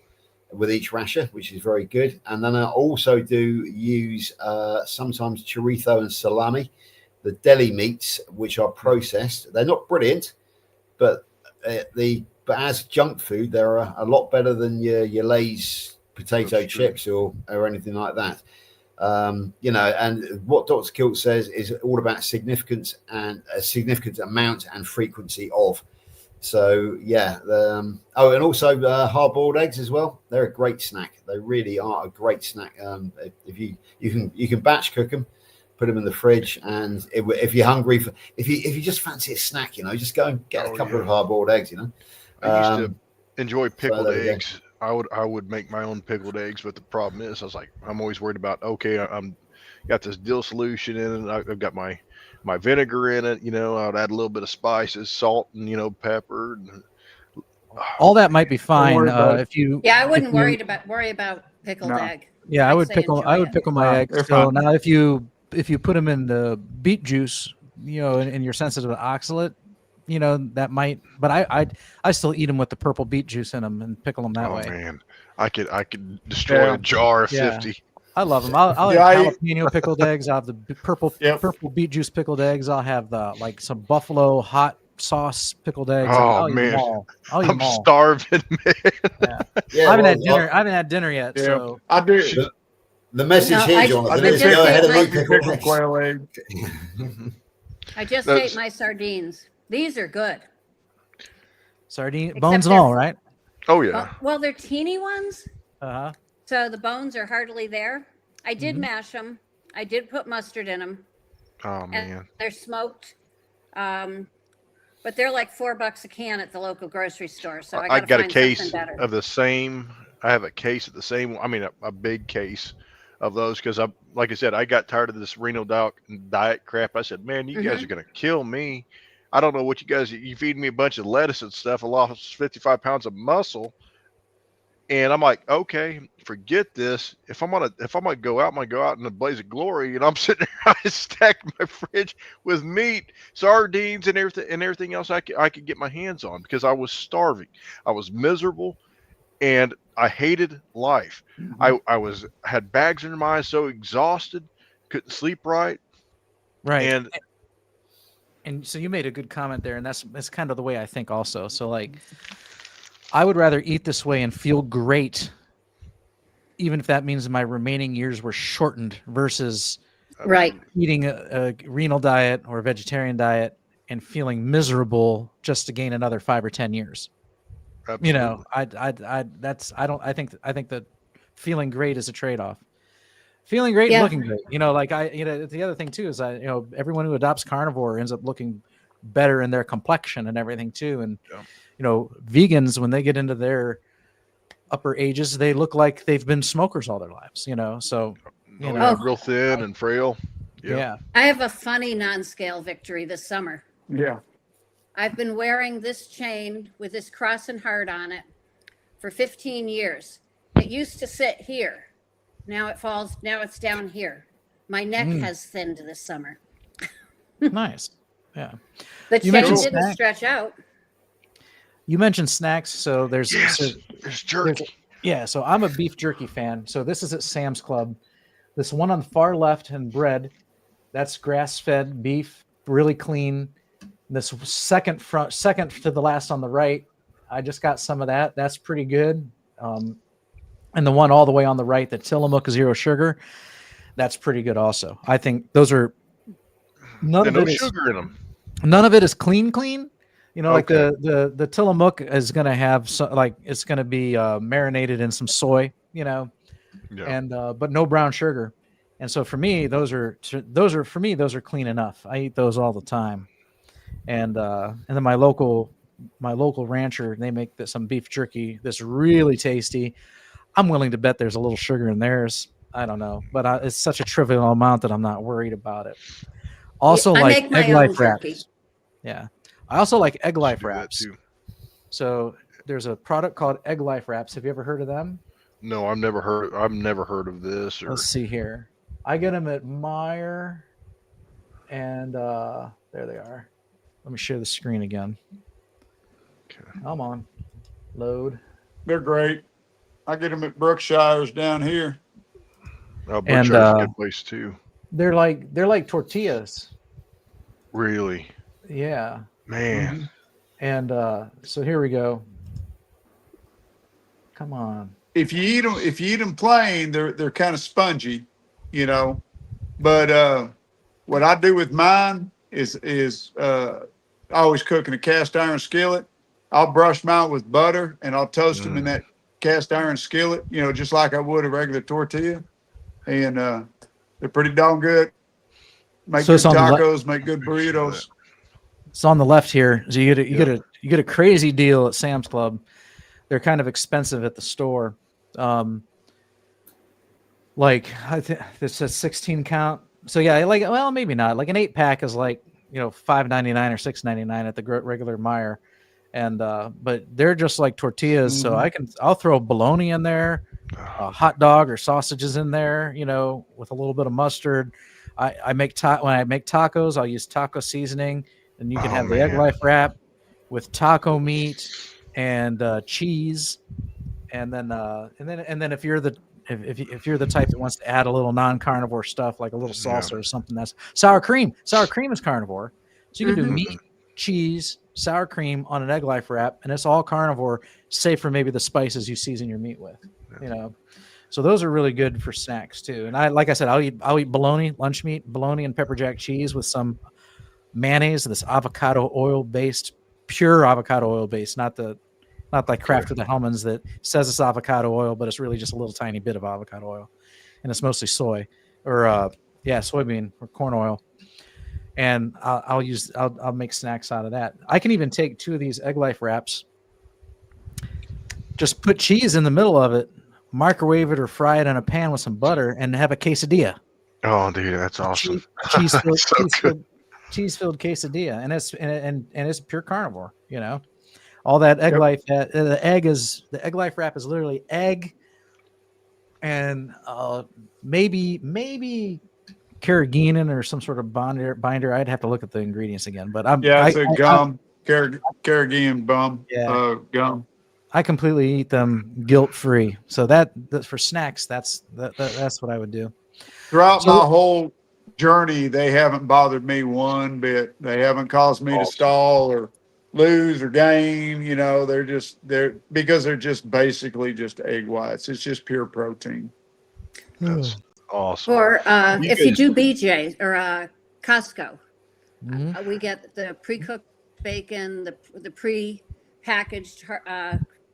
with each rasher, which is very good. And then I also do use sometimes chorizo and salami, the deli meats, which are processed. They're not brilliant, but as junk food, they're a lot better than your Lay's potato chips or anything like that. And what Dr. Kilt says is all about significance and a significant amount and frequency of. So yeah, and also hard-boiled eggs as well. They're a great snack. They really are a great snack. If you can batch cook them, put them in the fridge, and if you're hungry if you just fancy a snack, just go and get a couple of hard-boiled eggs. I used to enjoy pickled eggs. I would make my own pickled eggs, but the problem is, I'm always worried about, okay, I'm got this dill solution in it. I've got my vinegar in it. I would add a little bit of spices, salt, and pepper. All that might be fine if you. Yeah, I wouldn't worry about pickled egg. Yeah, I would pickle my eggs. So now, if you put them in the beet juice, and you're sensitive to oxalate, that might, but I still eat them with the purple beet juice in them and pickle them that way. Oh man, I could destroy a jar of 50. I love them. I'll have jalapeno pickled eggs. I'll have the purple beet juice pickled eggs. I'll have some buffalo hot sauce pickled eggs. Oh man, I'm starving, man. I haven't had dinner. I haven't had dinner yet. Yeah. So I do. The message here, Jonathan, is go ahead and make pickled quail eggs. I just ate my sardines. These are good. Sardine bones and all, right? Oh yeah. Well, they're teeny ones. Uh-huh. So the bones are hardly there. I did mash them. I did put mustard in them. Oh man. They're smoked. But they're like $4 a can at the local grocery store. So I got a case of the same. I have a case of the same. I mean, a big case of those, because like I said, I got tired of this renal diet crap. I said, man, you guys are gonna kill me. I don't know what you feed me a bunch of lettuce and stuff. I lost 55 pounds of muscle. And I'm like, okay, forget this. If I'm gonna go out, I'm gonna go out in a blaze of glory. And I'm sitting there, I stacked my fridge with meat, sardines, and everything else I could get my hands on, because I was starving. I was miserable, and I hated life. I had bags under my eyes, so exhausted, couldn't sleep right. Right. And so you made a good comment there, and that's kind of the way I think also. So like, I would rather eat this way and feel great, even if that means my remaining years were shortened, versus eating a renal diet or a vegetarian diet and feeling miserable just to gain another 5 or 10 years. Absolutely. I think that feeling great is a trade-off. Feeling great and looking great. The other thing too is everyone who adopts carnivore ends up looking better in their complexion and everything too. And vegans, when they get into their upper ages, they look like they've been smokers all their lives, you know. So, you know, Yeah, real thin and frail. yeah. I have a funny non-scale victory this summer. Yeah. I've been wearing this chain with this cross and heart on it for 15 years. It used to sit here. Now it falls. Now it's down here. My neck has thinned this summer. Nice. Yeah. The You chain mentioned didn't snack. stretch out. You mentioned snacks, so there's There's jerky. yeah, so I'm a beef jerky fan. So this is at Sam's Club. This one on the far left and bread, that's grass-fed beef, really clean. This second to the last on the right, I just got some of that. That's pretty good. And the one all the way on the right, the Tillamook Zero Sugar, that's pretty good also. I think those are none of no it is sugar in them. none of it is clean. You know, like Okay. the Tillamook is going to have it's going to be marinated in some soy, you know, Yeah. and but no brown sugar. And so for me, those are clean enough. I eat those all the time. And then my local rancher, they make some beef jerky that's really tasty. I'm willing to bet there's a little sugar in theirs. I don't know, but it's such a trivial amount that I'm not worried about it. Also, I like make my egg own life jerky. wraps. Yeah, I also like egg life Do that wraps. too. So there's a product called egg life wraps. Have you ever heard of them? No, I've never heard of this. Or Let's see here. I get them at Meijer, and there they are. Let me share the screen again. Okay. Come on, load. They're great. I get them at Brookshire's down here. Oh, And, Berkshire's a good place too. They're like tortillas. Really, Yeah. man. And so here we go. Come on. If you eat them plain, they're kind of spongy, you know. But what I do with mine is I always cook in a cast iron skillet. I'll brush them out with butter and I'll toast them in that cast iron skillet, you know, just like I would a regular tortilla. And they're pretty darn good. Make So good it's on the tacos, make good burritos. It's on the left here. So you get a crazy deal at Sam's Club. They're kind of expensive at the store. Like I think this says 16 count. So yeah, like, well, maybe not. Like an 8-pack is like, you know, $5.99 or $6.99 at the regular Meijer. And but they're just like tortillas. So I'll throw bologna in there, a hot dog or sausages in there, you know, with a little bit of mustard. When I make tacos, I'll use taco seasoning, and you can have the egg life wrap with taco meat and cheese, and then if you're the type that wants to add a little non-carnivore stuff like a little salsa or something, that's sour cream. Sour cream is carnivore, so you can do meat, cheese, sour cream on an egg life wrap, and it's all carnivore, save for maybe the spices you season your meat with, you know. So those are really good for snacks too. And like I said, I'll eat bologna, lunch meat, bologna and pepper jack cheese with some mayonnaise, this avocado oil based, pure avocado oil based, not like Kraft with the Hellmann's that says it's avocado oil, but it's really just a little tiny bit of avocado oil, and it's mostly soy or soybean or corn oil. And I'll make snacks out of that. I can even take 2 of these egg life wraps, just put cheese in the middle of it, microwave it or fry it in a pan with some butter, and have a quesadilla. Oh, dude, that's awesome. Cheese-filled quesadilla, and it's pure carnivore. You know, all that egg life. The egg life wrap is literally egg, and maybe carrageenan or some sort of binder. I'd have to look at the ingredients again, but it's a gum, carrageenan gum. I completely eat them guilt-free. So that for snacks, that's what I would do. Throughout my whole journey, they haven't bothered me one bit. They haven't caused me to stall or lose or gain. You know, because they're just basically just egg whites. It's just pure protein. That's awesome. Or if you do BJ or Costco, we get the pre-cooked bacon, the pre-packaged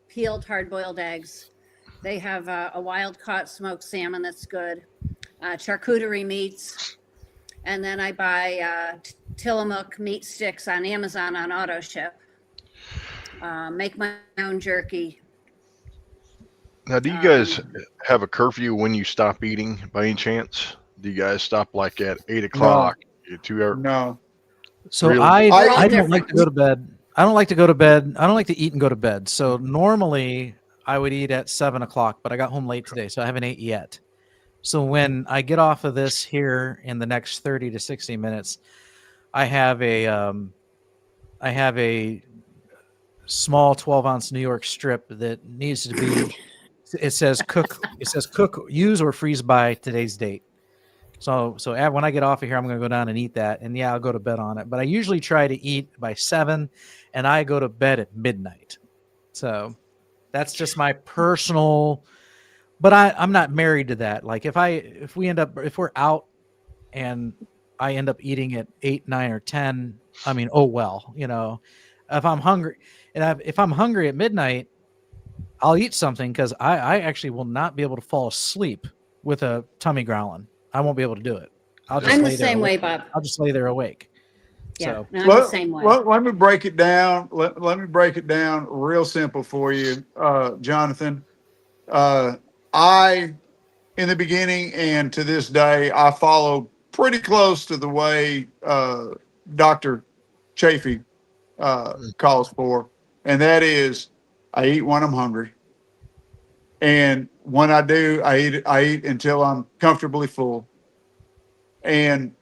peeled hard-boiled eggs. They have a wild-caught smoked salmon that's good, charcuterie meats, and then I buy Tillamook meat sticks on Amazon on auto ship. Make my own jerky. Now, do you guys have a curfew when you stop eating by any chance? Do you guys stop like at 8 o'clock? 2 hour? No. So Really? I don't like different. to go to bed. I don't like to go to bed. I don't like to eat and go to bed. So normally I would eat at 7 o'clock, but I got home late today, so I haven't ate yet. So when I get off of this here in the next 30 to 60 minutes, I have a small 12-ounce New York strip that needs to be. It says cook. It says cook, use, or freeze by today's date. So when I get off of here, I'm going to go down and eat that, and yeah, I'll go to bed on it. But I usually try to eat by 7, and I go to bed at midnight. So that's just my personal. But I'm not married to that. Like if we're out and I end up eating at 8, 9, or 10, I mean, oh well, if I'm hungry if I'm hungry at midnight, I'll eat something because I actually will not be able to fall asleep with a tummy growling. I won't be able to do it. I'm the same way, Bob. I'll just lay there awake. Yeah, So no, I'm the same way. Let me break it down. Let me break it down real simple for you, Jonathan. I, in the beginning and to this day, I follow pretty close to the way Dr. Chafee calls for, and that is I eat when I'm hungry. And when I do, I eat until I'm comfortably full. And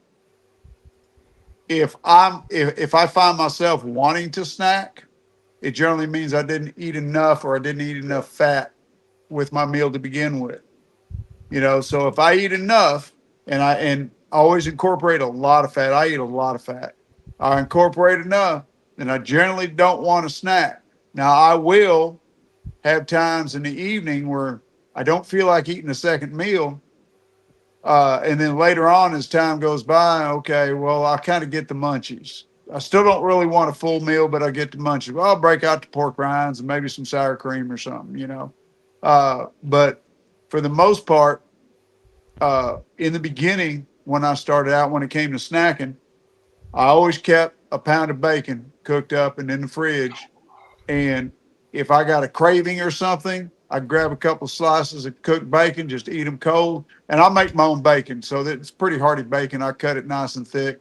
if I find myself wanting to snack, it generally means I didn't eat enough or I didn't eat enough fat with my meal to begin with. So if I eat enough and I always incorporate a lot of fat, I eat a lot of fat. I incorporate enough, then I generally don't want to snack. Now I will have times in the evening where I don't feel like eating a second meal. And then later on, as time goes by, okay, well, I kind of get the munchies. I still don't really want a full meal, but I get the munchies. Well, I'll break out the pork rinds and maybe some sour cream or something, But for the most part, in the beginning, when I started out, when it came to snacking, I always kept a pound of bacon cooked up and in the fridge. And if I got a craving or something, I'd grab a couple of slices of cooked bacon, just eat them cold. And I'll make my own bacon. So that it's pretty hearty bacon. I cut it nice and thick.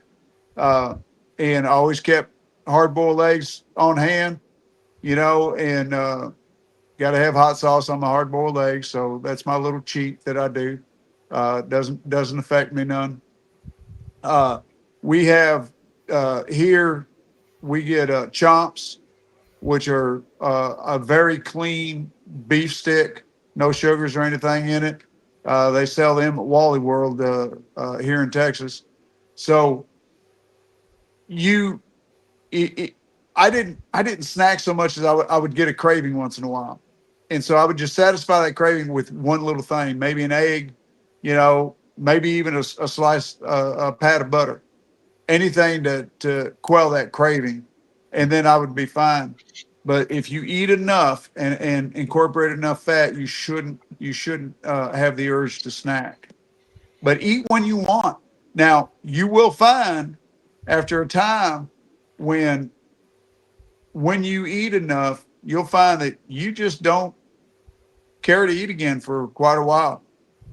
And I always kept hard-boiled eggs on hand, and got to have hot sauce on my hard-boiled eggs. So that's my little cheat that I do. Doesn't affect me none. We have here, we get chomps, which are a very clean beef stick, no sugars or anything in it. They sell them at Wally World here in Texas. So I didn't snack so much as I would get a craving once in a while, and so I would just satisfy that craving with one little thing, maybe an egg, maybe even a slice, a pat of butter, anything to quell that craving, and then I would be fine. But if you eat enough and incorporate enough fat, you shouldn't have the urge to snack. But eat when you want. Now, you will find after a time when you eat enough, you'll find that you just don't care to eat again for quite a while.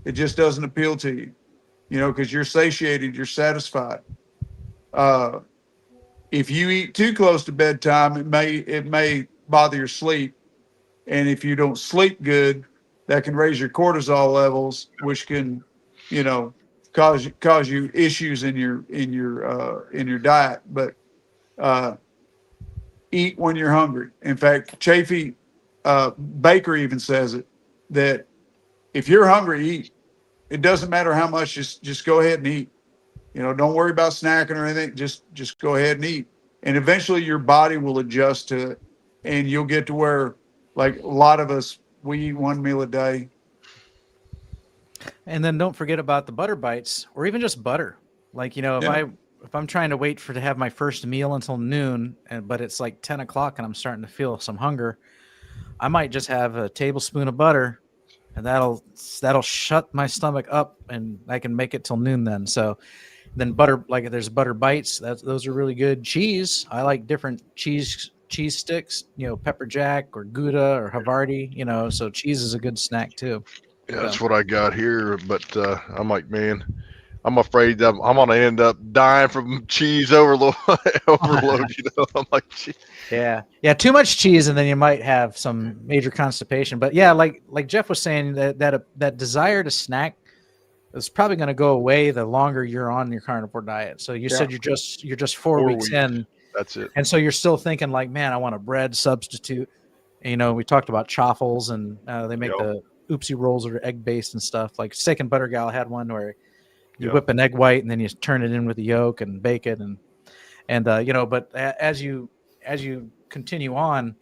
It just doesn't appeal to you, because you're satiated, you're satisfied. If you eat too close to bedtime, it may bother your sleep. And if you don't sleep good, that can raise your cortisol levels, which can, cause you issues in your diet. But eat when you're hungry. In fact, Chafee Baker even says it, that if you're hungry, eat. It doesn't matter how much, just go ahead and eat. Don't worry about snacking or anything. Just go ahead and eat. And eventually your body will adjust to it. And you'll get to where, like a lot of us, we eat one meal a day. And then don't forget about the butter bites, or even just butter. Like, if I'm trying to wait to have my first meal until noon, but it's like 10 o'clock and I'm starting to feel some hunger, I might just have a tablespoon of butter, and that'll shut my stomach up, and I can make it till noon then. So then butter, like there's butter bites, those are really good. Cheese, I like different cheese cheese sticks, pepper jack or Gouda or Havarti, so cheese is a good snack too. Yeah, that's what I got here. But I'm like, man, I'm afraid that I'm gonna end up dying from cheese overload. Overload, I'm like, gee. Yeah. Too much cheese, and then you might have some major constipation. But yeah, like Jeff was saying, that desire to snack is probably going to go away the longer you're on your carnivore diet. So you said you're just 4 weeks in. That's it. And so you're still thinking like, man, I want a bread substitute. And, we talked about chaffles, and they make the oopsie rolls that are egg based and stuff. Like Steak and Butter Gal had one where you whip an egg white and then you turn it in with the yolk and bake it, but as you continue on,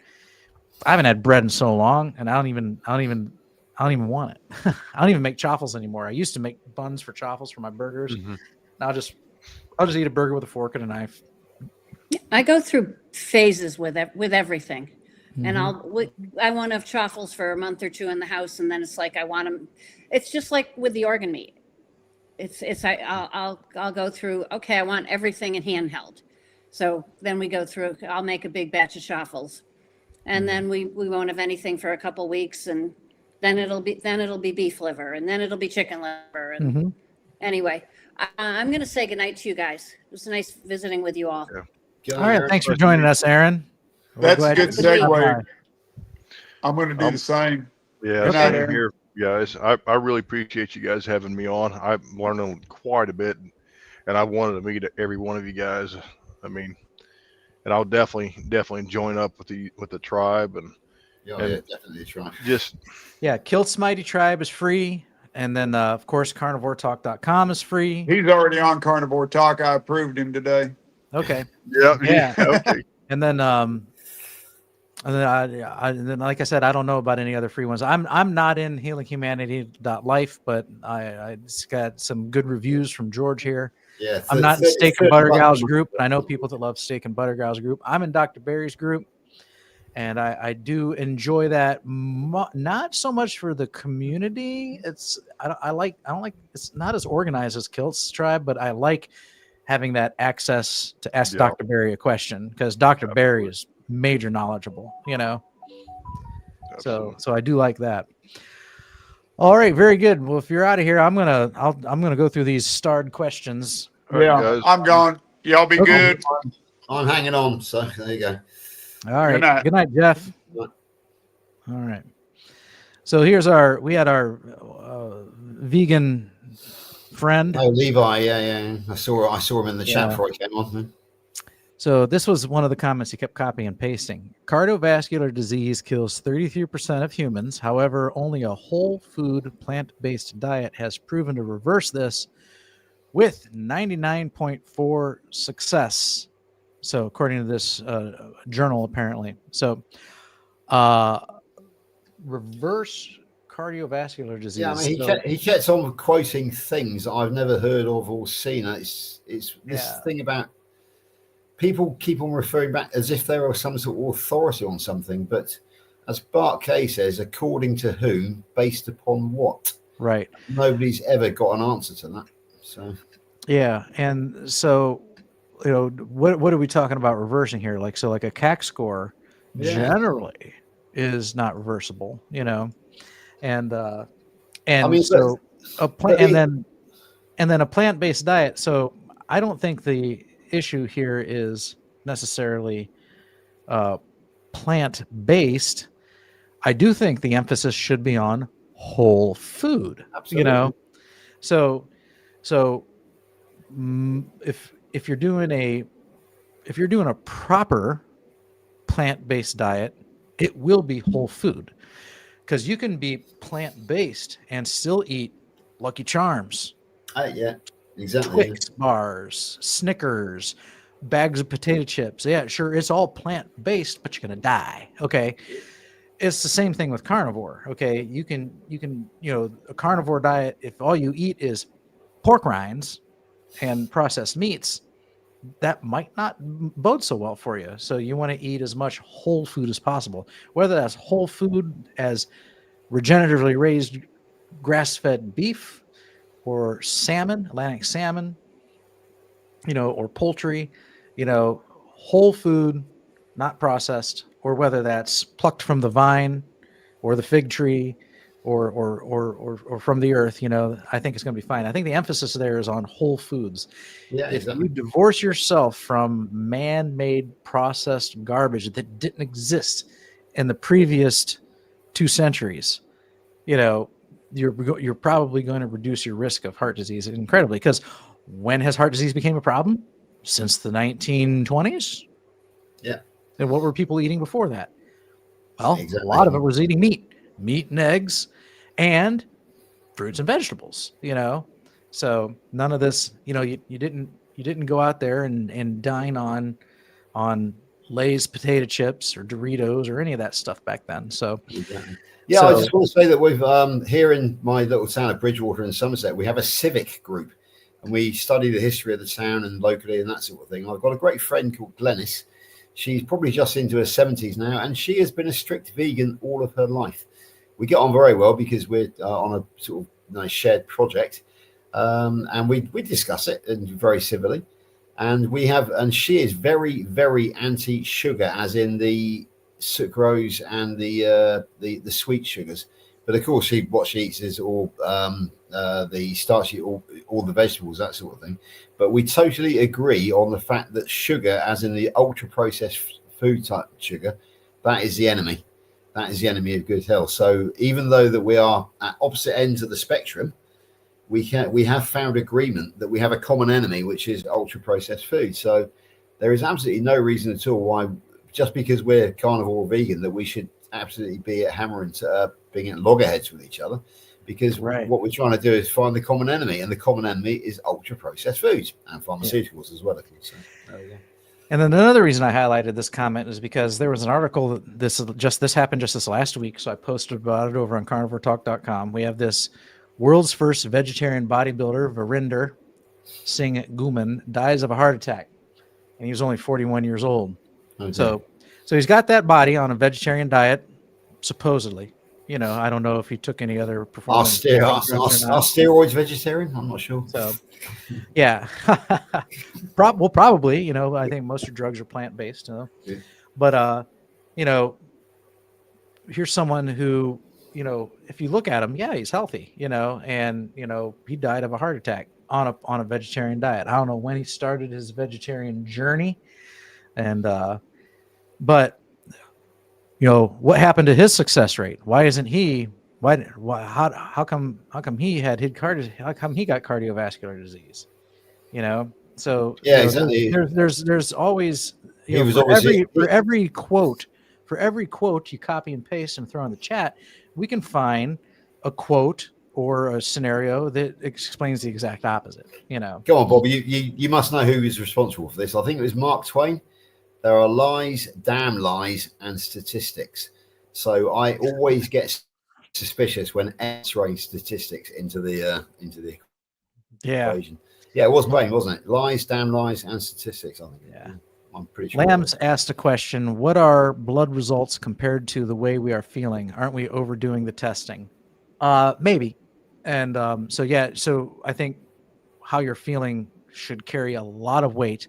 I haven't had bread in so long, and I don't even want it. I don't even make chaffles anymore. I used to make buns for chaffles for my burgers. Mm-hmm. Now I'll just eat a burger with a fork and a knife. I go through phases with everything. And I won't have chaffles for a month or two in the house, and then it's like I want them. It's just like with the organ meat. I'll go through. Okay, I want everything in handheld. So then we go through. I'll make a big batch of chaffles, and then we won't have anything for a couple weeks, and then it'll be beef liver, and then it'll be chicken liver. And anyway, I'm going to say goodnight to you guys. It was nice visiting with you all. Yeah. All right, thanks for joining us, Aaron. That's a good segue. I'm going to do the same. Yeah, same here, guys. I really appreciate you guys having me on. I've learned quite a bit, and I wanted to meet every one of you guys. I mean, and I'll definitely join up with the tribe and definitely try. Kilt's Mighty Tribe is free, and then of course CarnivoreTalk.com is free. He's already on Carnivore Talk. I approved him today. Okay. Yeah. Okay. And then like I said, I don't know about any other free ones. I'm not in healinghumanity.life, but I just got some good reviews from George here. Yeah, I'm not in Steak and Butter Gal's group, but I know people that love Steak and Butter Gal's group. I'm in Dr. Barry's group, and I do enjoy that. Not so much for the community. I don't like it's not as organized as Kilt's tribe, but I like having that access to ask Dr. Barry a question, because Dr. Barry is major knowledgeable, So I do like that. All right, very good. Well, if you're out of here, I'm gonna go through these starred questions. Right, I'm gone. Y'all be good. I'm hanging on, so there you go. All right. Good night, Jeff. All right. So we had our vegan friend. Oh, Levi, yeah. I saw him in the chat before I came on. So this was one of the comments he kept copying and pasting. Cardiovascular disease kills 33% of humans. However, only a whole food plant-based diet has proven to reverse this with 99.4 success. So according to this journal, apparently. So reverse cardiovascular disease. Yeah, I mean, he kept on quoting things that I've never heard of or seen. It's this thing about people keep on referring back as if there are some sort of authority on something, but as Bart Kay says, according to whom, based upon what? Right. Nobody's ever got an answer to that. So yeah, and so what are we talking about reversing here? Like a CAC score generally is not reversible, and I mean, so a plant and then a plant-based diet. So I don't think the issue here is necessarily plant-based. I do think the emphasis should be on whole food. Absolutely. So if you're doing a proper plant-based diet, it will be whole food, because you can be plant-based and still eat Lucky Charms. Yeah, exactly. Twix bars, Snickers, bags of potato chips. Yeah, sure, it's all plant-based, but you're gonna die. Okay. It's the same thing with carnivore. Okay. You can, a carnivore diet, if all you eat is pork rinds and processed meats, that might not bode so well for you. So you want to eat as much whole food as possible, whether that's whole food as regeneratively raised grass-fed beef or salmon, Atlantic salmon, or poultry, whole food not processed, or whether that's plucked from the vine or the fig tree or from the earth, I think it's going to be fine. I think the emphasis there is on whole foods. Yeah, If exactly. you divorce yourself from man-made processed garbage that didn't exist in the previous 2 centuries, you're probably going to reduce your risk of heart disease incredibly. Because when has heart disease became a problem? Since the 1920s. Yeah. And what were people eating before that? Well, Exactly. a lot of it was eating meat and eggs, and fruits and vegetables. So none of this. You didn't go out there and dine on Lay's potato chips or Doritos or any of that stuff back then. So exactly. Yeah, I just want to say that we've here in my little town of Bridgewater in Somerset, we have a civic group, and we study the history of the town and locally and that sort of thing. I've got a great friend called Glennis. She's probably just into her 70s now, and she has been a strict vegan all of her life. We get on very well because we're on a sort of shared project, and we discuss it and very civilly. And she is very, very anti-sugar, as in the sucrose and the sweet sugars. But of course, what she eats is all the starchy, all the vegetables, that sort of thing. But we totally agree on the fact that sugar, as in the ultra processed food type sugar, that is the enemy. That is the enemy of good health. So even though that we are at opposite ends of the spectrum, we have found agreement that we have a common enemy, which is ultra processed food. So there is absolutely no reason at all why, just because we're carnivore or vegan, that we should absolutely be at hammering being at loggerheads with each other, because what we're trying to do is find the common enemy, and the common enemy is ultra processed foods and pharmaceuticals as well. So there we go. And then another reason I highlighted this comment is because there was an article that this happened just this last week. So I posted about it over on carnivoretalk.com. We have this world's first vegetarian bodybuilder, Verinder Singh Guman, dies of a heart attack, and he was only 41 years old. Okay. So he's got that body on a vegetarian diet, supposedly. I don't know if he took any other performance. Are steroids vegetarian? I'm not sure. So, yeah. Probably. I think most of drugs are plant-based. Yeah. But, here's someone who, if you look at him, yeah, he's healthy, and, he died of a heart attack on a vegetarian diet. I don't know when he started his vegetarian journey, and, but, what happened to his success rate? Why isn't he? How come he got cardiovascular disease? So yeah, exactly. There's always for every quote you copy and paste and throw in the chat, we can find a quote or a scenario that explains the exact opposite. Go on, Bob. You must know who is responsible for this. I think it was Mark Twain. There are lies, damn lies, and statistics. So I always get suspicious when X-ray statistics into the equation. Yeah, it was Twain, wasn't it? Lies, damn lies, and statistics. I think. Yeah. I'm pretty sure. Lambs asked a question: what are blood results compared to the way we are feeling? Aren't we overdoing the testing? Maybe. And so I think how you're feeling should carry a lot of weight.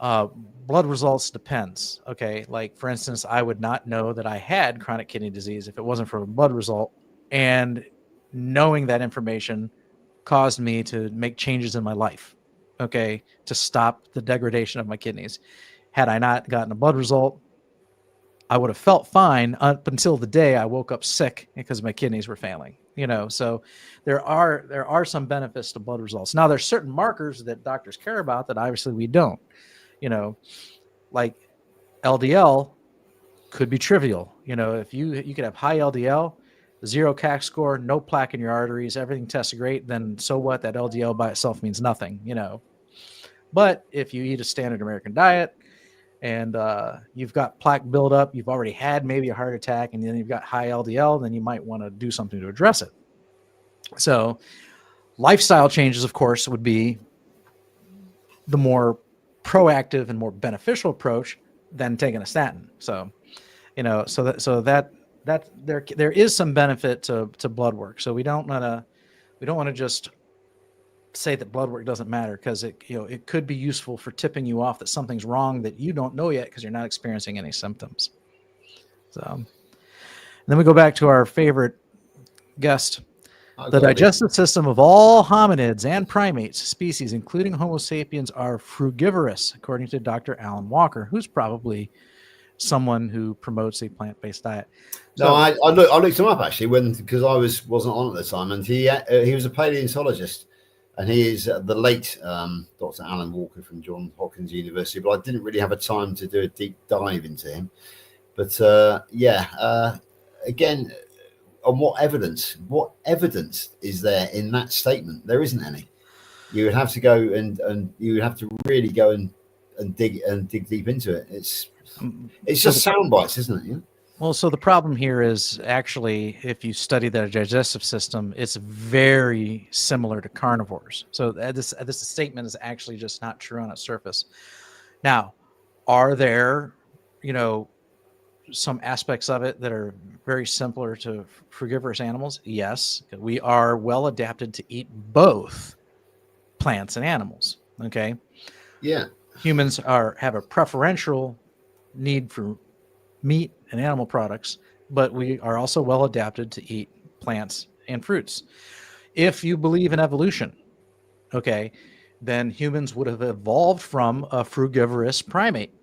Blood results depends. Okay. Like, for instance, I would not know that I had chronic kidney disease if it wasn't for a blood result, and knowing that information caused me to make changes in my life. Okay. To stop the degradation of my kidneys. Had I not gotten a blood result, I would have felt fine up until the day I woke up sick because my kidneys were failing. So there are some benefits to blood results. Now, there's certain markers that doctors care about that obviously we don't. Like LDL could be trivial. If you could have high LDL, 0 CAC score, no plaque in your arteries, everything tests great, then so what? That LDL by itself means nothing, But if you eat a standard American diet and you've got plaque buildup, you've already had maybe a heart attack, and then you've got high LDL, then you might want to do something to address it. So lifestyle changes, of course, would be the more proactive and more beneficial approach than taking a statin. So, that there is some benefit to blood work. So we don't want to just say that blood work doesn't matter, because it could be useful for tipping you off that something's wrong that you don't know yet because you're not experiencing any symptoms. So, and then we go back to our favorite guest. The digestive system of all hominids and primates species, including Homo sapiens, are frugivorous, according to Dr. Alan Walker, who's probably someone who promotes a plant-based diet. No, I looked him up actually because I wasn't on at the time, and he was a paleontologist, and he is the late Dr. Alan Walker from Johns Hopkins University. But I didn't really have a time to do a deep dive into him. But again, on what evidence? What evidence is there in that statement? There isn't any. You would have to go and you would have to really go and dig deep into it. It's just sound bites, isn't it? Yeah? Well, so the problem here is actually, if you study their digestive system, it's very similar to carnivores. So this statement is actually just not true on its surface. Now, are there, some aspects of it that are very similar to frugivorous animals? Yes, we are well adapted to eat both plants and animals. Okay. Yeah. Humans have a preferential need for meat and animal products, but we are also well adapted to eat plants and fruits. If you believe in evolution, okay, then humans would have evolved from a frugivorous primate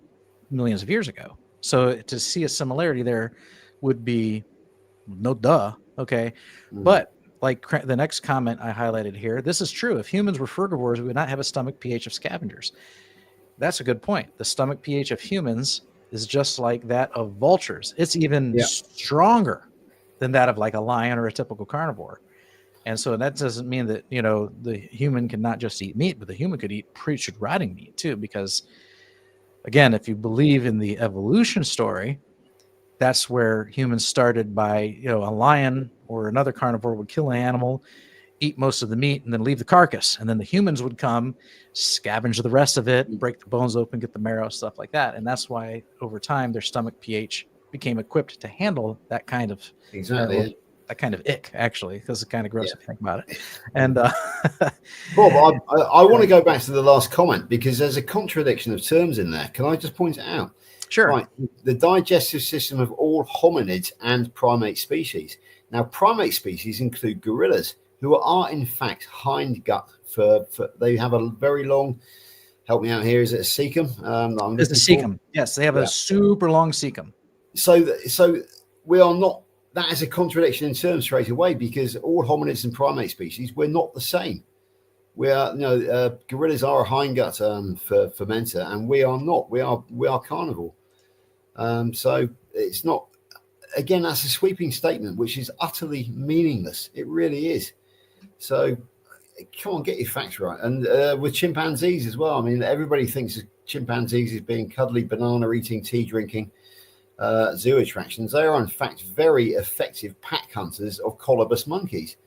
millions of years ago. So to see a similarity there would be no duh. Okay. But like the next comment I highlighted here, this is true. If humans were frugivores, we would not have a stomach pH of scavengers. That's a good point. The stomach pH of humans is just like that of vultures. It's even stronger than that of like a lion or a typical carnivore. And so that doesn't mean that, the human can not just eat meat, but the human could eat pre-should rotting meat too, because again, if you believe in the evolution story, that's where humans started by, a lion or another carnivore would kill an animal, eat most of the meat, and then leave the carcass. And then the humans would come, scavenge the rest of it, break the bones open, get the marrow, stuff like that. And that's why over time their stomach pH became equipped to handle that kind of that kind of ick, actually, because it's kind of gross if you think about it. And Bob, I want to go back to the last comment because there's a contradiction of terms in there. Can I just point it out? Sure. Right. The digestive system of all hominids and primate species. Now, primate species include gorillas, who are in fact hindgut. They have a very long. Help me out here. Is it a cecum? It's a cecum. Yes, they have a super long cecum. So we are not. That is a contradiction in terms straight away, because all hominids and primate species, we're not the same. We are, gorillas are a hindgut fermenter, and we are not. We are carnivore. So it's not. Again, that's a sweeping statement, which is utterly meaningless. It really is. So come on, get your facts right. And with chimpanzees as well. I mean, everybody thinks of chimpanzees as being cuddly, banana eating, tea drinking. Zoo attractions. They are in fact very effective pack hunters of colobus monkeys,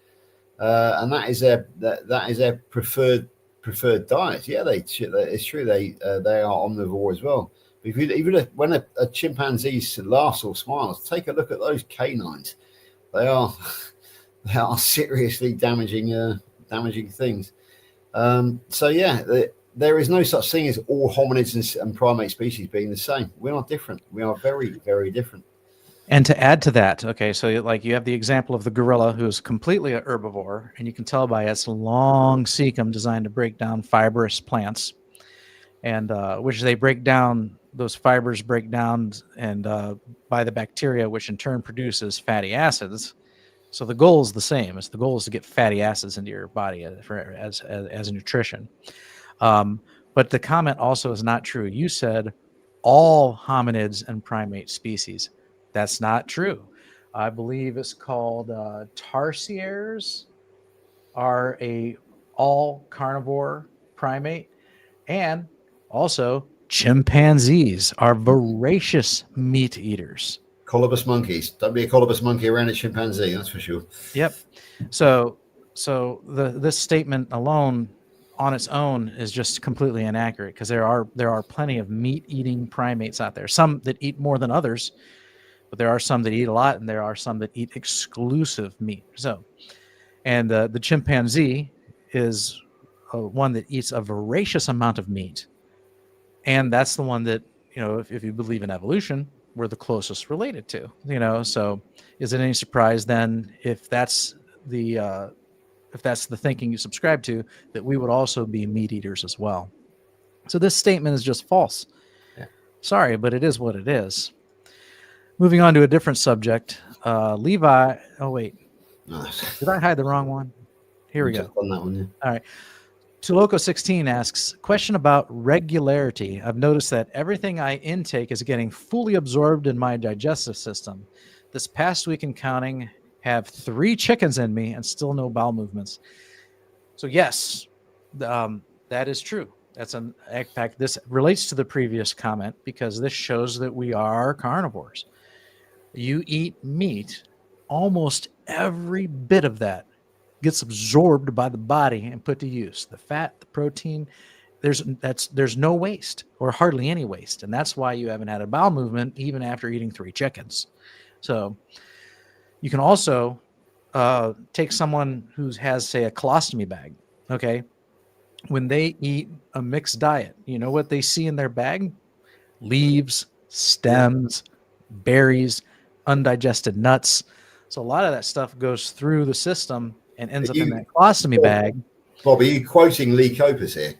and that is their preferred diet. Yeah, it's true. They are omnivore as well. But when a chimpanzee laughs or smiles, take a look at those canines. They are seriously damaging things. So yeah. There is no such thing as all hominids and primate species being the same. We're not different. We are very, very different. And to add to that, okay, so like you have the example of the gorilla, who is completely a herbivore, and you can tell by its long cecum designed to break down fibrous plants, and which they break down, those fibers break down and by the bacteria, which in turn produces fatty acids. So the goal is the same. The goal is to get fatty acids into your body as a nutrition. But the comment also is not true. You said all hominids and primate species. That's not true. I believe it's called tarsiers are a all carnivore primate, and also chimpanzees are voracious meat eaters. Colobus monkeys. Don't be a colobus monkey around a chimpanzee, that's for sure. Yep. So this statement alone on its own is just completely inaccurate, because there are plenty of meat eating primates out there. Some that eat more than others, but there are some that eat a lot, and there are some that eat exclusive meat. So, and the chimpanzee is one that eats a voracious amount of meat, and that's the one that, if you believe in evolution, we're the closest related to. So is it any surprise then if that's the thinking you subscribe to, that we would also be meat eaters as well? So this statement is just false. Yeah. Sorry, but it is what it is. Moving on to a different subject, Levi. Oh wait, did I hide the wrong one? Here we go. On that one, yeah. All right. Tuloco16 asks, question about regularity. I've noticed that everything I intake is getting fully absorbed in my digestive system. This past week and counting, have 3 chickens in me and still no bowel movements. So yes, that is true. In fact, this relates to the previous comment because this shows that we are carnivores. You eat meat, almost every bit of that gets absorbed by the body and put to use. The fat, the protein, there's no waste or hardly any waste. And that's why you haven't had a bowel movement even after eating 3 chickens. So you can also take someone who has, say, a colostomy bag. Okay. When they eat a mixed diet, you know what they see in their bag? Leaves, stems, berries, undigested nuts. So a lot of that stuff goes through the system and ends up in that colostomy bag. Bob, are you quoting Lee Copus here?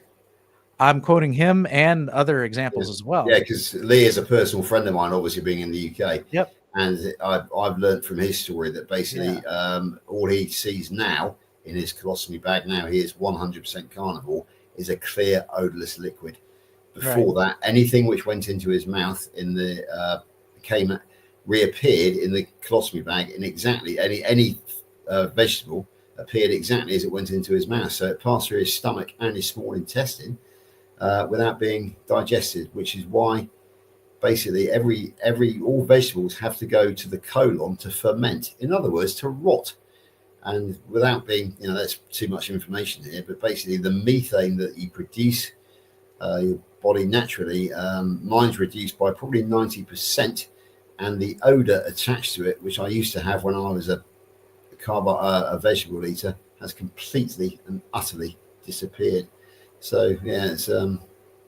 I'm quoting him and other examples as well. Yeah, because Lee is a personal friend of mine, obviously being in the UK. Yep. And I've learned from his story that basically all he sees now in his colostomy bag, now he is 100% carnivore, is a clear, odorless liquid. Before that, anything which went into his mouth in the reappeared in the colostomy bag in exactly any vegetable appeared exactly as it went into his mouth. So it passed through his stomach and his small intestine without being digested, which is why basically all vegetables have to go to the colon to ferment. In other words, to rot. And without being, that's too much information here, but basically the methane that you produce, your body naturally, mine's reduced by probably 90%. And the odor attached to it, which I used to have when I was a vegetable eater, has completely and utterly disappeared. So it's and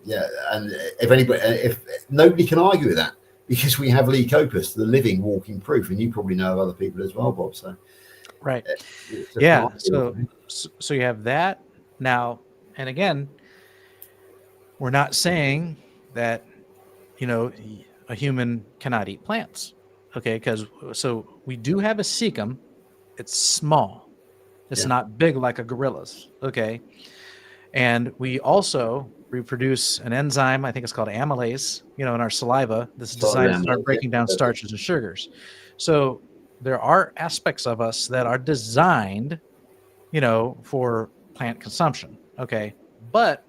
if nobody can argue with that, because we have Lee Copus, the living walking proof, and you probably know of other people as well, Bob. So right, yeah. So you have that now, and again, we're not saying that a human cannot eat plants, okay? So we do have a cecum. It's small. It's not big like a gorilla's, okay? And we also reproduce an enzyme, I think it's called amylase, in our saliva. This is designed to start breaking down starches and sugars. So there are aspects of us that are designed, for plant consumption, okay? But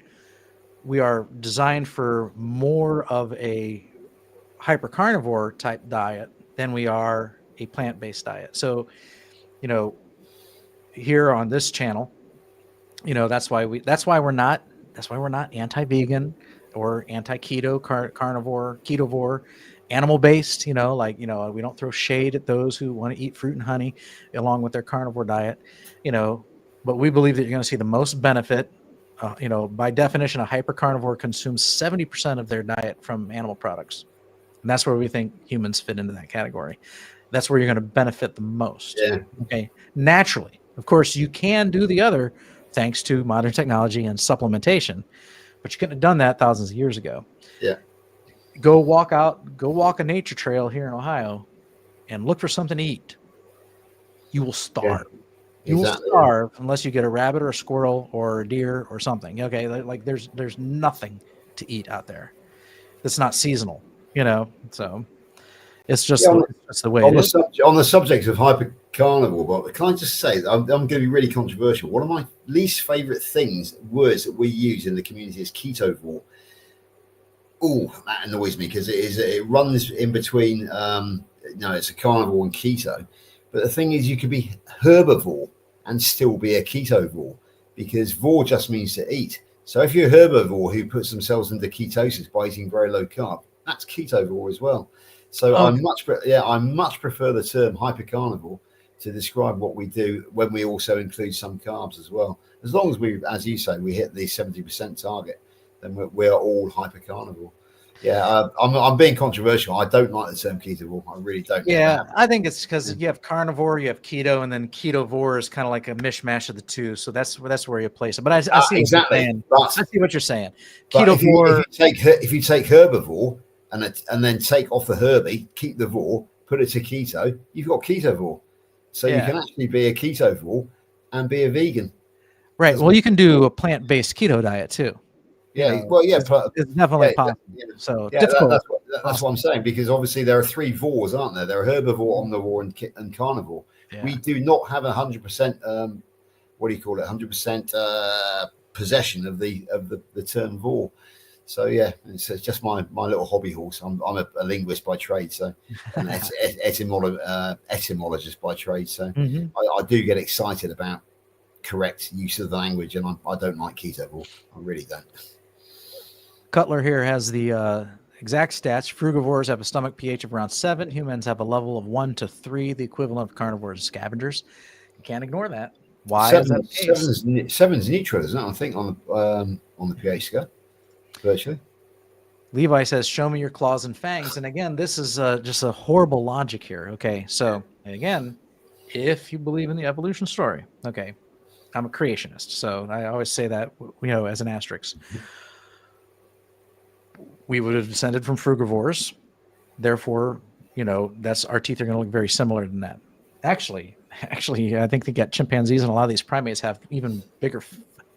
we are designed for more of a hypercarnivore type diet than we are a plant-based diet. So, here on this channel, that's why we're not anti-vegan or anti-keto, carnivore, ketovore, animal-based, we don't throw shade at those who want to eat fruit and honey along with their carnivore diet, but we believe that you're going to see the most benefit. By definition, a hypercarnivore consumes 70% of their diet from animal products. And that's where we think humans fit into that category. That's where you're going to benefit the most. Yeah. Okay. Naturally. Of course, you can do the other thanks to modern technology and supplementation, but you couldn't have done that thousands of years ago. Yeah. Go walk a nature trail here in Ohio and look for something to eat. You will starve. Yeah. You will starve unless you get a rabbit or a squirrel or a deer or something. Okay. Like there's nothing to eat out there that's not seasonal. So it's just the way it is. On the subject of hypercarnivore, Bob, can I just say that I'm going to be really controversial. One of my least favorite words that we use in the community is ketovore. Oh, that annoys me because it runs in between. It's a carnivore and keto, but the thing is, you could be herbivore and still be a ketovore, because vor just means to eat. So if you're a herbivore who puts themselves into ketosis by eating very low carb, that's ketovore as well. So I much prefer the term hypercarnivore to describe what we do when we also include some carbs as well. As long as we, as you say, we hit the 70% target, then we're all hypercarnivore. Yeah, I'm being controversial. I don't like the term ketogenic. I really don't. Yeah, I think it's because you have carnivore, you have keto, and then ketovore is kind of like a mishmash of the two. So that's where you place it. But I see exactly. What you're saying. But, I see what you're saying. But Ketovore. if you take herbivore and then take off the herby, keep the vor, put it to keto, you've got ketovore. So you can actually be a ketovore and be a vegan. Right. Well, you can do a plant-based keto diet too. Yeah. It's definitely possible. Yeah. So difficult. That's what I'm saying, because obviously there are three vores, aren't there? There are herbivore, omnivore, and carnivore. Yeah. We do not have 100%. What do you call it? 100% possession of the term vor. So yeah, it's just my little hobby horse. I'm a linguist by trade, so an etymologist by trade. So I do get excited about correct use of the language, and I don't like ketovore. I really don't. Cutler here has the exact stats. Frugivores have a stomach pH of around 7. Humans have a level of 1 to 3, the equivalent of carnivores and scavengers. You can't ignore that. Why is that the case? Seven's neutral, isn't it? I think on the pH scale, virtually. Levi says, "Show me your claws and fangs." And again, this is just a horrible logic here. Okay, so again, if you believe in the evolution story, okay, I'm a creationist, so I always say that, as an asterisk. We would have descended from frugivores, therefore, that's our teeth are going to look very similar than that. Actually, I think they got chimpanzees and a lot of these primates have even bigger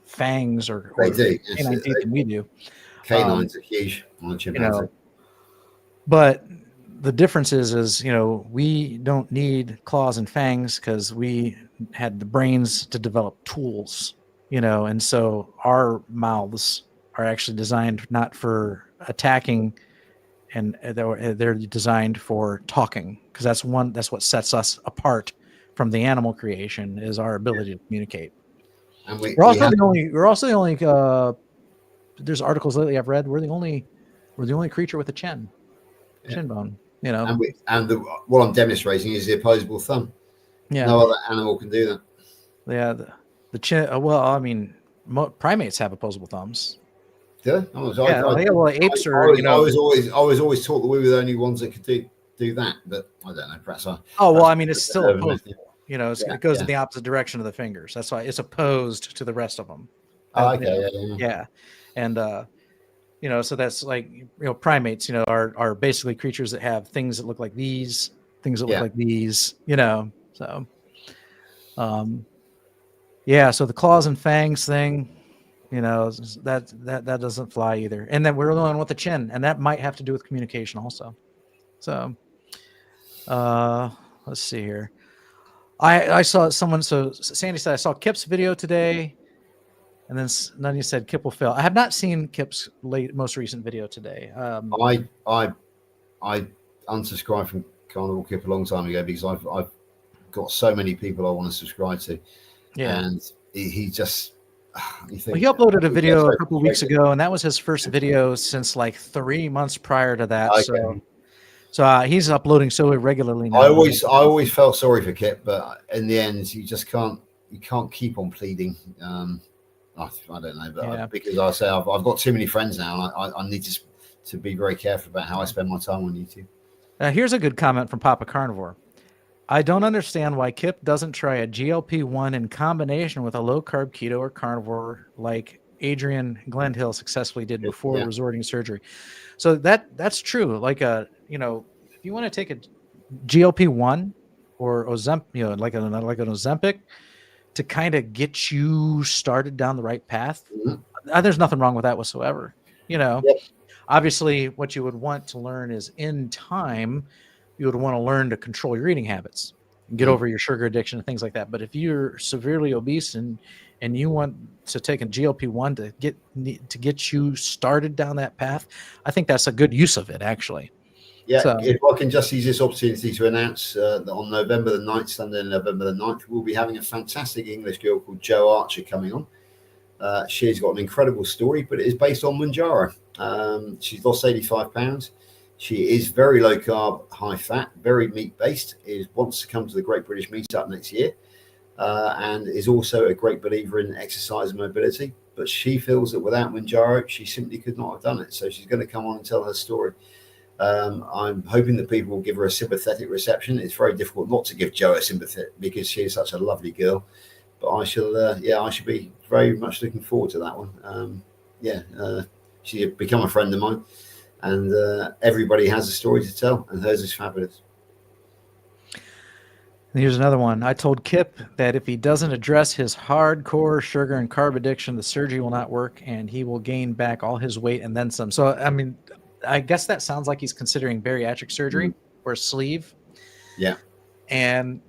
fangs or canine teeth than we do. Canines are huge on a chimpanzee. But the difference is we don't need claws and fangs because we had the brains to develop tools, and so our mouths are actually designed not for attacking, and they're designed for talking, because that's what sets us apart from the animal creation is our ability to communicate. And we're also the only there's articles lately I've read we're the only creature with a chin bone, and what I'm demonstrating is the opposable thumb. No other animal can do that. The chin. Well, I mean, primates have opposable thumbs. Yeah, apes are. I was always taught that we were the only ones that could do that, but I don't know. Perhaps it's still opposed. It goes in the opposite direction of the fingers. That's why it's opposed to the rest of them. Yeah, and so that's like primates. Are basically creatures that have things that look like these, things that look like these. So, So the claws and fangs thing. That doesn't fly either. And then we're the one with the chin, and that might have to do with communication also. So let's see here. I saw someone, so Sandy said, I saw Kip's video today, and then Nanya said Kip will fail. I have not seen Kip's most recent video today. I unsubscribed from Carnivore Kip a long time ago because I've got so many people I want to subscribe to. Yeah. And he just... he uploaded a video a couple of weeks ago, and that was his first video since like 3 months prior to that. Okay. So he's uploading so irregularly now. I always felt sorry for Kip, but in the end, you can't keep on pleading. I don't know, but because I say I've got too many friends now, and I need to be very careful about how I spend my time on YouTube. Here's a good comment from Papa Carnivore. I don't understand why Kip doesn't try a GLP-1 in combination with a low-carb keto or carnivore like Adrian Glendhill successfully did before resorting to surgery. So that's true. Like if you want to take a GLP-1 or Ozempic, like an Ozempic to kind of get you started down the right path, there's nothing wrong with that whatsoever. Obviously, what you would want to learn is in time. You would want to learn to control your eating habits and get over your sugar addiction and things like that. But if you're severely obese and you want to take a GLP-1 to get you started down that path, I think that's a good use of it, actually. Yeah, so, if I can just use this opportunity to announce that on November the 9th, Sunday, November the 9th, we'll be having a fantastic English girl called Jo Archer coming on. She's got an incredible story, but it is based on Mounjaro. She's lost 85 pounds. She is very low carb, high fat, very meat based. Is wants to come to the Great British Meetup next year, and is also a great believer in exercise and mobility. But she feels that without Manjaro, she simply could not have done it. So she's going to come on and tell her story. I'm hoping that people will give her a sympathetic reception. It's very difficult not to give Jo a sympathy because she is such a lovely girl. But I shall, I should be very much looking forward to that one. She's become a friend of mine, and everybody has a story to tell, and hers is fabulous. And here's another one. I told Kip that if he doesn't address his hardcore sugar and carb addiction, the surgery will not work, and he will gain back all his weight and then some. So, I mean, I guess that sounds like he's considering bariatric surgery or a sleeve. Yeah. And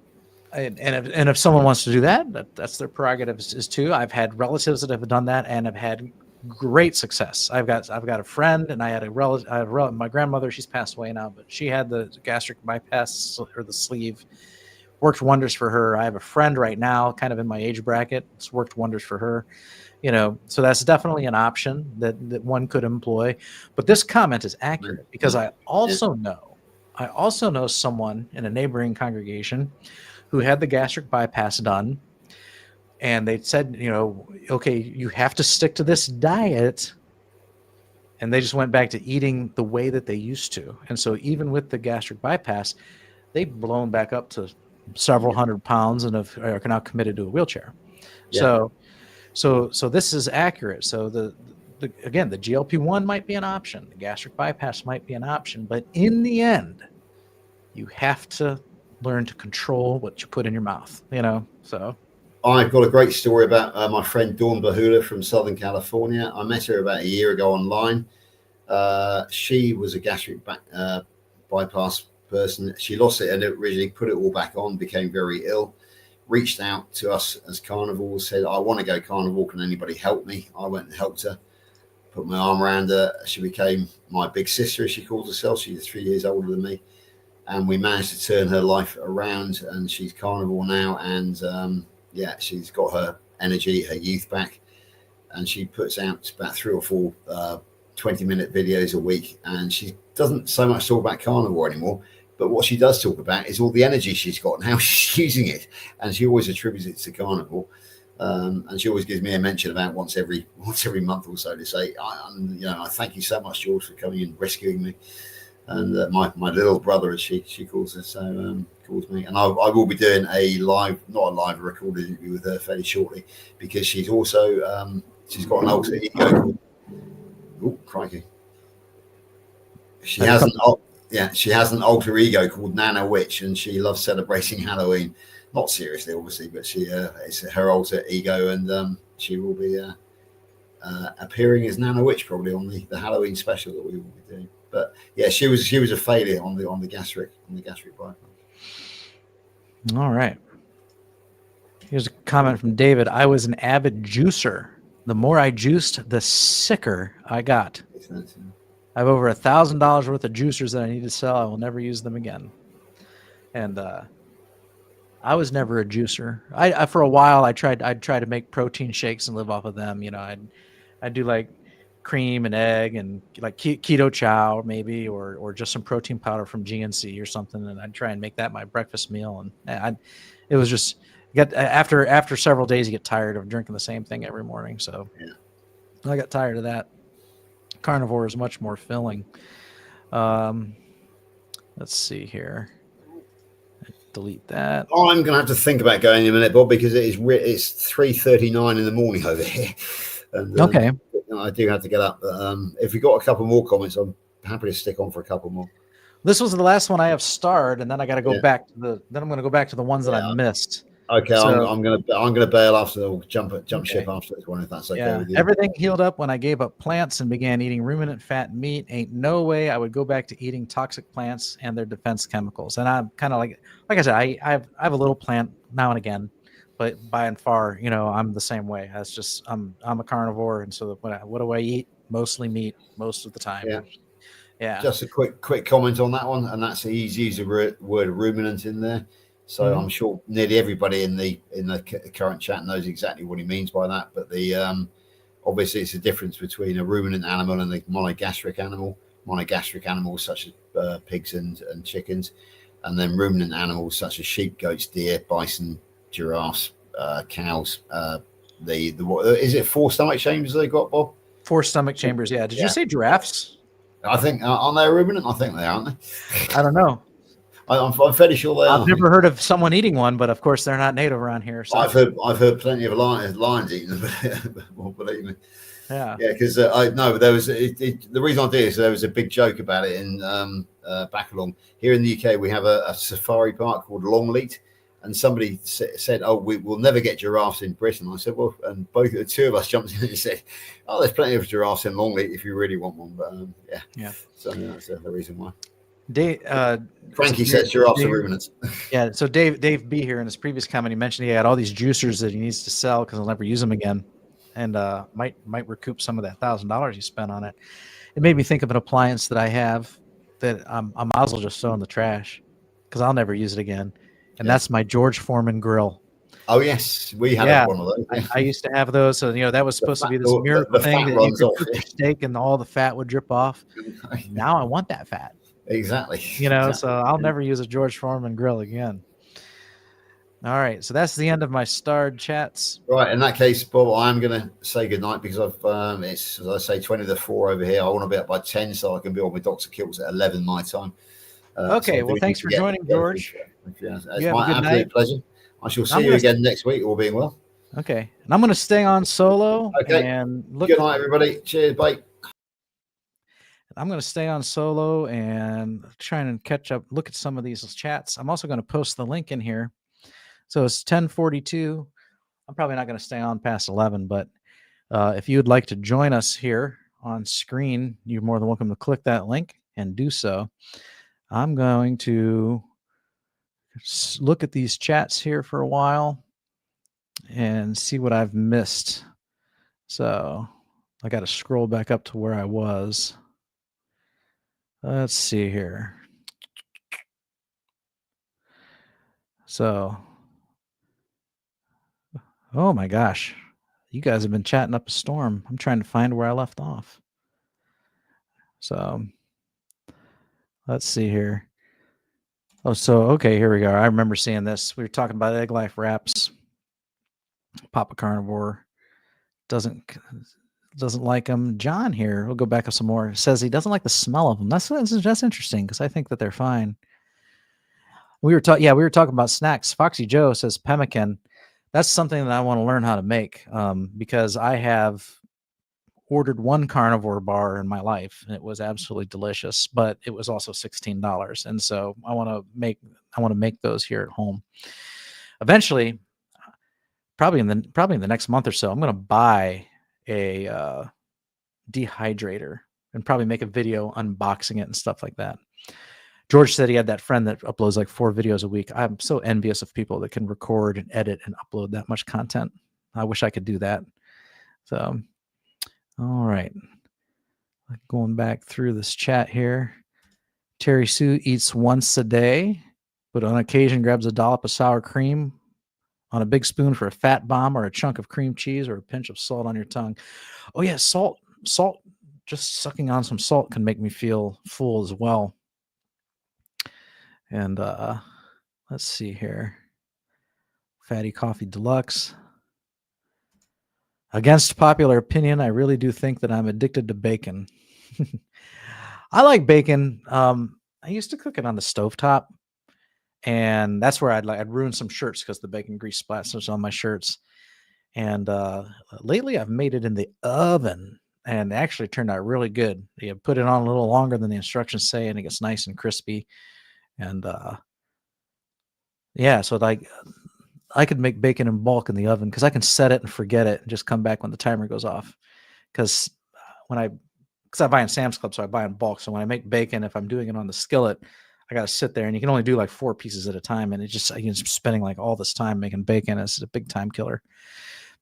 if someone wants to do that, that's their prerogative is too. I've had relatives that have done that and have had great success. I've got a friend, and I had a relative. My grandmother, she's passed away now, but she had the gastric bypass or the sleeve. Worked wonders for her. I have a friend right now, kind of in my age bracket. It's worked wonders for her. So that's definitely an option that one could employ. But this comment is accurate because I also know someone in a neighboring congregation who had the gastric bypass done, and they said, okay, you have to stick to this diet. And they just went back to eating the way that they used to. And so even with the gastric bypass, they've blown back up to several hundred pounds and are now committed to a wheelchair. Yeah. So this is accurate. So the GLP-1 might be an option. The gastric bypass might be an option, but in the end, you have to learn to control what you put in your mouth, so. I've got a great story about my friend Dawn Bahula from Southern California. I met her about a year ago online. She was a gastric bypass person. She lost it and originally put it all back on, became very ill, reached out to us as Carnivore, said, I want to go Carnivore. Can anybody help me? I went and helped her, put my arm around her. She became my big sister, as she calls herself. She's 3 years older than me. And we managed to turn her life around, and she's Carnivore now. And she's got her energy, her youth back. And she puts out about 3 or 4 20-minute videos a week. And she doesn't so much talk about Carnivore anymore. But what she does talk about is all the energy she's got and how she's using it. And she always attributes it to Carnivore. And she always gives me a mention about once every month or so to say, I thank you so much, George, for coming and rescuing me. And my little brother, as she calls her, calls me. And I will be doing a recorded interview with her fairly shortly, because she's also she's got an alter ego called, oh crikey, she has an alter ego called Nana Witch, and she loves celebrating Halloween. Not seriously, obviously, but it's her alter ego, and she will be appearing as Nana Witch probably on the Halloween special that we will be doing. But yeah, she was a failure on the gastric bypass. All right. Here's a comment from David. I was an avid juicer. The more I juiced, the sicker I got. I have over $1,000 worth of juicers that I need to sell. I will never use them again. And I was never a juicer. I for a while I'd try to make protein shakes and live off of them. I'd do like cream and egg and like keto chow maybe, or just some protein powder from GNC or something, and I'd try and make that my breakfast meal. And it was just after several days you get tired of drinking the same thing every morning. So I got tired of that. Carnivore is much more filling. Let's see here. Delete that. Oh, I'm gonna have to think about going in a minute, Bob, because it's 3:39 in the morning over here. And, okay. I do have to get up. But, if we got a couple more comments, I'm happy to stick on for a couple more. This was the last one I have starred, and then I got to go back to the. Then I'm going to go back to the ones that I missed. Okay, so, I'm gonna bail after the jump ship after this one, if that's okay with you. Everything healed up when I gave up plants and began eating ruminant fat and meat. Ain't no way I would go back to eating toxic plants and their defense chemicals. And I'm kind of like I said, I have a little plant now and again, but by and far, I'm the same way. That's just I'm a carnivore, and so what do I eat? Mostly meat most of the time. Yeah. Just a quick comment on that one, and that's he's used the word ruminant in there. So I'm sure nearly everybody in the current chat knows exactly what he means by that. But obviously it's a difference between a ruminant animal and a monogastric animal. monogastric animals such as pigs and chickens, and then ruminant animals such as sheep, goats, deer, bison, giraffes, cows. Is it 4 stomach chambers they got, Bob? 4 stomach chambers. Yeah. Did you say giraffes? I think aren't they a ruminant? I think they are, aren't they? I don't know. I'm fairly sure they are. I've never heard of someone eating one, but of course they're not native around here. So. I've heard plenty of lions eating them. Well, believe me. Yeah. Yeah, because I know there was the reason I did is there was a big joke about it in back along here in the UK. We have a safari park called Longleat, and somebody said, "Oh, we will never get giraffes in Britain." I said, "Well," and the two of us jumped in and said, "Oh, there's plenty of giraffes in Longleat if you really want one." But yeah. So that's the reason why. Dave, Frankie says giraffes are ruminants. Yeah. So Dave B here in his previous comment, he mentioned he had all these juicers that he needs to sell because he'll never use them again, and might recoup some of that $1,000 he spent on it. It made me think of an appliance that I have that I might as well just throw in the trash because I'll never use it again, and that's my George Foreman grill. Oh yes, we had one of those. I used to have those, so that was supposed to be this miracle thing that you could cook your steak and all the fat would drip off. Now I want that fat. Exactly. So I'll never use a George Foreman grill again. All right, so that's the end of my starred chats. Right, in that case, Bob, I'm going to say goodnight because it's, as I say, 20 to 4 over here. I want to be up by 10 so I can be on with Dr. Kills at 11 my time. Okay, well, thanks for joining, George. It's my absolute pleasure. I shall see you again next week, all being well. Okay, and I'm going to stay on solo. Okay, and good night, everybody. Cheers, bye. I'm going to stay on solo and try and catch up, look at some of these chats. I'm also going to post the link in here. So it's 10:42. I'm probably not going to stay on past 11, but if you would like to join us here on screen, you're more than welcome to click that link and do so. I'm going to look at these chats here for a while and see what I've missed. So I got to scroll back up to where I was. Let's see here. So, oh my gosh, you guys have been chatting up a storm. I'm trying to find where I left off. So, let's see here. Oh, so, okay, here we go. I remember seeing this. We were talking about Egg Life wraps. Papa Carnivore doesn't like them. John here, we'll go back up some more, says he doesn't like the smell of them. That's interesting because I think that they're fine. We were talking about snacks. Foxy Joe says pemmican. That's something that I want to learn how to make because I have ordered one carnivore bar in my life and it was absolutely delicious, but it was also $16. And so I want to make those here at home. Eventually, probably in the next month or so, I'm going to buy a dehydrator and probably make a video unboxing it and stuff like that. George said he had that friend that uploads like 4 videos a week. I'm so envious of people that can record and edit and upload that much content. I wish I could do that. So, all right. Going back through this chat here. Terry Sue eats once a day, but on occasion grabs a dollop of sour cream on a big spoon for a fat bomb or a chunk of cream cheese or a pinch of salt on your tongue. Oh yeah, salt, just sucking on some salt can make me feel full as well. And let's see here. Fatty Coffee Deluxe. Against popular opinion, I really do think that I'm addicted to bacon. I like bacon. I used to cook it on the stovetop. And that's where I'd ruin some shirts because the bacon grease splats on my shirts. And lately I've made it in the oven and it actually turned out really good. You put it on a little longer than the instructions say and it gets nice and crispy. And yeah, so like I could make bacon in bulk in the oven because I can set it and forget it and just come back when the timer goes off. Because I buy in Sam's Club, so I buy in bulk. So when I make bacon, if I'm doing it on the skillet, I got to sit there and you can only do like 4 pieces at a time. And I'm spending like all this time making bacon. It's a big time killer,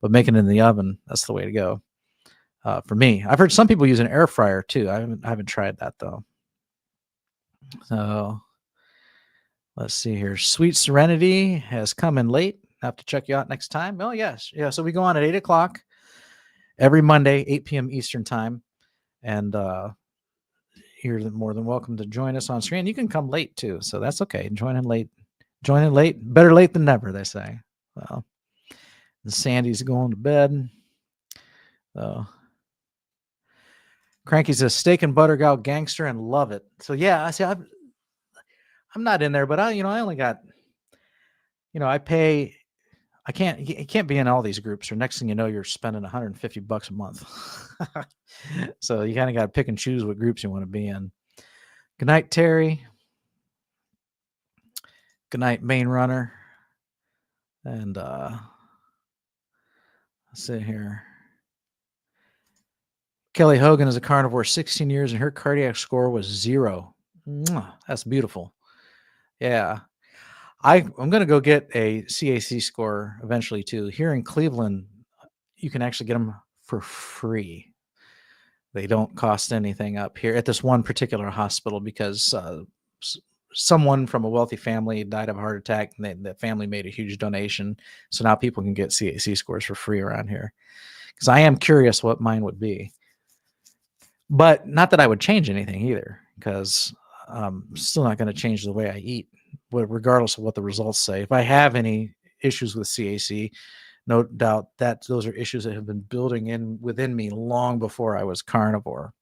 but making it in the oven, that's the way to go. For me, I've heard some people use an air fryer too. I haven't tried that though. So let's see here. Sweet Serenity has come in late. I have to check you out next time. Oh yes. Yeah. So we go on at 8:00 every Monday, 8 p.m. Eastern time. And, you're more than welcome to join us on screen. You can come late too, so that's okay. Join in late. Better late than never, they say. Well, Sandy's going to bed. So Cranky's a steak and butter gal gangster and love it. So yeah, I see. I'm not in there, but I only got, I pay. You can't be in all these groups, or next thing you know, you're spending $150 a month. So you kind of got to pick and choose what groups you want to be in. Good night, Terry. Good night, Main Runner. And let's see here. Kelly Hogan is a carnivore 16 years, and her cardiac score was 0. Mwah, that's beautiful. Yeah. I'm going to go get a CAC score eventually too. Here in Cleveland, you can actually get them for free. They don't cost anything up here at this one particular hospital because someone from a wealthy family died of a heart attack, and the family made a huge donation. So now people can get CAC scores for free around here. Because I am curious what mine would be. But not that I would change anything either, because I'm still not going to change the way I eat, regardless of what the results say. If I have any issues with CAC, no doubt that those are issues that have been building within me long before I was carnivore.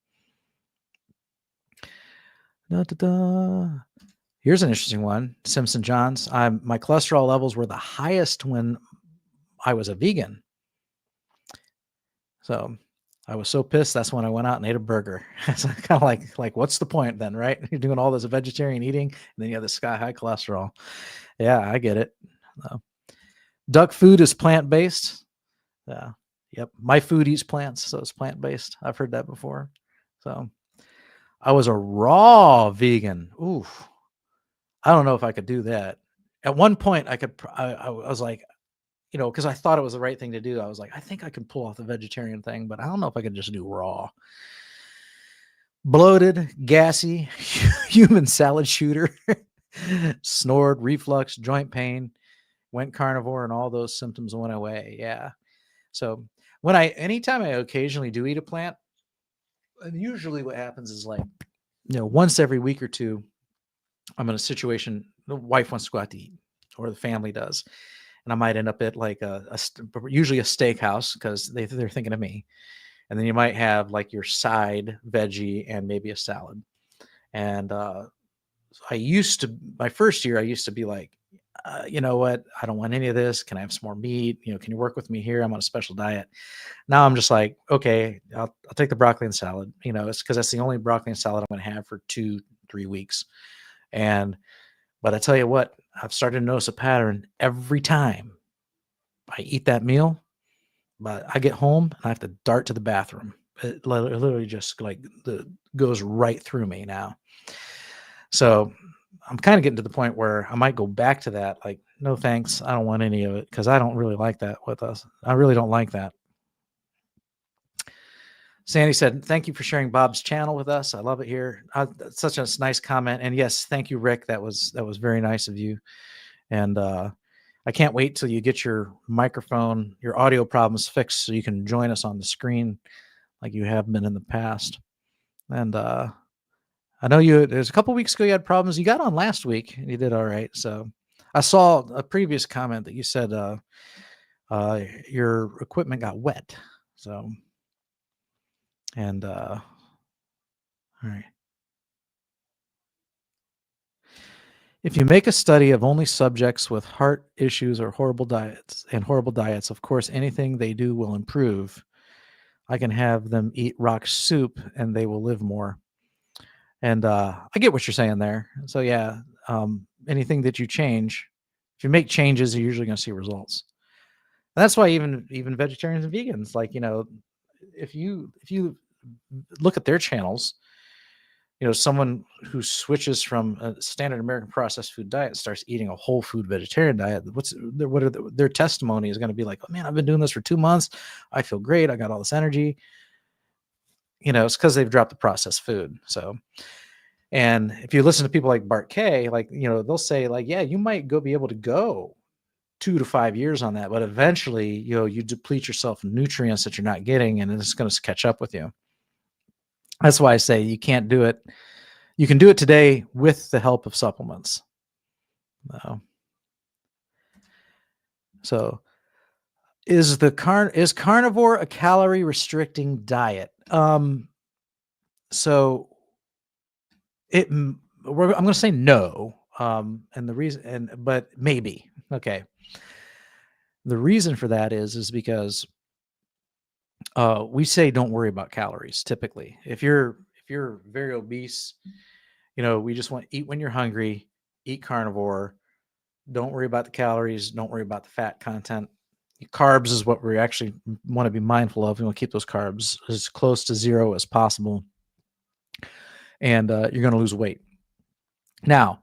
Here's an interesting one. Simpson Johns. My cholesterol levels were the highest when I was a vegan. So I was so pissed. That's when I went out and ate a burger. It's kind of like, what's the point then, right? You're doing all this vegetarian eating, and then you have this sky high cholesterol. Yeah, I get it. Duck food is plant-based. Yep. My food eats plants, so it's plant-based. I've heard that before. So I was a raw vegan. Oof. I don't know if I could do that. At one point, I was like, because I thought it was the right thing to do. I was like, I think I can pull off the vegetarian thing, but I don't know if I could just do raw. Bloated, gassy, human salad shooter, snored, reflux, joint pain, went carnivore, and all those symptoms went away. Yeah. So anytime I occasionally do eat a plant, and usually what happens is once every week or two, I'm in a situation, the wife wants to go out to eat, or the family does. And I might end up at usually a steakhouse, because they're thinking of me. And then you might have your side veggie and maybe a salad. And my first year, I used to be like, you know what? I don't want any of this. Can I have some more meat? Can you work with me here? I'm on a special diet. Now I'm just like, okay, I'll take the broccoli and salad. It's because that's the only broccoli and salad I'm going to have for 2-3 weeks. But I tell you what, I've started to notice a pattern every time I eat that meal. But I get home and I have to dart to the bathroom. It literally just goes right through me now. So I'm kind of getting to the point where I might go back to that. No thanks. I don't want any of it, because I don't really like that with us. I really don't like that. Sandy said, thank you for sharing Bob's channel with us. I love it here. Such a nice comment. And yes, thank you, Rick. That was very nice of you. And I can't wait till you get your microphone, your audio problems fixed, so you can join us on the screen like you have been in the past. And I know there's a couple weeks ago you had problems. You got on last week and you did all right. So I saw a previous comment that you said your equipment got wet. So, and all right. If you make a study of only subjects with heart issues or horrible diets, of course, anything they do will improve. I can have them eat rock soup and they will live more. And I get what you're saying there. So yeah, anything that you change, if you make changes, you're usually going to see results. And that's why even vegetarians and vegans, if you look at their channels, someone who switches from a standard American processed food diet starts eating a whole food vegetarian diet. Their testimony is going to be like, oh man, I've been doing this for 2 months. I feel great. I got all this energy. It's because they've dropped the processed food. So, and if you listen to people like Bart K, they'll say yeah, you might be able to go 2 to 5 years on that, but eventually, you deplete yourself of nutrients that you're not getting, and it's going to catch up with you. That's why I say you can't do it You can do it today with the help of supplements. So is carnivore a calorie restricting diet? So I'm going to say no. And the reason, but maybe. Okay. The reason for that is because we say don't worry about calories. Typically, if you're very obese, we just want to eat when you're hungry, eat carnivore. Don't worry about the calories. Don't worry about the fat content. Carbs is what we actually want to be mindful of. We want to keep those carbs as close to zero as possible. And you're going to lose weight. Now,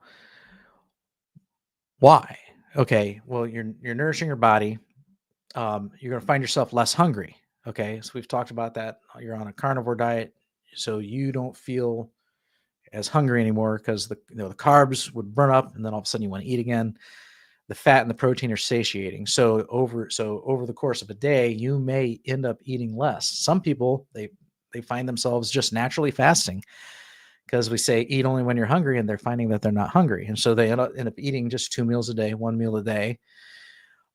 why? Okay, well, you're nourishing your body. You're going to find yourself less hungry. Okay, so we've talked about that. You're on a carnivore diet, so you don't feel as hungry anymore because the carbs would burn up, and then all of a sudden you want to eat again. The fat and the protein are satiating. So over the course of a day, you may end up eating less. Some people they find themselves just naturally fasting because we say eat only when you're hungry, and they're finding that they're not hungry, and so they end up eating just 2 meals a day, 1 meal a day.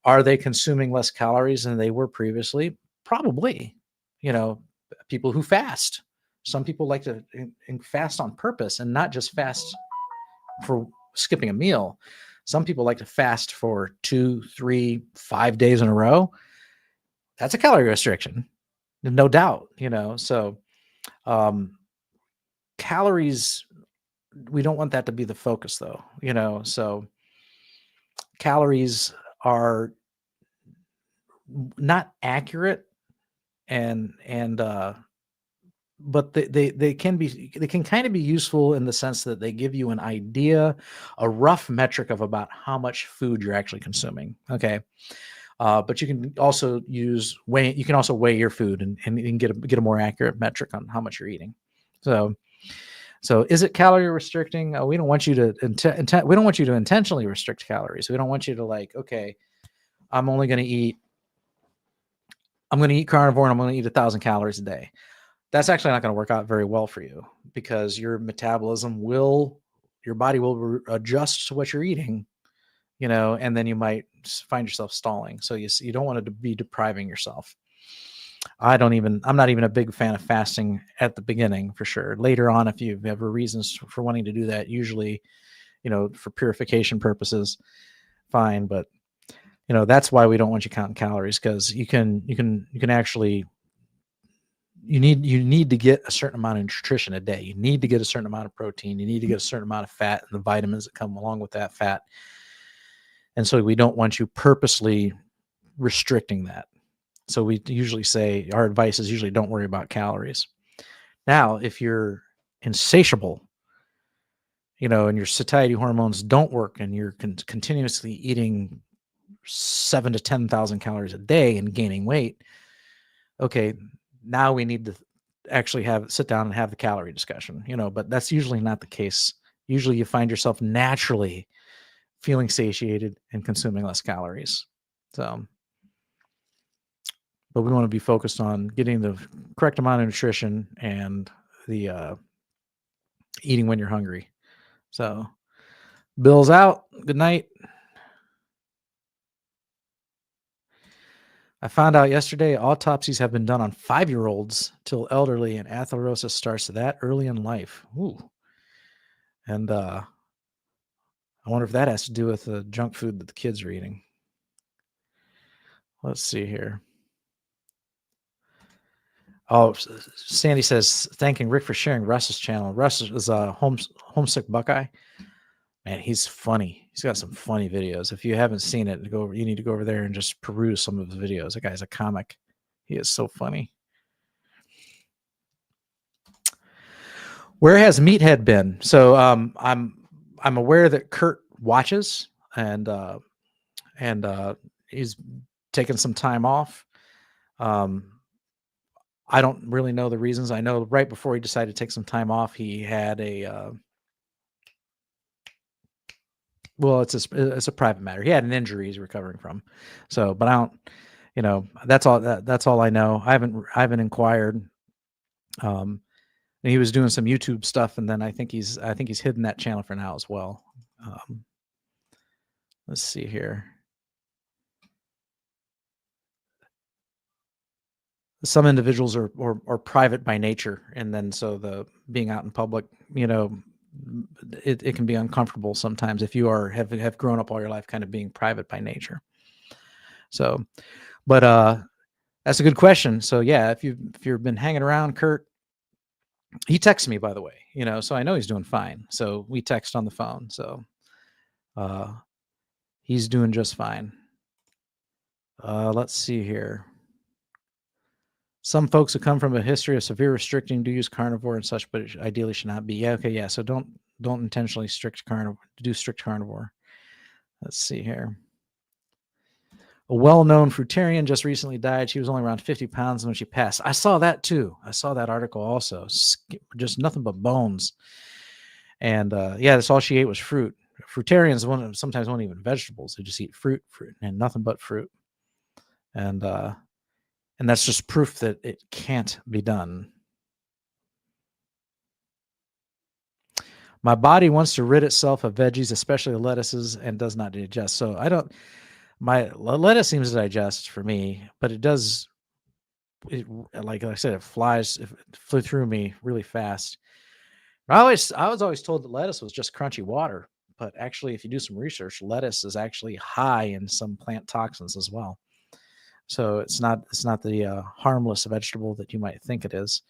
Are they consuming less calories than they were previously? Probably. People who fast. Some people like to fast on purpose and not just fast for skipping a meal. Some people like to fast for 2, 3, 5 days in a row. That's a calorie restriction, no doubt. So calories, we don't want that to be the focus, though. So calories are not accurate, but they can kind of be useful in the sense that they give you an idea, a rough metric of about how much food you're actually consuming. Okay. But you can also weigh your food and get a more accurate metric on how much you're eating. So is it calorie restricting? We don't want you to we don't want you to intentionally restrict calories. We don't want you to okay, I'm going to eat carnivore and I'm going to eat 1,000 calories a day. That's actually not going to work out very well for you because your metabolism your body will adjust to what you're eating, and then you might find yourself stalling. So you don't want to be depriving yourself. I'm not even a big fan of fasting at the beginning, for sure. Later on, if you have reasons for wanting to do that, usually, for purification purposes, fine. But that's why we don't want you counting calories, because you can actually, you need to get a certain amount of nutrition a day. You need to get a certain amount of protein. You need to get a certain amount of fat and the vitamins that come along with that fat. And so we don't want you purposely restricting that. So we usually say, our advice is usually don't worry about calories. Now, if you're insatiable, and your satiety hormones don't work and you're continuously eating 7,000 to 10,000 calories a day and gaining weight, okay, now we need to actually sit down and have the calorie discussion, but that's usually not the case. Usually you find yourself naturally feeling satiated and consuming less calories. So, but we want to be focused on getting the correct amount of nutrition and the eating when you're hungry. So Bill's out. Good night. I found out yesterday autopsies have been done on 5-year-olds till elderly, and atherosclerosis starts that early in life. Ooh. And I wonder if that has to do with the junk food that the kids are eating. Let's see here. Oh, Sandy says, thanking Rick for sharing Russ's channel. Russ is a homesick Buckeye. Man, he's funny. He's got some funny videos. If you haven't seen it, you need to go over there and just peruse some of his videos. That guy's a comic. He is so funny. Where has Meathead been? So I'm aware that Kurt watches and he's taken some time off. I don't really know the reasons. I know right before he decided to take some time off, he had it's a private matter. He had an injury he's recovering from. So, but I don't, that's all I know. I haven't inquired. And he was doing some YouTube stuff, and then I think he's hidden that channel for now as well. Let's see here. Some individuals are private by nature, and then so the being out in public, it can be uncomfortable sometimes if you have grown up all your life kind of being private by nature. So, but that's a good question. So yeah, if you've been hanging around Kurt, he texts me, by the way, so I know he's doing fine. So we text on the phone. So he's doing just fine. Let's see here. Some folks who come from a history of severe restricting do use carnivore and such, but it ideally should not be. Yeah, okay, yeah. So don't intentionally do strict carnivore. Let's see here. A well-known fruitarian just recently died. She was only around 50 pounds when she passed. I saw that too. I saw that article also. Just nothing but bones. And yeah, that's all she ate was fruit. Fruitarians sometimes won't even vegetables. They just eat fruit, and nothing but fruit. And that's just proof that it can't be done. My body wants to rid itself of veggies, especially lettuces, and does not digest. So my lettuce seems to digest for me, but it does. Like I said, it flew through me really fast. I was always told that lettuce was just crunchy water, but actually, if you do some research, lettuce is actually high in some plant toxins as well. So it's not the harmless vegetable that you might think it is.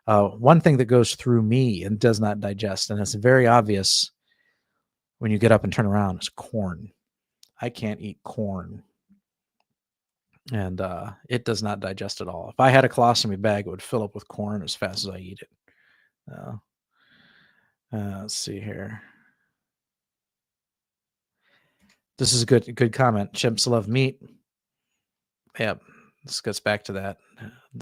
One thing that goes through me and does not digest, and it's very obvious when you get up and turn around, is corn. I can't eat corn. And it does not digest at all. If I had a colostomy bag, it would fill up with corn as fast as I eat it. Let's see here. This is a good comment. Chimps love meat. Yep, this gets back to that.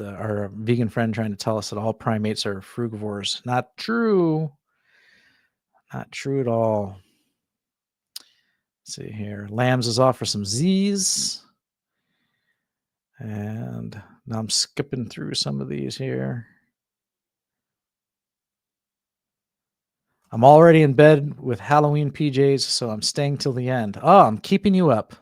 Our vegan friend trying to tell us that all primates are frugivores. Not true. Not true at all. Let's see here. Lambs is off for some Z's. And now I'm skipping through some of these here. I'm already in bed with Halloween PJs, so I'm staying till the end. Oh, I'm keeping you up.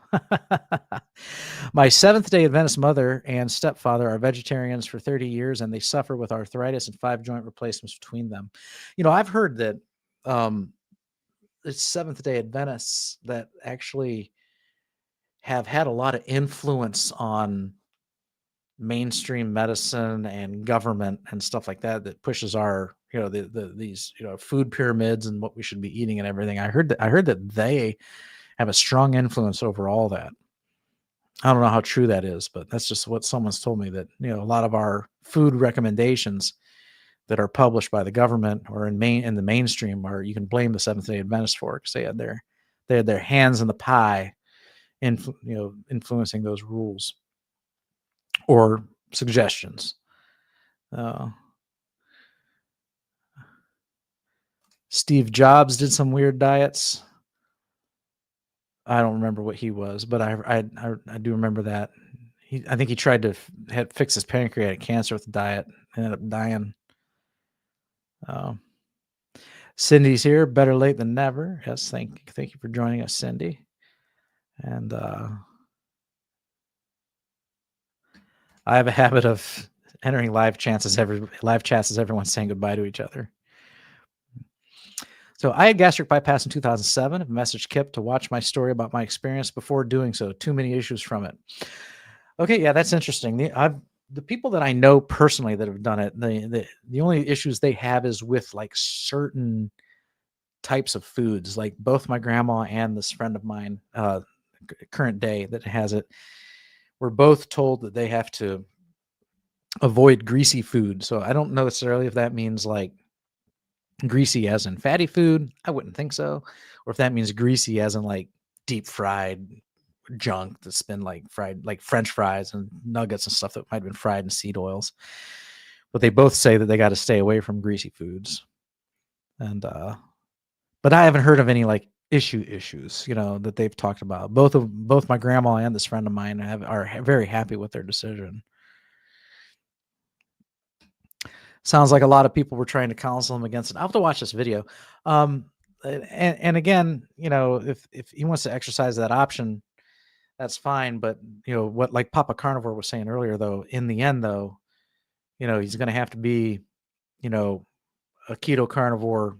My Seventh-day Adventist mother and stepfather are vegetarians for 30 years, and they suffer with arthritis and 5 joint replacements between them. I've heard that it's Seventh-day Adventists that actually have had a lot of influence on mainstream medicine and government and stuff like that pushes our these food pyramids and what we should be eating and everything. I heard that they have a strong influence over all that. I don't know how true that is, but that's just what someone's told me, that a lot of our food recommendations that are published by the government or in the mainstream are, you can blame the Seventh-day Adventists for it, because they had their hands in the pie, influencing those rules or suggestions. Steve Jobs did some weird diets. I don't remember what he was, but I do remember that. I think he tried to fix his pancreatic cancer with the diet and ended up dying. Cindy's here. Better late than never. Yes, thank you for joining us, Cindy. And I have a habit of entering live chats as everyone's saying goodbye to each other. So I had gastric bypass in 2007. I messaged Kip to watch my story about my experience before doing so. Too many issues from it. Okay, yeah, that's interesting. The people that I know personally that have done it, the only issues they have is with like certain types of foods. Like both my grandma and this friend of mine, current day, that has it, were both told that they have to avoid greasy food. So I don't know necessarily if that means like greasy as in fatty food. I wouldn't think so. Or if that means greasy as in like deep fried junk that's been like fried, like French fries and nuggets and stuff that might have been fried in seed oils. But they both say that they got to stay away from greasy foods. And but I haven't heard of any like issues, that they've talked about. Both my grandma and this friend of mine are very happy with their decision. Sounds like a lot of people were trying to counsel him against it. I'll have to watch this video. And again, if he wants to exercise that option, that's fine. But what, like Papa Carnivore was saying earlier, though, in the end, though, he's going to have to be, a keto carnivore,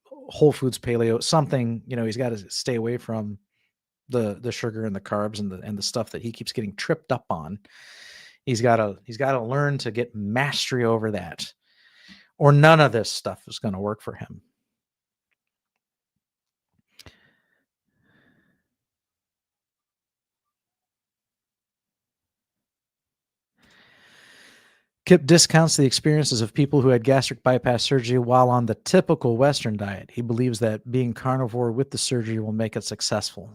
whole foods paleo, something. He's got to stay away from the sugar and the carbs and the stuff that he keeps getting tripped up on. He's got to learn to get mastery over that, or none of this stuff is going to work for him. Kip discounts the experiences of people who had gastric bypass surgery while on the typical Western diet. He believes that being carnivore with the surgery will make it successful.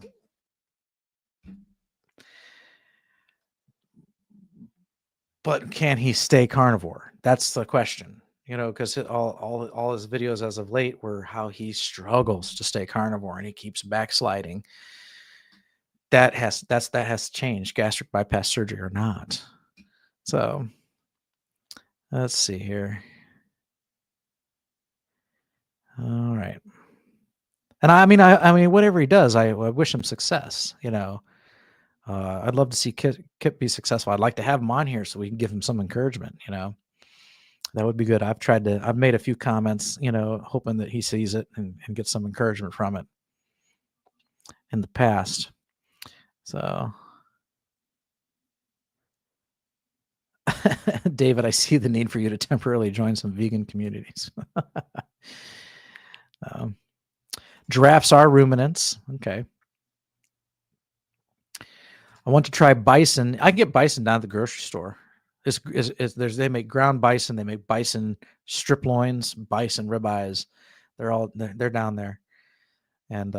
But can he stay carnivore? That's the question. Because all his videos as of late were how he struggles to stay carnivore and he keeps backsliding. That has changed, gastric bypass surgery or not. So let's see here. All right. And I mean, whatever he does, I wish him success. I'd love to see Kip be successful. I'd like to have him on here so we can give him some encouragement. That would be good. I've made a few comments, hoping that he sees it and gets some encouragement from it in the past. So, David, I see the need for you to temporarily join some vegan communities. Giraffes are ruminants. Okay. I want to try bison. I can get bison down at the grocery store. They make ground bison. They make bison strip loins, bison ribeyes. They're down there, and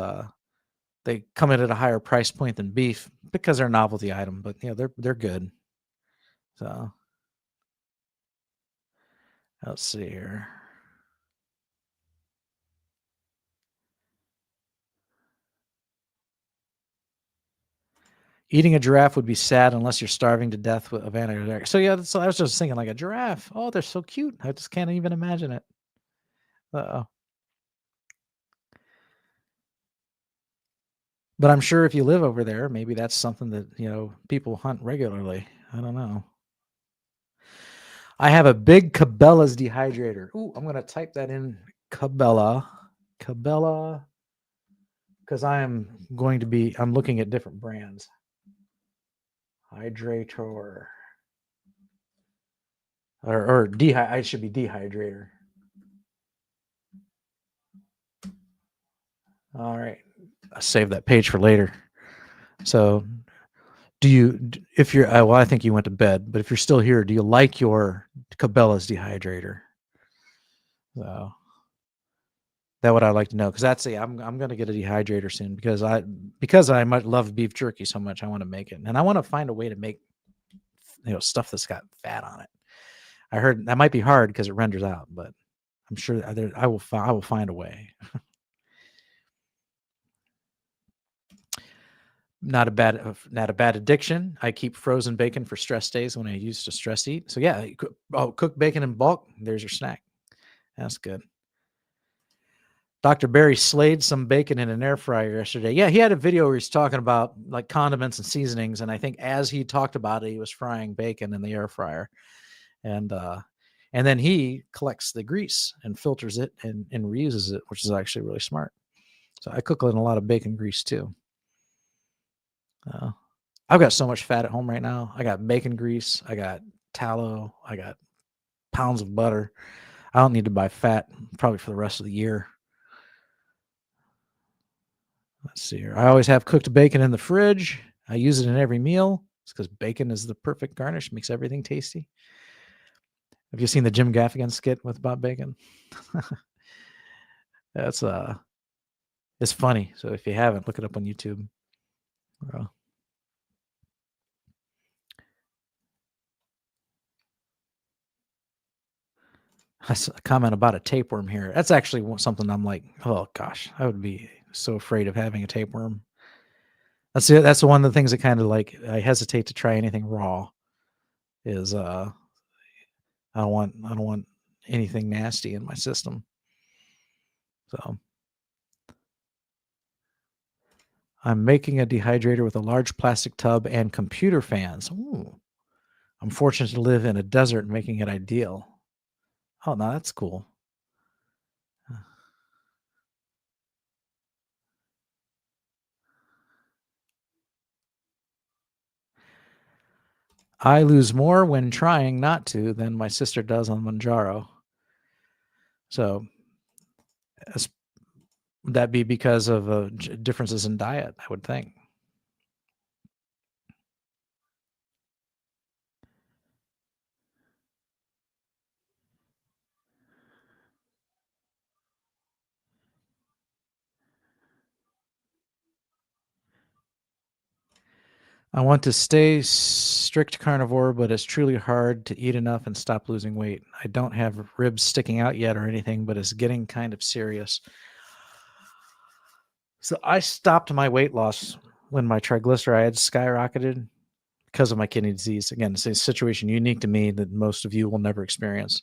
they come in at a higher price point than beef because they're a novelty item. But they're good. So let's see here. Eating a giraffe would be sad unless you're starving to death of antibiotics. So I was just thinking like a giraffe. Oh, they're so cute. I just can't even imagine it. Uh-oh. But I'm sure if you live over there, maybe that's something that, people hunt regularly. I don't know. I have a big Cabela's dehydrator. Ooh, I'm going to type that in, Cabela, because I'm looking at different brands. Hydrator. Or I should be dehydrator. All right. I'll save that page for later. So I think you went to bed, but if you're still here, do you like your Cabela's dehydrator? So that would I like to know, because I'm going to get a dehydrator soon because I might love beef jerky so much. I want to make it, and I want to find a way to make stuff that's got fat on it. I heard that might be hard because it renders out, but I'm sure I will find a way. Not a bad addiction. I keep frozen bacon for stress days when I used to stress eat. So yeah, cook bacon in bulk. There's your snack. That's good. Dr. Barry slayed some bacon in an air fryer yesterday. Yeah, he had a video where he's talking about like condiments and seasonings, and I think as he talked about it, he was frying bacon in the air fryer, and then he collects the grease and filters it and reuses it, which is actually really smart. So I cook in a lot of bacon grease too. I've got so much fat at home right now. I got bacon grease. I got tallow. I got pounds of butter. I don't need to buy fat probably for the rest of the year. Let's see here. I always have cooked bacon in the fridge. I use it in every meal. It's because bacon is the perfect garnish. Makes everything tasty. Have you seen the Jim Gaffigan skit with Bob Bacon? That's it's funny. So if you haven't, look it up on YouTube. That's a comment about a tapeworm here. That's actually something I'm like, oh gosh, I would be so afraid of having a tapeworm. That's one of the things that kind of like I hesitate to try anything raw. Is I don't want anything nasty in my system. So I'm making a dehydrator with a large plastic tub and computer fans. Ooh. I'm fortunate to live in a desert, making it ideal. Oh, no, that's cool. I lose more when trying not to than my sister does on Manjaro. So would that be because of differences in diet, I would think. I want to stay strict carnivore, but it's truly hard to eat enough and stop losing weight. I don't have ribs sticking out yet or anything, but it's getting kind of serious. So I stopped my weight loss when my triglycerides skyrocketed because of my kidney disease. Again, it's a situation unique to me that most of you will never experience.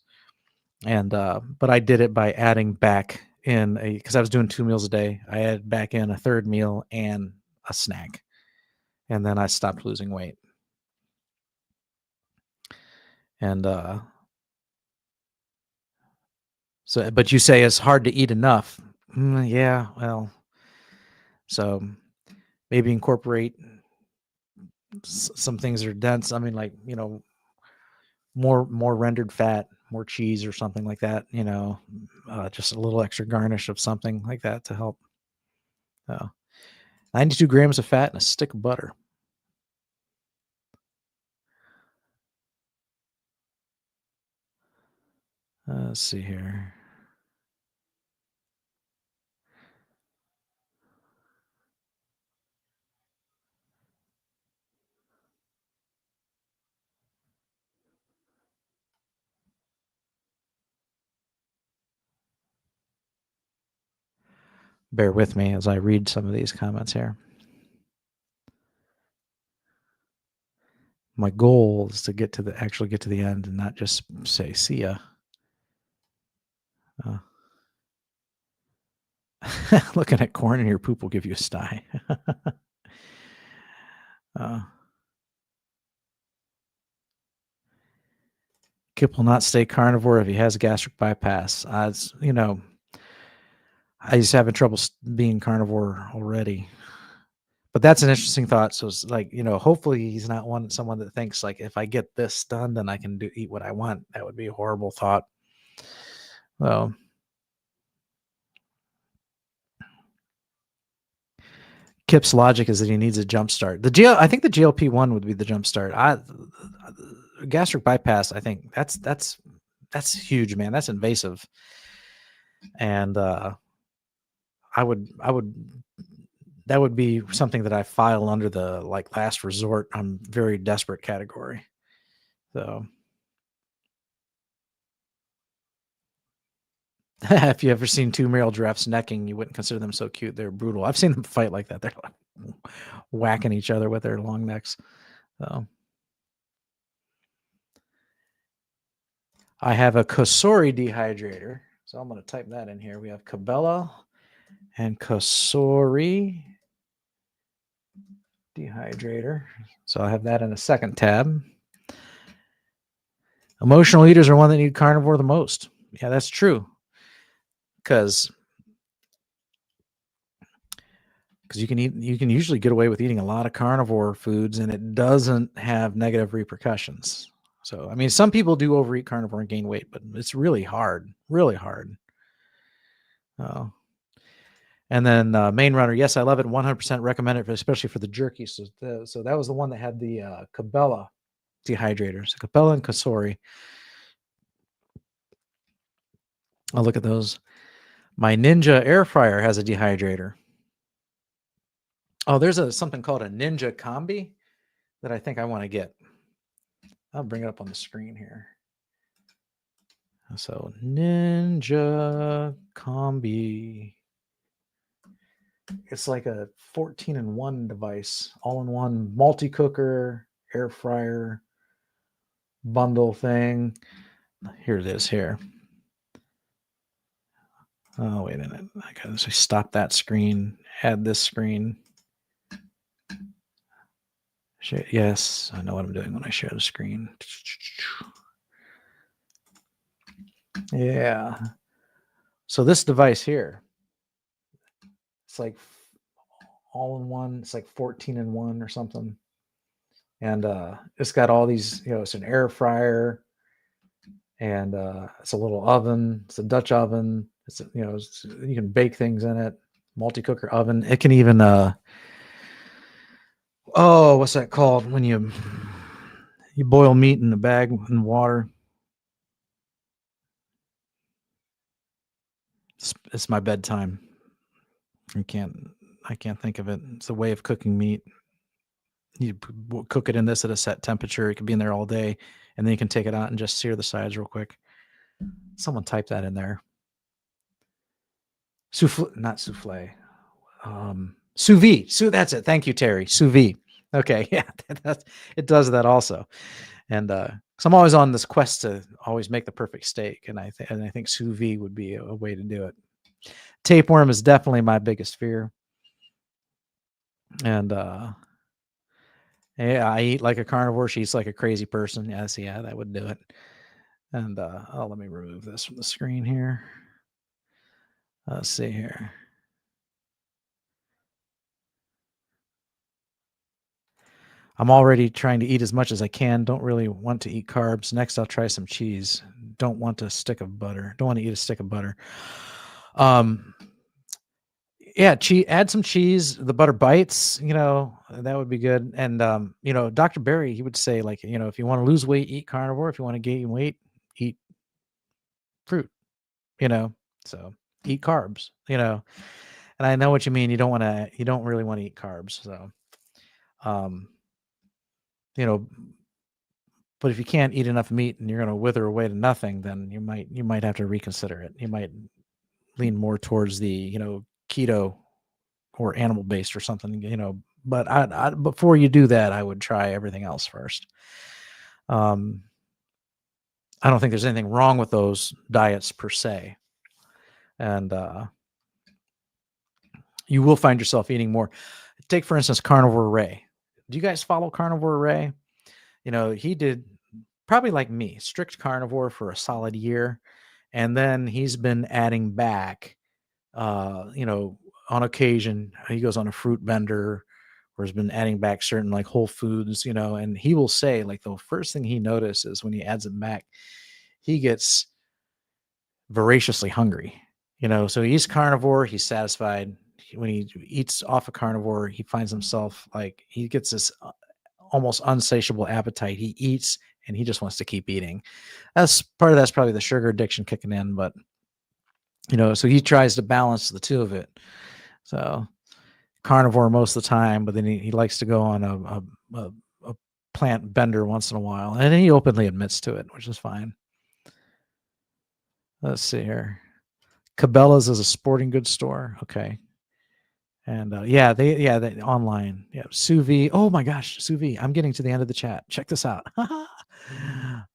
And but I did it by adding back in because I was doing 2 meals a day. I added back in a third meal and a snack. And then I stopped losing weight. And so, but you say it's hard to eat enough. Yeah, well, so maybe incorporate some things that are dense. I mean, like, more rendered fat, more cheese or something like that, just a little extra garnish of something like that to help. 92 grams of fat and a stick of butter. Let's see here. Bear with me as I read some of these comments here. My goal is to actually get to the end and not just say, see ya. Looking at corn in your poop will give you a sty. Kip will not stay carnivore if he has gastric bypass. I just having trouble being carnivore already. But that's an interesting thought. So it's like, hopefully he's not someone that thinks like, if I get this done, then I can eat what I want. That would be a horrible thought. Well, Kip's logic is that he needs a jump start. I think the GLP-1 would be the jump start. Gastric bypass, I think that's huge, man. That's invasive. And that would be something that I file under the like last resort. I'm very desperate category. So if you ever seen two male giraffes necking, you wouldn't consider them so cute. They're brutal. I've seen them fight like that. They're like whacking each other with their long necks. So I have a Kosori dehydrator. So I'm going to type that in here. We have Cabela and Kosori dehydrator. So I have that in a second tab. Emotional eaters are one that need carnivore the most. Yeah, that's true. Because you can usually get away with eating a lot of carnivore foods and it doesn't have negative repercussions. So, I mean, some people do overeat carnivore and gain weight, but it's really hard, really hard. Oh. And then Main Runner, yes, I love it. 100% recommend it, especially for the jerky. So that was the one that had the Cabela dehydrator. So Cabela and Kosori. I'll look at those. My Ninja air fryer has a dehydrator. Oh, there's something called a Ninja Combi that I think I want to get. I'll bring it up on the screen here. So Ninja Combi. It's like a 14-in-1 device, all-in-one multi-cooker, air fryer, bundle thing. Here it is here. Oh, wait a minute. I gotta stop that screen, add this screen. Yes, I know what I'm doing when I share the screen. Yeah. So this device here, it's like all in one. It's like 14 in one or something. And it's got all these, it's an air fryer, and it's a little oven. It's a Dutch oven. It's, you can bake things in it. Multi-cooker oven. It can even, what's that called when you boil meat in a bag in water? It's my bedtime. I can't think of it. It's a way of cooking meat. You cook it in this at a set temperature. It can be in there all day, and then you can take it out and just sear the sides real quick. Someone type that in there. Not souffle. Sous vide. That's it. Thank you, Terry. Sous vide. Okay, yeah, it does that also. And because I'm always on this quest to always make the perfect steak, and I think sous vide would be a way to do it. Tapeworm is definitely my biggest fear. And yeah, I eat like a carnivore. She eats like a crazy person. Yes, yeah, that would do it. And let me remove this from the screen here. Let's see here. I'm already trying to eat as much as I can. Don't really want to eat carbs. Next, I'll try some cheese. Don't want a stick of butter. Don't want to eat a stick of butter. Yeah, add some cheese. The butter bites, that would be good. And Dr. Berry, he would say, like, if you want to lose weight, eat carnivore. If you want to gain weight, eat fruit. So eat carbs. And I know what you mean. You don't really want to eat carbs. So, but if you can't eat enough meat and you're going to wither away to nothing, then you might have to reconsider it. You might lean more towards the, keto or animal based or something, but I before you do that, I would try everything else first. I don't think there's anything wrong with those diets per se. And you will find yourself eating more. Take, for instance, Carnivore Ray. Do you guys follow Carnivore Ray? He did probably like me, strict carnivore for a solid year. And then he's been adding back, on occasion, he goes on a fruit bender or has been adding back certain like whole foods, and he will say, like, the first thing he notices when he adds them back, he gets voraciously hungry, so he's carnivore. He's satisfied. When he eats off a carnivore, he finds himself like he gets this almost unsatiable appetite. He eats and he just wants to keep eating. That's probably the sugar addiction kicking in, but so he tries to balance the two of it. So carnivore most of the time, but then he likes to go on a plant bender once in a while, and he openly admits to it, which is fine. Let's see here. Cabela's is a sporting goods store. Okay. And they online. Yeah. Sous vide. Oh my gosh, sous vide. I'm getting to the end of the chat. Check this out.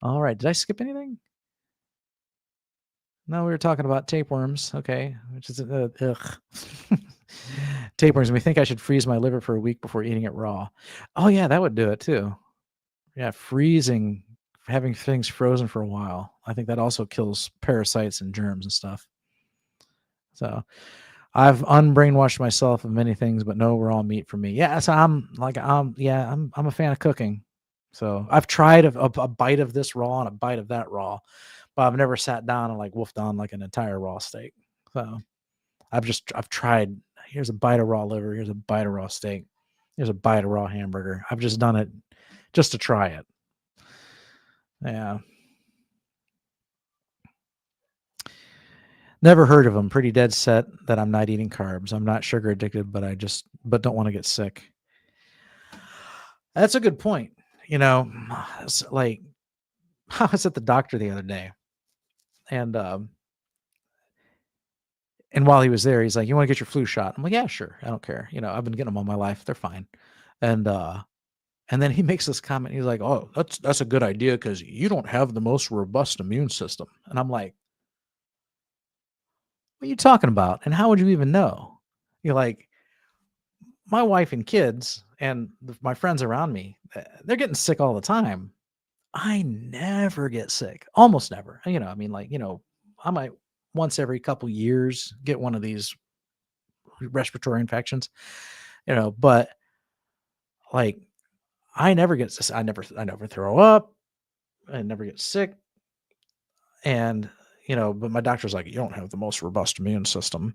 All right. Did I skip anything? No, we were talking about tapeworms. Okay. Which is tapeworms. And we think I should freeze my liver for a week before eating it raw. Oh yeah, that would do it too. Yeah. Having things frozen for a while. I think that also kills parasites and germs and stuff. So I've unbrainwashed myself of many things, but no raw meat for me. Yeah, so I'm a fan of cooking. So I've tried a bite of this raw and a bite of that raw, but I've never sat down and like wolfed on like an entire raw steak. So I've tried. Here's a bite of raw liver. Here's a bite of raw steak. Here's a bite of raw hamburger. I've just done it just to try it. Yeah. Never heard of them. Pretty dead set that I'm not eating carbs. I'm not sugar addicted, but don't want to get sick. That's a good point. It's like I was at the doctor the other day, and while he was there, he's like, "You want to get your flu shot?" I'm like, "Yeah, sure. I don't care. I've been getting them all my life. They're fine." And then he makes this comment. He's like, "Oh, that's a good idea because you don't have the most robust immune system." And I'm like, what are you talking about? And how would you even know? You're like, my wife and kids and my friends around me, they're getting sick all the time. I never get sick, almost never. I mean, like, I might once every couple years get one of these respiratory infections, but like I never get this. I never throw up. I never get sick. And, but my doctor's like, you don't have the most robust immune system.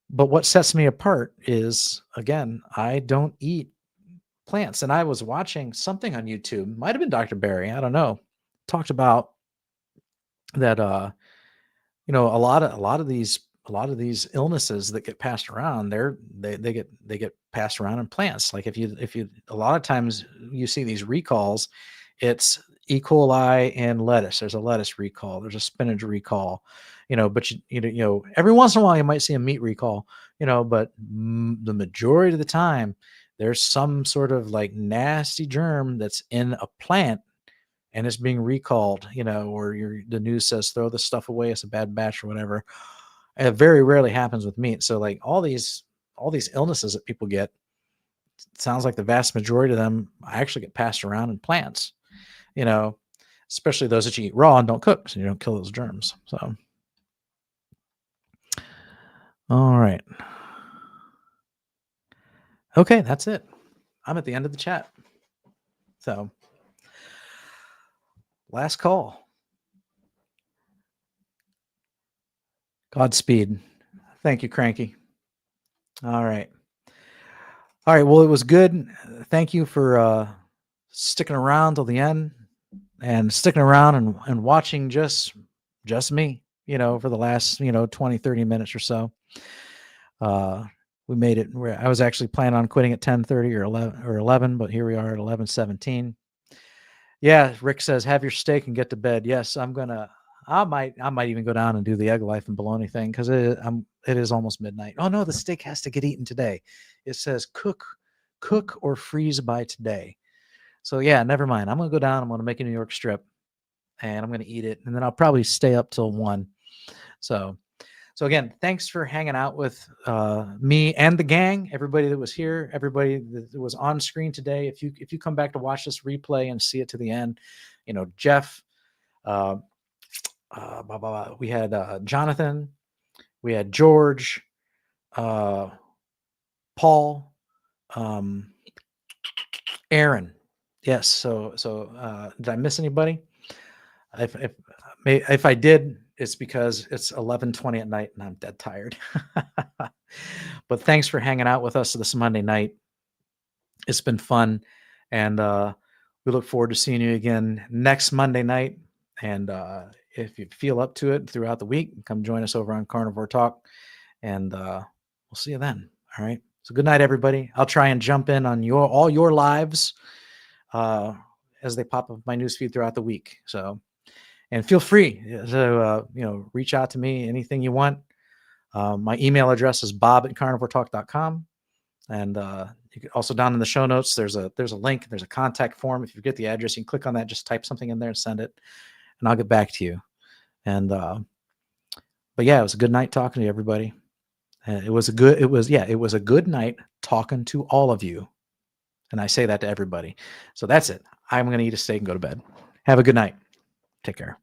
But what sets me apart is, again, I don't eat plants. And I was watching something on YouTube, might have been Dr. Barry, I don't know, talked about that, a lot of these illnesses that get passed around, they get passed around in plants. Like if you a lot of times you see these recalls, it's E. coli in lettuce. There's a lettuce recall. There's a spinach recall. But every once in a while you might see a meat recall. But the majority of the time there's some sort of like nasty germ that's in a plant and it's being recalled, or the news says throw this stuff away, it's a bad batch or whatever. It very rarely happens with meat. So like all these illnesses that people get, it sounds like the vast majority of them actually get passed around in plants, especially those that you eat raw and don't cook, so you don't kill those germs. So, all right. Okay, that's it. I'm at the end of the chat. So, last call. Godspeed. Thank you, Cranky. All right. All right. Well, it was good. Thank you for sticking around till the end and sticking around and watching just me, for the last, 20, 30 minutes or so. We made it where I was actually planning on quitting at 10:30 or 11, but here we are at 11:17. Yeah. Rick says, have your steak and get to bed. Yes, I might even go down and do the egg life and bologna thing because it is almost midnight. Oh no, the steak has to get eaten today. It says cook or freeze by today. So yeah, never mind. I'm gonna go down. I'm gonna make a New York strip, and I'm gonna eat it, and then I'll probably stay up till 1. So again, thanks for hanging out with me and the gang. Everybody that was here, everybody that was on screen today. If you come back to watch this replay and see it to the end, Jeff. We had Jonathan, we had George, Paul, Aaron. Yes. So did I miss anybody? If I did, it's because it's 11:20 at night and I'm dead tired. But thanks for hanging out with us this Monday night. It's been fun, and we look forward to seeing you again next Monday night. And if you feel up to it throughout the week, come join us over on Carnivore Talk, and we'll see you then. All right. So good night, everybody. I'll try and jump in on all your lives as they pop up my newsfeed throughout the week. So, and feel free to reach out to me anything you want. My email address is bob@carnivoretalk.com, and you can also down in the show notes. There's a link. There's a contact form. If you forget the address, you can click on that. Just type something in there and send it, and I'll get back to you. And but yeah, it was a good night talking to everybody. It was a good night talking to all of you. And I say that to everybody. So that's it. I'm going to eat a steak and go to bed. Have a good night. Take care.